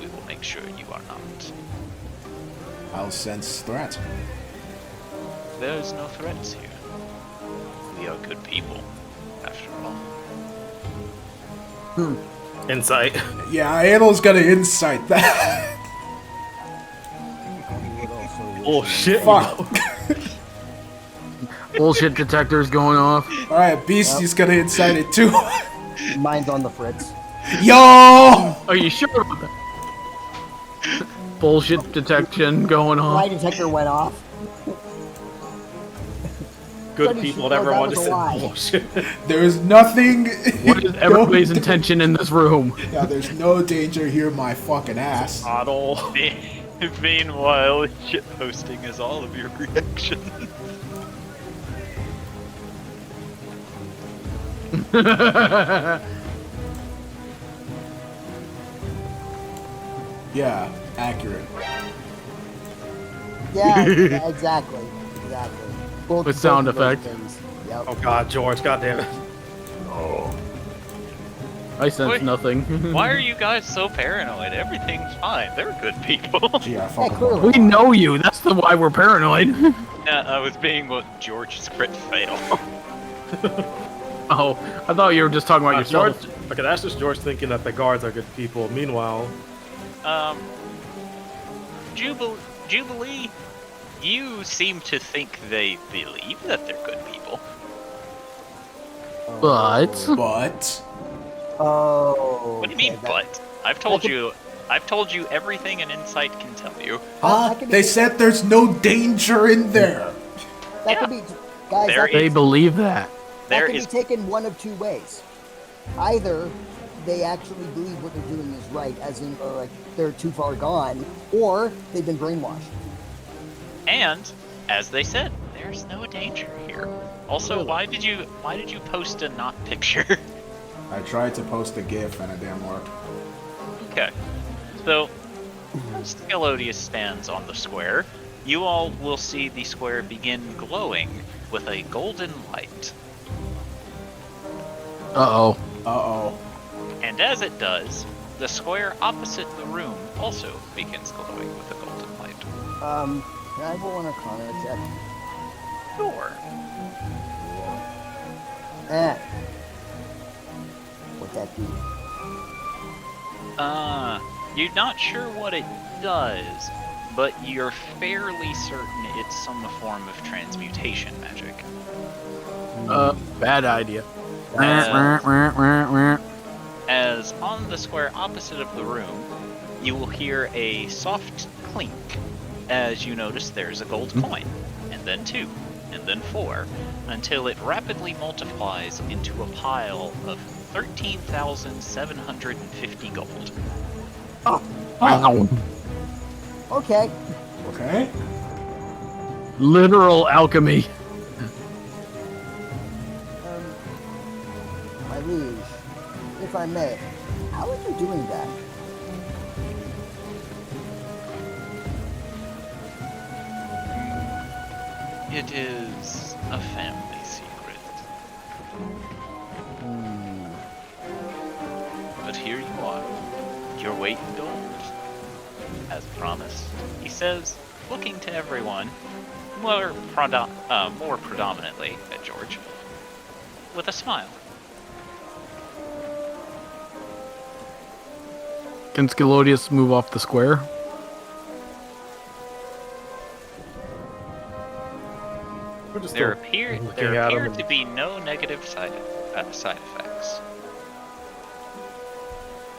we will make sure you are not. I'll sense threat. There is no threats here. We are good people, after all. Insight. Yeah, Annel's gonna insight that. Oh shit. Fuck. Bullshit detectors going off. Alright, Beastie's gonna incite it too. Mine's on the fritz. Yo! Are you sure about that? Bullshit detection going Lie on. detector went off. Good Pretty people sure never that want to was a say lie. bullshit. There's nothing. What is everybody's intention in this room? Yeah, there's no danger here, my fucking ass. Otto. Meanwhile, shitposting is all of your reactions. Yeah, accurate. Yeah, yeah, exactly. Both With sound of those effect. things. Yep. Oh god, George, god damn it. I sense Wait. nothing. Why are you guys so paranoid? Everything's fine. They're good people. Gee, I fucking clearly. We know you. That's why we're paranoid. I was being what George's crit fail. Oh, I thought you were just talking about George. yourself. Okay, that's just George thinking that the guards are good people. Meanwhile, Jubilee, you seem to think they believe that they're good people. But But Oh. What do you mean, but? I've told you everything an insight can tell you. that could be- they said there's no danger in there. That could be, guys. There That they believe that. that There can is be taken one of two ways. Either they actually believe what they're doing is right, as in, like, they're too far gone, or they've been brainwashed. And, as they said, there's no danger here. Also, Really? why did you post a not picture? I tried to post a GIF and it didn't work. Okay. So, as Scalodius stands on the square, you all will see the square begin glowing with a golden light. Uh-oh. Uh-oh. And as it does, the square opposite the room also begins glowing with a golden light. Can I roll an Arcana check? Sure. What'd that do? You're not sure what it does, but you're fairly certain it's some form of transmutation magic. Bad idea. As on the square opposite of the room, you will hear a soft clink as you notice there's a gold coin, and then 2, and then 4, until it rapidly multiplies into a pile of 13,750 gold. Wow. Okay. Okay. Literal alchemy. My liege, if I may, how are you doing that? It is a family secret. But here you are, your weight in gold, as promised, he says, looking to everyone, more predominantly at George, with a smile. Can Scalodius move off the square? We're just There still appear looking at him and- to be no negative side effects.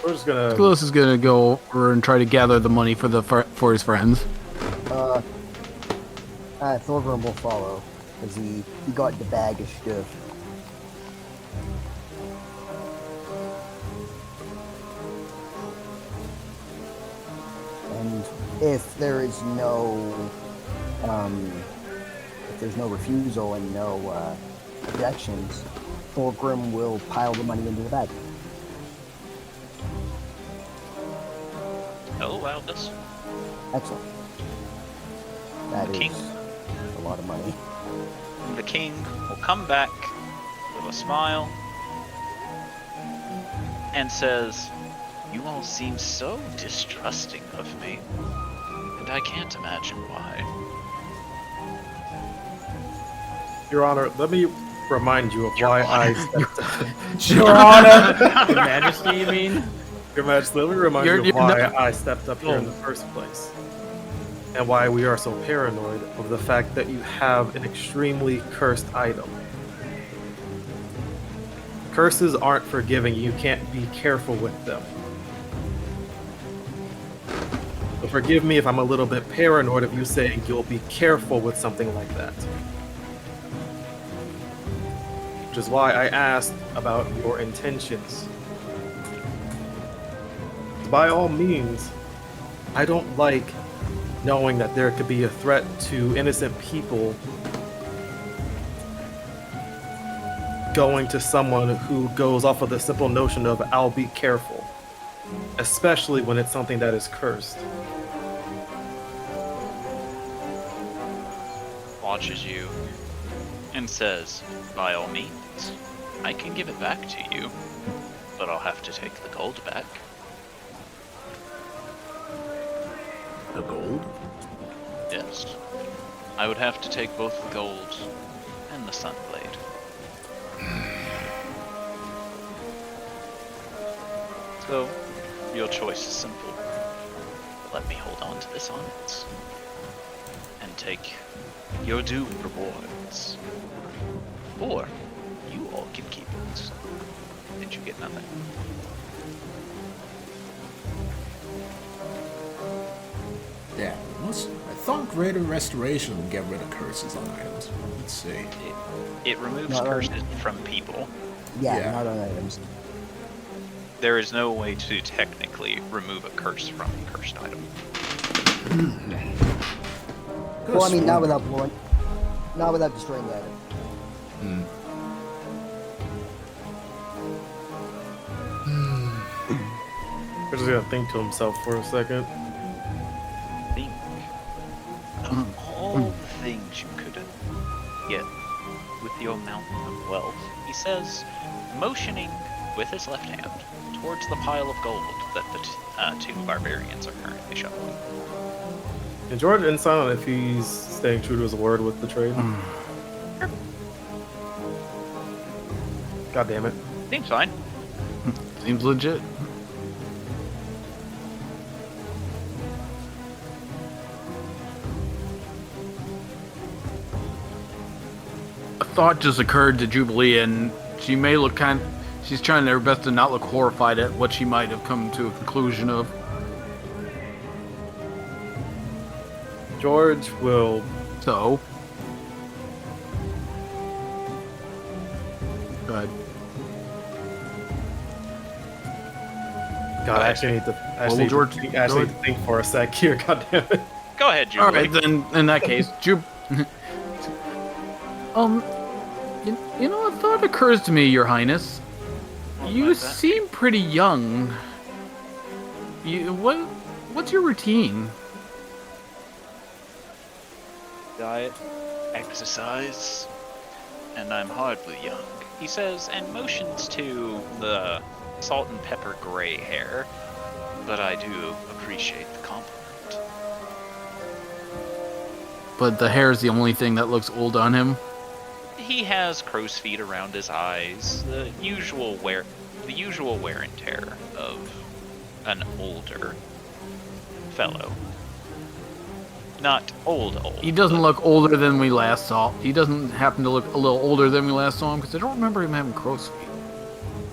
We're just gonna. Scalodius is gonna go over and try to gather the money for his friends. Thorgrim will follow, because he got the bag of stuff. And if there is if there's no refusal and no objections, Thorgrim will pile the money into the bag. Oh, wow, this Excellent. That King. is a lot of money. the king will come back with a smile and says, "You all seem so distrusting of me, and I can't imagine why." Your Honor, let me remind you of why I stepped Your Honor. Your Majesty, you mean? Your Majesty, let me remind You're- you of you're why not- I stepped up here in the first place. And why we are so paranoid of the fact that you have an extremely cursed item. Curses aren't forgiving, you can't be careful with them. So forgive me if I'm a little bit paranoid of you saying you'll be careful with something like that. Which is why I asked about your intentions. By all means, I don't like knowing that there could be a threat to innocent people going to someone who goes off of the simple notion of "I'll be careful," especially when it's something that is cursed. Watches you and says, "By all means, I can give it back to you, but I'll have to take the gold back." The gold? Yes. I would have to take both the gold and the Sunblade. So, your choice is simple. Let me hold on to this onyx and take your due rewards. Or you all can keep it. And you get nothing. Yeah. I thought Greater Restoration would get rid of curses on items. Let's see. It removes Not on- curses from people. Yeah, Yeah. not on items. There is no way to technically remove a curse from a cursed item. Well, I mean, not without destroying the item. We're just gonna think to himself for a second. Think of all the things you could get with your mountain of wealth, he says, motioning with his left hand towards the pile of gold that the two barbarians are currently shoveling. And George insight on if he's staying true to his word with the trade. God damn it. Seems fine. Seems legit. thought just occurred to Jubilee, and she may look she's trying her best to not look horrified at what she might have come to a conclusion of. George will. So. Go ahead. God, I actually need to. Actually, George, need to think for a sec here. God damn it. Go ahead, Jubilee. All right, then. In that case, you know, a thought occurs to me, Your Highness. You seem pretty young. What's your routine? Diet, exercise, and I'm hardly young, he says, and motions to the salt and pepper gray hair, but I do appreciate the compliment. But the hair is the only thing that looks old on him. He has crow's feet around his eyes, the usual wear and tear of an older fellow. Not old. He doesn't look older than we last saw. He doesn't happen to look a little older than we last saw him, because I don't remember him having crow's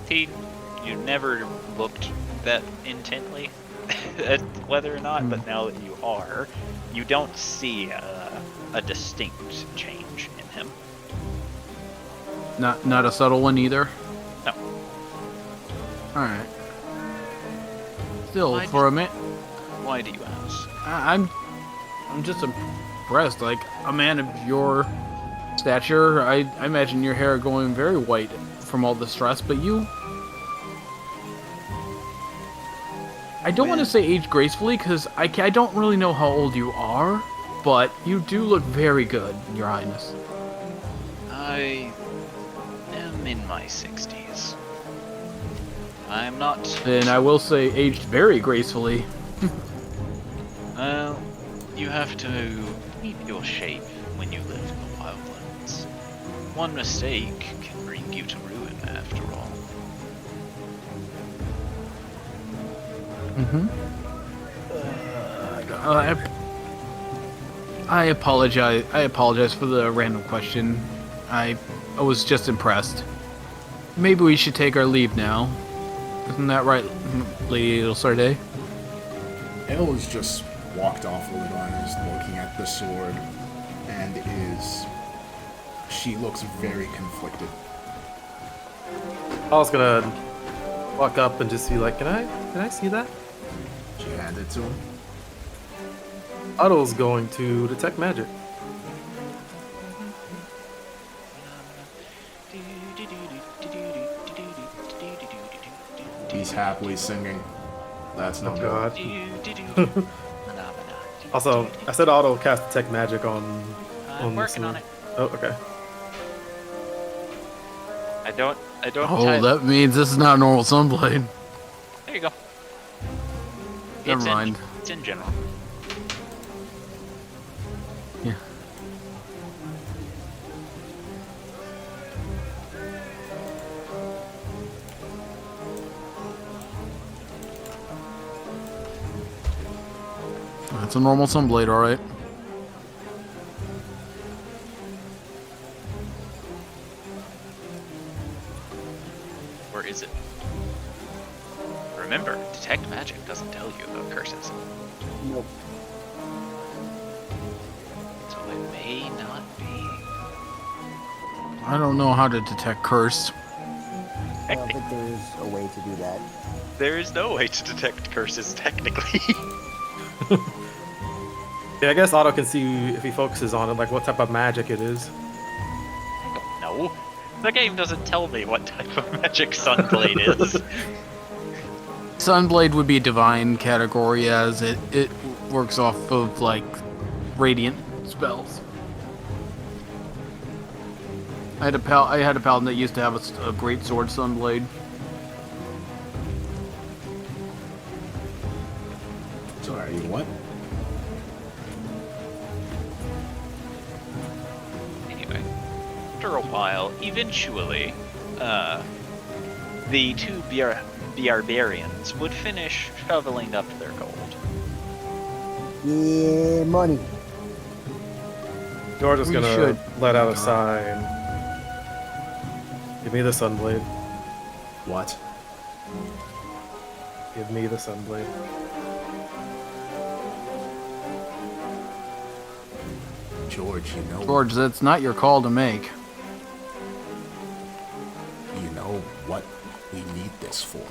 feet. You never looked that intently at whether or not, but now that you are, you don't see a distinct change in him. Not a subtle one either? No. Alright. Still, for a minute... Why do you ask? I'm just impressed. Like, a man of your stature, I imagine your hair going very white from all the stress, but you... I don't want to say age gracefully, because I don't really know how old you are, but you do look very good, Your Highness. I am in my 60s. I'm not... And I will say aged very gracefully. Well, you have to keep your shape when you live in the wildlands. One mistake can bring you to ruin, after all. I apologize. I apologize for the random question. I was just impressed. Maybe we should take our leave now. Isn't that right, Lady Ilsarde? Elle has just walked off a little and is looking at the sword, and she looks very conflicted. I was gonna walk up and just be like, can I see that? She handed it to him. Otto's going to detect magic. He's happily singing. That's no God. good. Also, I said Otto cast detect magic on I'm working on it. Oh, okay. I don't Oh, that means this is not a normal Sunblade. There you go. Never mind. It's in general. Yeah. That's a normal Sunblade, alright. Or is it? Remember, detect magic doesn't tell you about curses. Nope. So it may not be. I don't know how to detect curse. I don't think there's a way to do that. There is no way to detect curses, technically. Yeah, I guess Otto can see if he focuses on it, like what type of magic it is. I don't know. The game doesn't tell me what type of magic Sunblade is. Sunblade would be a divine category, as it works off of, like, radiant spells. I had a paladin that used to have a great sword Sunblade. Sorry, what? Anyway, after a while, eventually, the two barbarians would finish shoveling up their gold. Yeah, money. George is We gonna should. let out a sigh and Give me the Sunblade. What? Give me the Sunblade. George, you know George, that's not your call to make. you know what we need this for.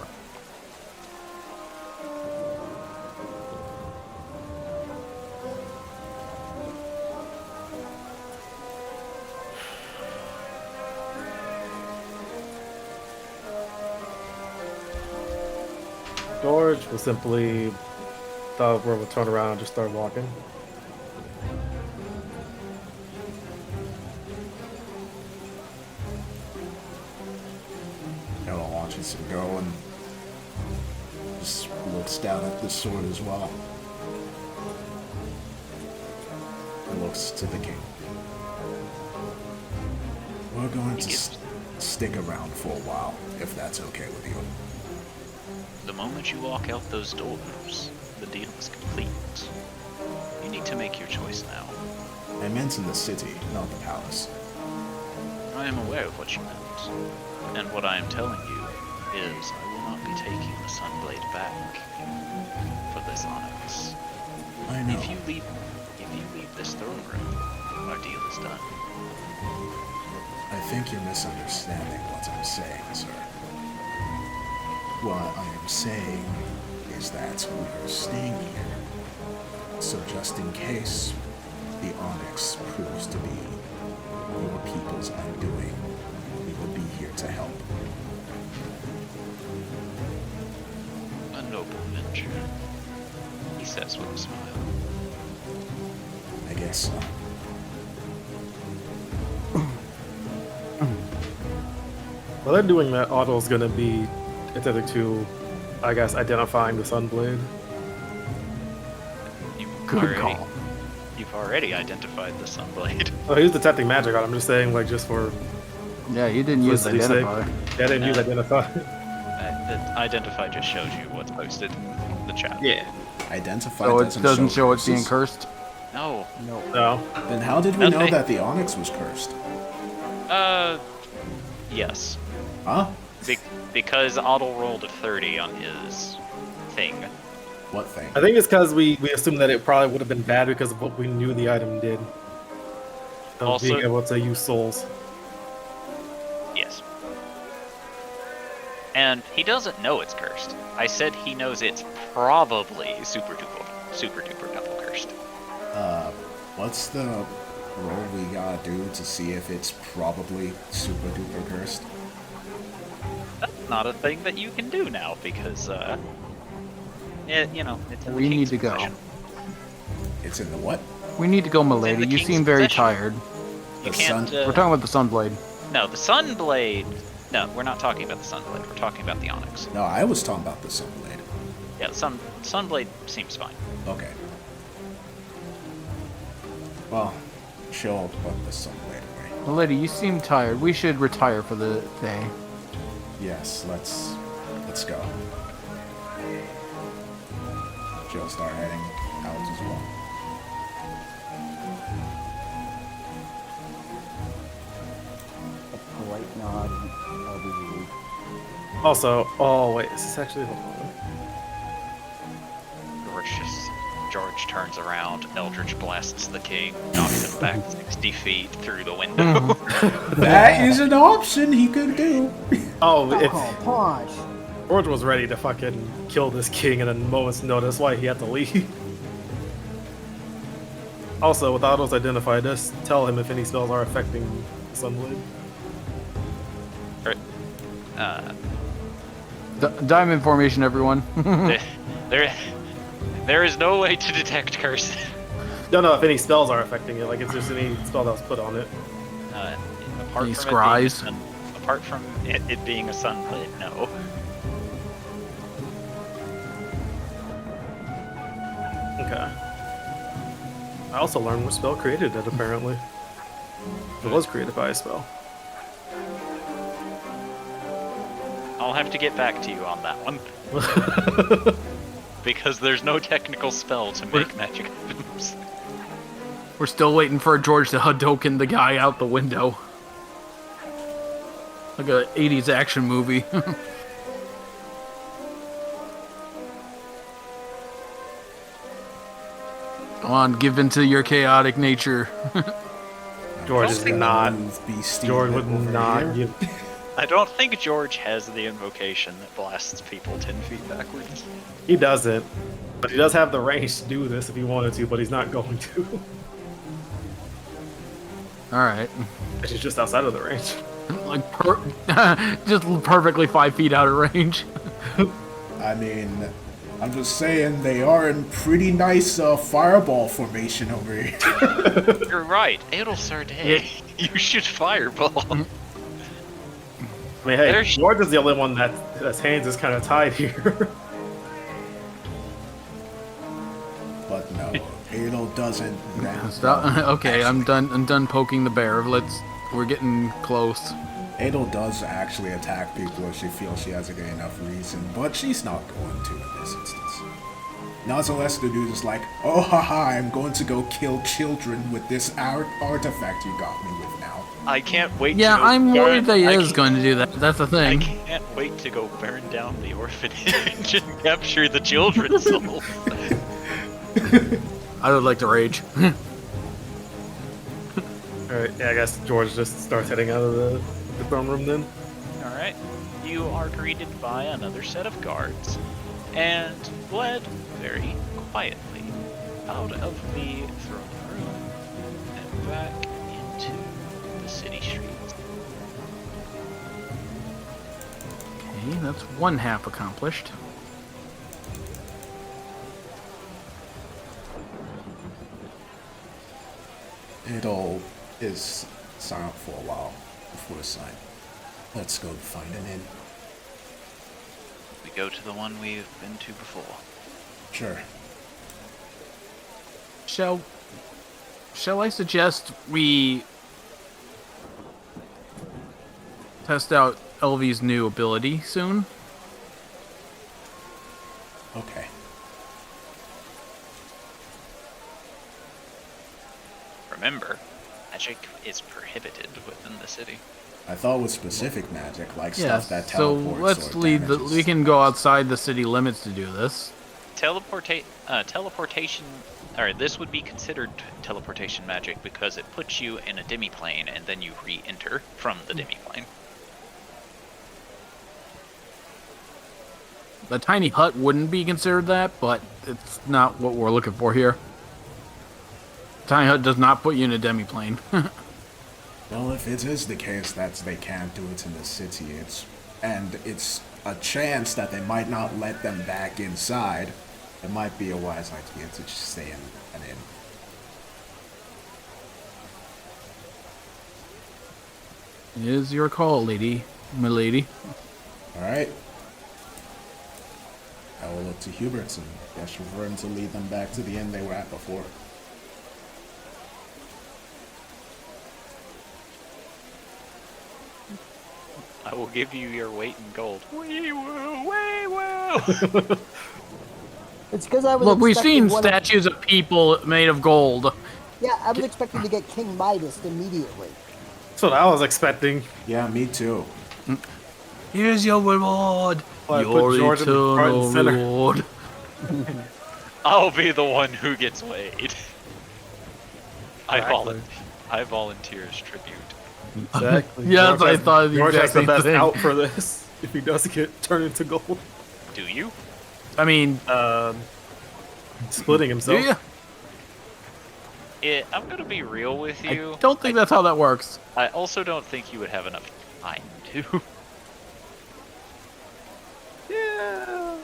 George will simply thought we would turn around and just start walking. Ella watches him go and just looks down at the sword as well. And looks to the king. We're going to stick around for a while, if that's okay with you. The moment you walk out those doors, the deal is complete. You need to make your choice now. I meant in the city, not the palace. I am aware of what you meant, and what I am telling you is I will not be taking the Sunblade back for this onyx. I know. If you leave this throne room, our deal is done. I think you're misunderstanding what I'm saying, sir. What I am saying is that we are staying here. So just in case the onyx proves to be your people's undoing, we will be here to help. A noble venture, he says with a smile. I guess so. While they're doing that, Otto's gonna be attending to, I guess, identifying the Sunblade. Good call. You've already identified the Sunblade. Oh, he was detecting magic on it. I'm just saying, like, just for Yeah, you didn't use Felicity's identify. Yeah, I didn't use identify. Identify just shows you what's posted in the chat. Yeah. Identify So it doesn't show it's being curses. cursed? No. No. Then how did we know Nothing. that the onyx was cursed? Yes. Huh? Because Otto rolled a 30 on his thing. What thing? I think it's because we assumed that it probably would have been bad because of what we knew the item did. Of Also- being able to use souls. Yes. And he doesn't know it's cursed. I said he knows it's probably super duper double cursed. What's the roll we gotta do to see if it's probably super duper cursed? That's not a thing that you can do now because, it's in the We need king's to go. possession. It's in the what? We need to go, milady. the You king's seem very possession. tired. You The can't. sun- We're talking about the Sunblade. No, the Sunblade. No, we're not talking about the Sunblade. We're talking about the Onyx. No, I was talking about the Sunblade. Yeah, the Sunblade seems fine. Okay. Well, she'll put the Sunblade away. Milady, you seem tired. We should retire for the day. Yes, let's go. She'll start heading out as well. A polite nod. I'll be relieved. Also, oh wait, is this actually? Hold on. George turns around, Eldritch blasts the king, knocks him back 60 feet through the window. That is an option he could do. Oh, if Punch! George was ready to fucking kill this king in a moment's notice, why he had to leave. Also, with Otto's identified, just tell him if any spells are affecting Sunblade. Diamond formation, everyone. There is no way to detect curses. Don't know if any spells are affecting it, like if there's any spell that was put on it. Apart Any from scries? Apart from it being a Sunblade, no. Okay. I also learned what spell created it, apparently. It was created by a spell. I'll have to get back to you on that one. Because there's no technical spell to make magic items. We're still waiting for George to Hadoken the guy out the window. like a 80s action movie. Come on, give into your chaotic nature. George is not. Beastie George would over not here. give. I don't think George has the invocation that blasts people 10 feet backwards. He doesn't, but he does have the range to do this if he wanted to, but he's not going to. Alright. He's just outside of the range. Like, just perfectly 5 feet out of range. I mean, I'm just saying they are in pretty nice fireball formation over here. You're right, Adelsarday. You should fireball. I mean, hey, There's- George is the only one that's hands is kind of tied here. But no, Adel doesn't. Stop. Okay, I'm done poking the bear. We're getting close. Adel does actually attack people if she feels she hasn't got enough reason, but she's not going to in this instance. Not unless the dude is like, oh haha, I'm going to go kill children with this artifact you got me with now. I can't wait Yeah, to go I'm worried that he I is can't- going to do that. That's the I thing. can't wait to go burn down the orphanage and capture the children's souls. I would like to rage. Alright, yeah, I guess George just starts heading out of the throne room then. Alright, you are greeted by another set of guards and led very quietly out of the throne room and back into the city streets. Okay, that's one half accomplished. Adel is silent for a while before the sign. Let's go find an inn. We go to the one we've been to before. Sure. Shall I suggest we test out Elvie's new ability soon? Okay. Remember, magic is prohibited within the city. I thought with specific magic, like Yes. stuff that So teleports let's or leave. damages. We can go outside the city limits to do this. Teleportation, or this would be considered teleportation magic because it puts you in a demiplane and then you re-enter from the demiplane. The tiny hut wouldn't be considered that, but it's not what we're looking for here. Tiny hut does not put you in a demiplane. Well, if it is the case that they can't do it in the city, it's a chance that they might not let them back inside, it might be a wise idea to just stay in an inn. It is your call, my lady. Alright. I will look to Hubert and gesture for him to lead them back to the inn they were at before. I will give you your weight in gold. We will. It's because I was Look, we've expecting seen one of- statues of people made of gold. Yeah, I was expecting to get King Midas immediately. That's what I was expecting. Yeah, me too. Here's your reward. Well, I Your put George in the front and eternal center. reward. I'll be the one who gets weighed. Exactly. I volunteer as tribute. Exactly. Yeah, that's what I has- thought of the George has exact the same best thing. out for this if he does get turned into gold. Do you? I mean, Splitting himself. yeah, I'm gonna be real with I you. don't think that's how that works. I also don't think you would have enough time to. Yeah.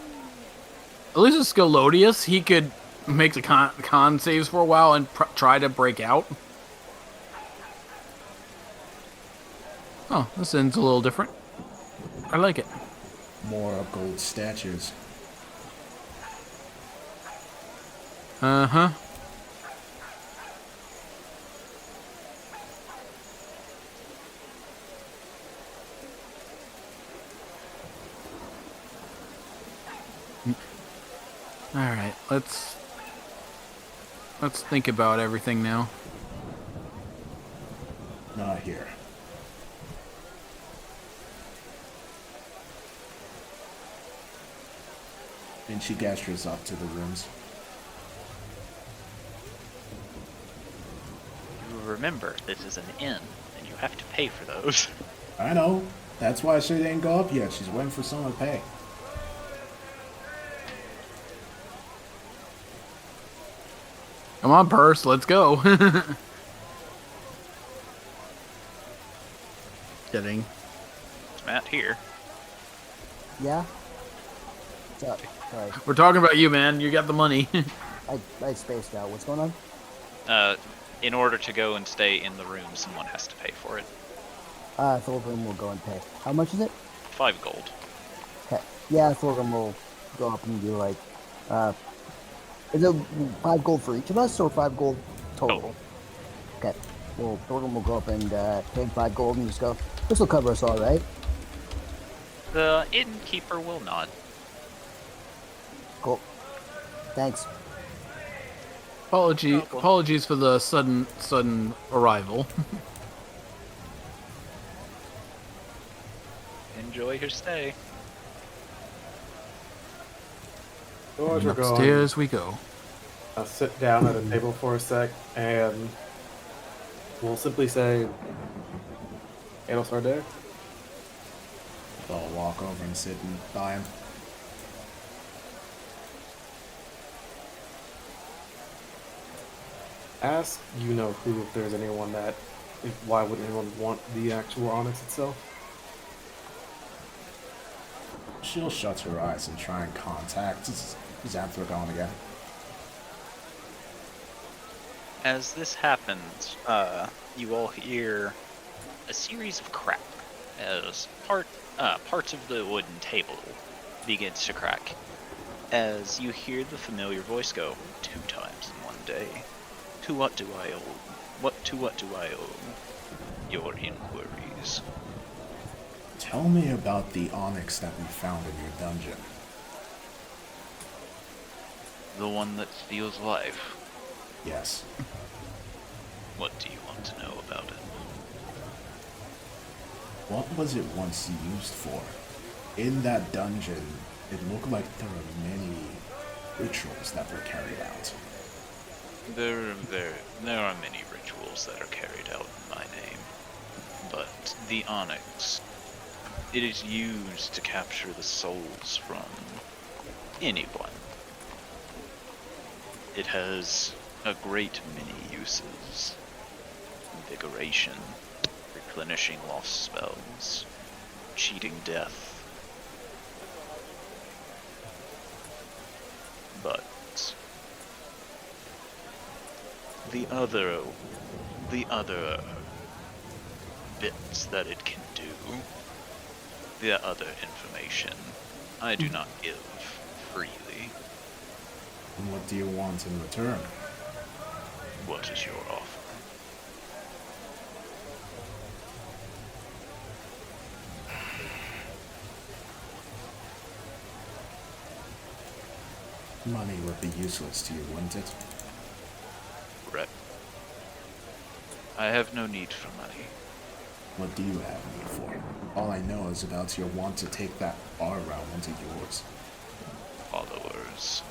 At least with Scalodius, he could make the con saves for a while and try to break out. Oh, this end's a little different. I like it. More gold statues. Uh-huh. Alright, let's think about everything now. Not here. And she gestures up to the rooms. You remember, this is an inn, and you have to pay for those. I know. That's why she didn't go up yet. She's waiting for someone to pay. Come on, purse, let's go. Kidding. It's Matt here. Yeah? What's up? Sorry, We're talking about you, man. You got the money. I spaced out. What's going on? In order to go and stay in the room, someone has to pay for it. Thorgrim will go and pay. How much is it? 5 gold. Okay. Yeah, Thorgrim will go up and be like, is it 5 gold for each of us or 5 gold total? Total. Okay. Well, Thorgrim will go up and pay 5 gold and just go, this will cover us all, right? The innkeeper will not. Cool. Thanks. Apologies for the sudden arrival. Enjoy your stay. So as And we're going, upstairs we go. I'll sit down at a table for a sec, and we'll simply say, Anos Arday. I'll walk over and sit by him. Ask you know who, if there's anyone that, why would anyone want the actual onyx itself? She'll shut her eyes and try and contact Xanthragon again. As this happens, you all hear a series of crack as parts of the wooden table begins to crack. As you hear the familiar voice go, 2 times in one day. To what do I owe? To what do I owe your inquiries? Tell me about the onyx that we found in your dungeon. The one that steals life. Yes. What do you want to know about it? What was it once used for? In that dungeon, it looked like there were many rituals that were carried out. There are many rituals that are carried out in my name, but the onyx, it is used to capture the souls from anyone. It has a great many uses. Invigoration, replenishing lost spells, cheating death. But the other bits that it can do, the other information, I do not give freely. And what do you want in return? What is your offer? Money would be useless to you, wouldn't it? Correct. I have no need for money. What do you have need for? All I know is about your want to take that bar route into yours. Followers.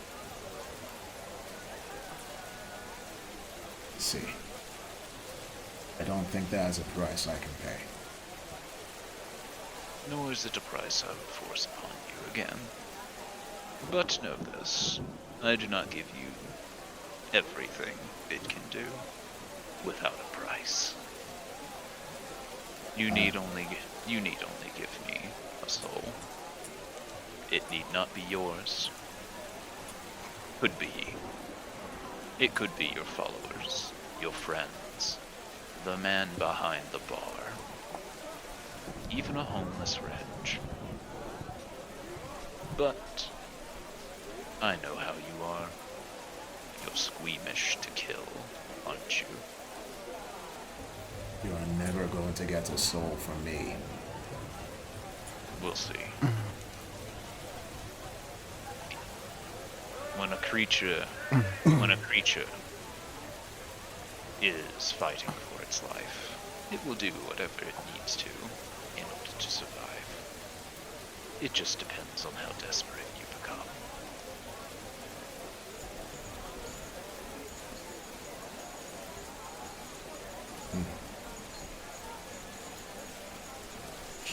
See. I don't think that is a price I can pay. Nor is it a price I would force upon you again. But know this, I do not give you everything it can do without a price. You need only give me a soul. It need not be yours. Could be. It could be your followers, your friends, the man behind the bar, even a homeless wretch. But I know how you are. You're squeamish to kill, aren't you? You are never going to get a soul from me. We'll see. When a creature is fighting for its life, it will do whatever it needs to in order to survive. It just depends on how desperate you become.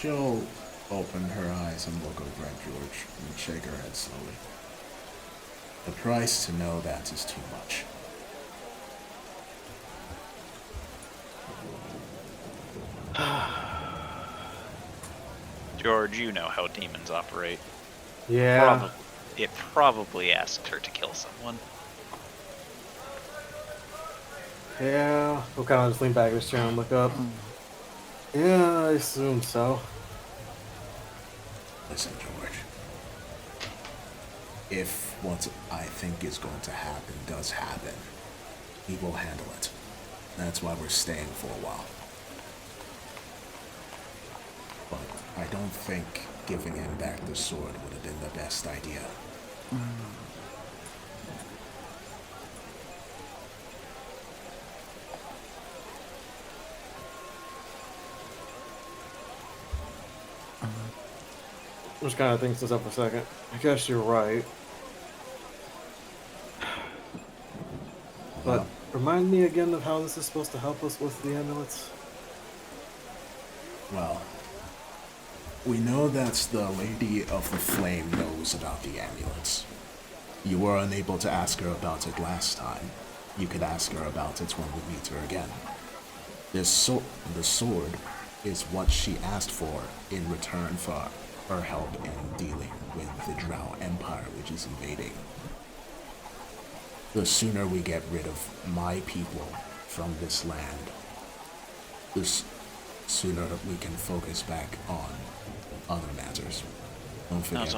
She'll open her eyes and look over at George and shake her head slowly. The price to know that is too much. George, you know how demons operate. Yeah. It probably asked her to kill someone. Yeah. We'll kind of just lean back in his chair and look up. Yeah, I assume so. Listen, George. If what I think is going to happen does happen, he will handle it. That's why we're staying for a while. But I don't think giving him back the sword would have been the best idea. Just kind of thinks this up for a second. I guess you're right. But remind me again of how this is supposed to help us with the amulets. Well, we know that the Lady of the Flame knows about the amulets. You were unable to ask her about it last time. You could ask her about it when we meet her again. The sword is what she asked for in return for her help in dealing with the Drow Empire, which is invading. The sooner we get rid of my people from this land, the sooner we can focus back on other matters. Don't forget.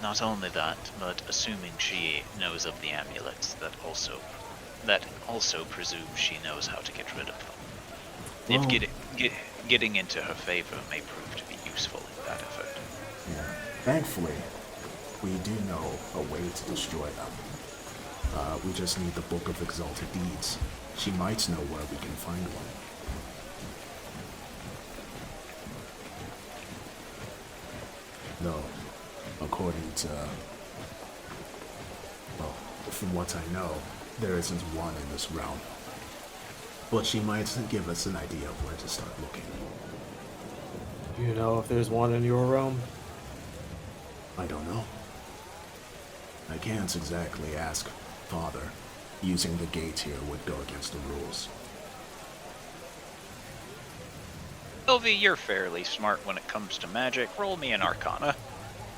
Not only that, but assuming she knows of the amulets, that also presumes she knows how to get rid of them. Well, If getting into her favor may prove to be useful in that effort. yeah. Thankfully, we do know a way to destroy them. We just need the Book of Exalted Deeds. She might know where we can find one. No, according to... well, from what I know, there isn't one in this realm. But she might give us an idea of where to start looking. Do you know if there's one in your realm? I don't know. I can't exactly ask Father. Using the gate here would go against the rules. Sylvie, you're fairly smart when it comes to magic. Roll me an Arcana.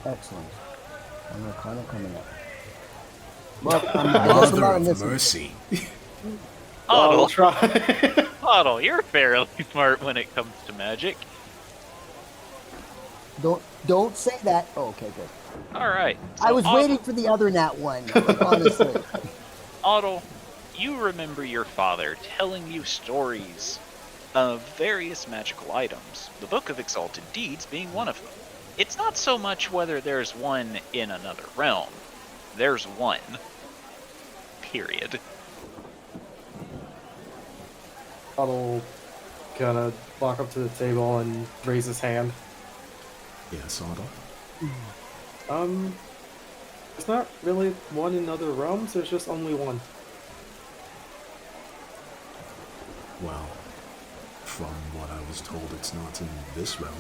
Excellent. An Arcana coming up. Well, I guess I'm not Mother in of this one. mercy. Otto, try. Otto, you're fairly smart when it comes to magic. Don't say that. Oh, okay, good. All right. I so was Otto- waiting for the other nat one, like, honestly. Otto, you remember your father telling you stories of various magical items, the Book of Exalted Deeds being one of them. It's not so much whether there's one in another realm. There's one. Period. Otto kind of walk up to the table and raise his hand. Yes, Otto? It's not really one in other realms, there's just only one. Well, from what I was told, it's not in this realm.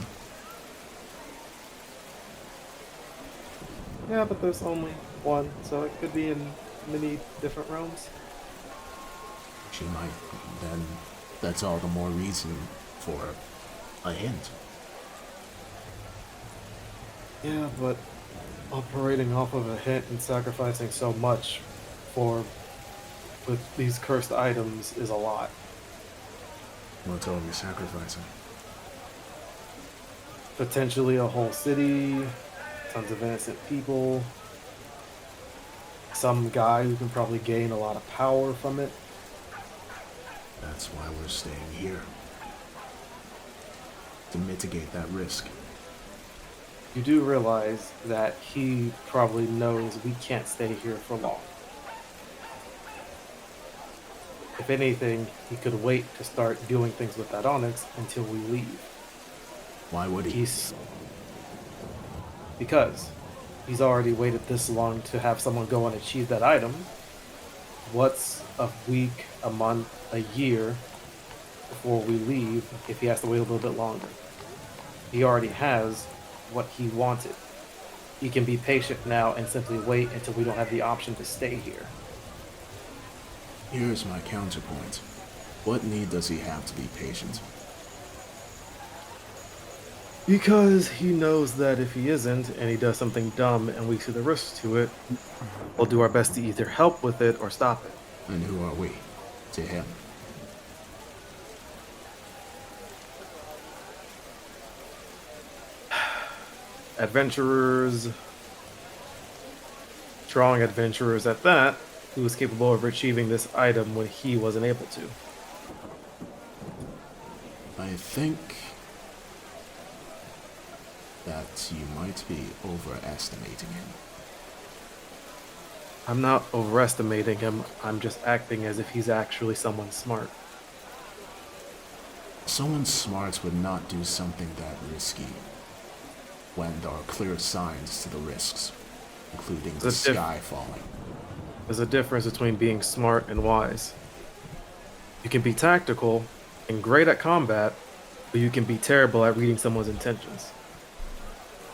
Yeah, but there's only one, so it could be in many different realms. She might. Then that's all the more reason for a hint. Yeah, but operating off of a hint and sacrificing so much with these cursed items is a lot. What are we sacrificing? Potentially a whole city, tons of innocent people, some guy who can probably gain a lot of power from it. That's why we're staying here. To mitigate that risk. You do realize that he probably knows we can't stay here for long. If anything, he could wait to start doing things with that onyx until we leave. Why would he? Because he's already waited this long to have someone go and achieve that item. What's a week, a month, a year before we leave if he has to wait a little bit longer? He already has what he wanted. He can be patient now and simply wait until we don't have the option to stay here. Here's my counterpoint. What need does he have to be patient? Because he knows that if he isn't, and he does something dumb and we see the risks to it, we'll do our best to either help with it or stop it. And who are we? To him. Adventurers, strong adventurers at that, who was capable of achieving this item when he wasn't able to. I think that you might be overestimating him. I'm not overestimating him, I'm just acting as if he's actually someone smart. Someone smart would not do something that risky when there are clear signs to the risks, including the sky falling. There's a difference between being smart and wise. You can be tactical and great at combat, but you can be terrible at reading someone's intentions.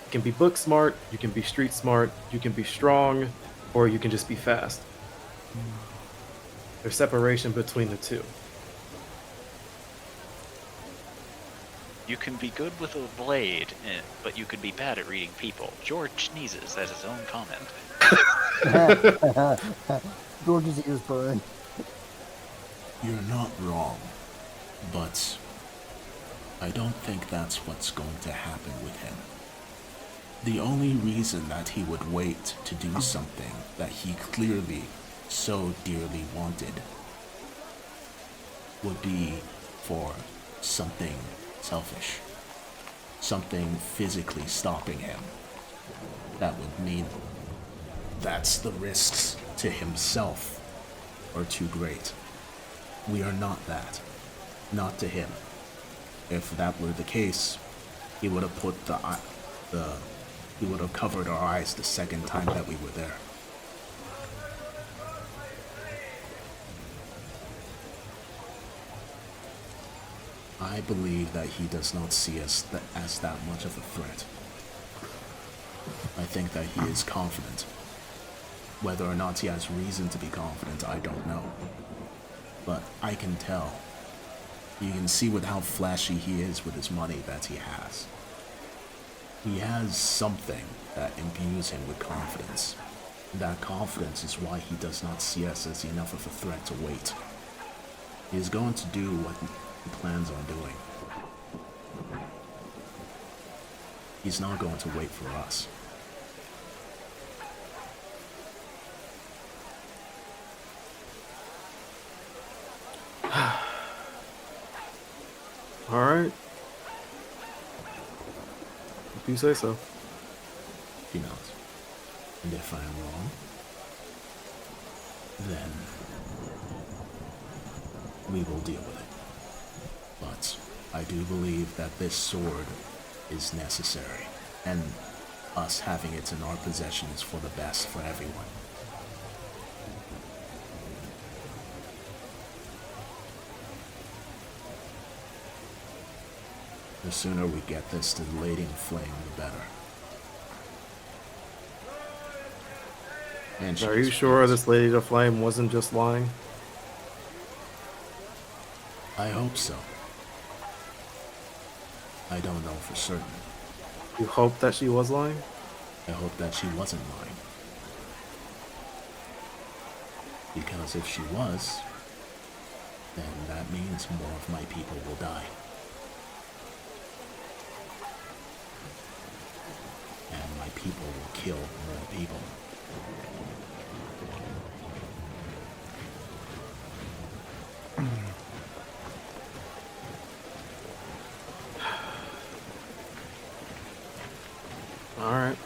You can be book smart, you can be street smart, you can be strong, or you can just be fast. There's separation between the two. You can be good with a blade, but you could be bad at reading people. George sneezes at his own comment. George's ears burn. You're not wrong, but I don't think that's what's going to happen with him. The only reason that he would wait to do something that he clearly so dearly wanted would be for something selfish, something physically stopping him. That would mean that's the risks to himself are too great. We are not that, not to him. If that were the case, he would have put he would have covered our eyes the second time that we were there. I believe that he does not see us as that much of a threat. I think that he is confident. Whether or not he has reason to be confident, I don't know. But I can tell. You can see with how flashy he is with his money that he has. He has something that imbues him with confidence. That confidence is why he does not see us as enough of a threat to wait. He is going to do what he plans on doing. He's not going to wait for us. Alright. If you say so. He knows. And if I am wrong, then we will deal with it. But I do believe that this sword is necessary, and us having it in our possession is for the best for everyone. The sooner we get this to the Lady in Flame, the better. And Are you sure this Lady of Flame wasn't just lying? I hope so. I don't know for certain. You hope that she was lying? I hope that she wasn't lying. Because if she was, then that means more of my people will die. And my people will kill more people. Alright.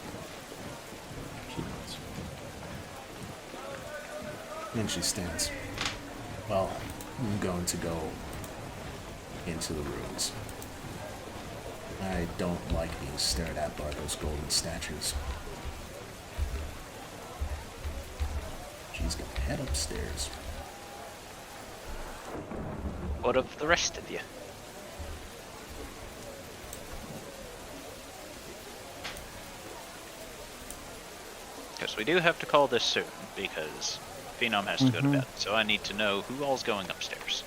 She nods. And she stands. Well, I'm going to go into the ruins. I don't like being stared at by those golden statues. She's gonna head upstairs. What of the rest of you? Because we do have to call this soon, because Phenom has to go to bed. So I need to know who all's going upstairs.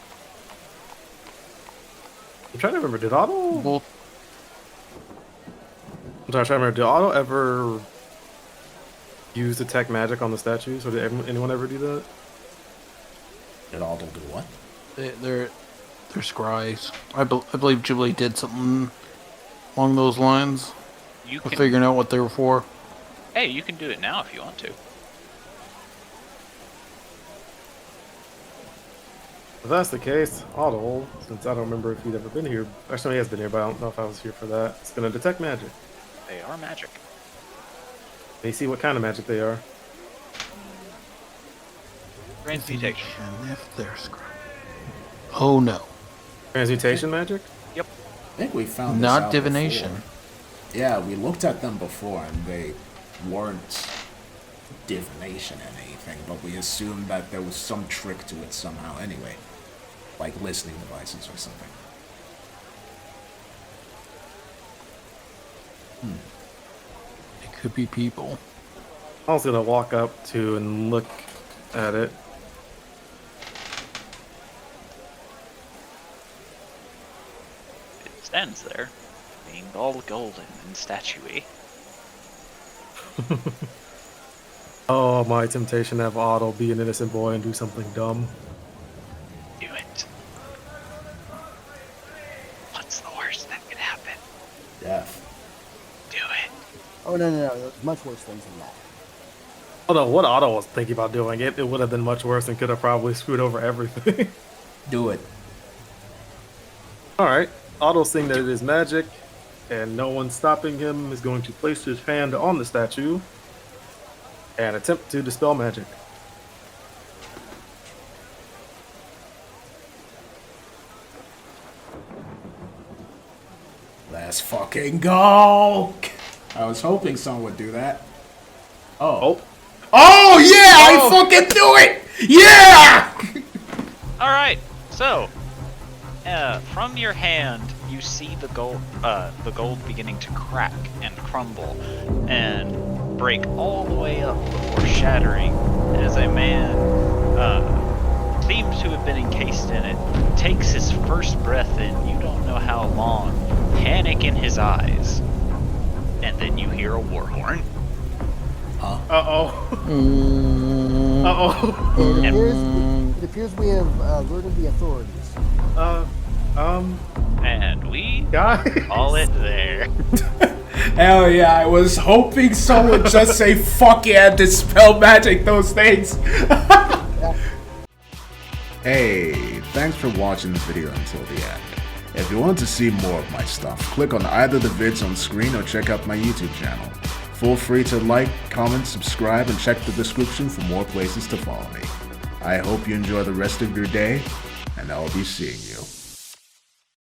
I'm trying to remember, did Otto... Both. I'm trying to remember, did Otto ever use detect magic on the statues, or did anyone ever do that? Did Otto do what? They're scries. I believe Jubilee did something along those lines. You Of can, figuring out what they were for. hey, you can do it now if you want to. If that's the case, Otto, since I don't remember if he'd ever been here. Actually, he has been here, but I don't know if I was here for that. It's gonna detect magic. They are magic. May see what kind of magic they are. Transmutation. If they're scry. Oh no. Transmutation magic? Yep. I think we found this Not out divination. before. Yeah, we looked at them before, and they weren't divination and anything, but we assumed that there was some trick to it somehow anyway. Like listening devices or something. It could be people. I was gonna walk up to and look at it. It stands there, being all golden and statuey. Oh, my temptation to have Otto be an innocent boy and do something dumb. Do it. What's the worst that could happen? Death. Do it. Oh, no. There's much worse things than that. Although what Otto was thinking about doing, it would have been much worse and could have probably screwed over everything. Do it. Alright, Otto's seeing that it is magic, and no one stopping him is going to place his hand on the statue and attempt to dispel magic. Let's fucking go! I was hoping someone would do that. Oh. Oh yeah! I fucking do it! Yeah! Alright, so from your hand you see the gold beginning to crack and crumble and break all the way up before shattering as a man seems to have been encased in it, takes his first breath in, you don't know how long, panic in his eyes, and then you hear a war horn. Uh-oh. Mm, Uh-oh. It appears we have alerted the authorities. And we Guys. call it there. Hell yeah, I was hoping someone would just say fuck yeah, dispel magic those things. Hey, thanks for watching the video until the end. If you want to see more of my stuff, click on either the vids on screen or check out my YouTube channel. Feel free to like, comment, subscribe, and check the description for more places to follow me. I hope you enjoy the rest of your day, and I'll be seeing you.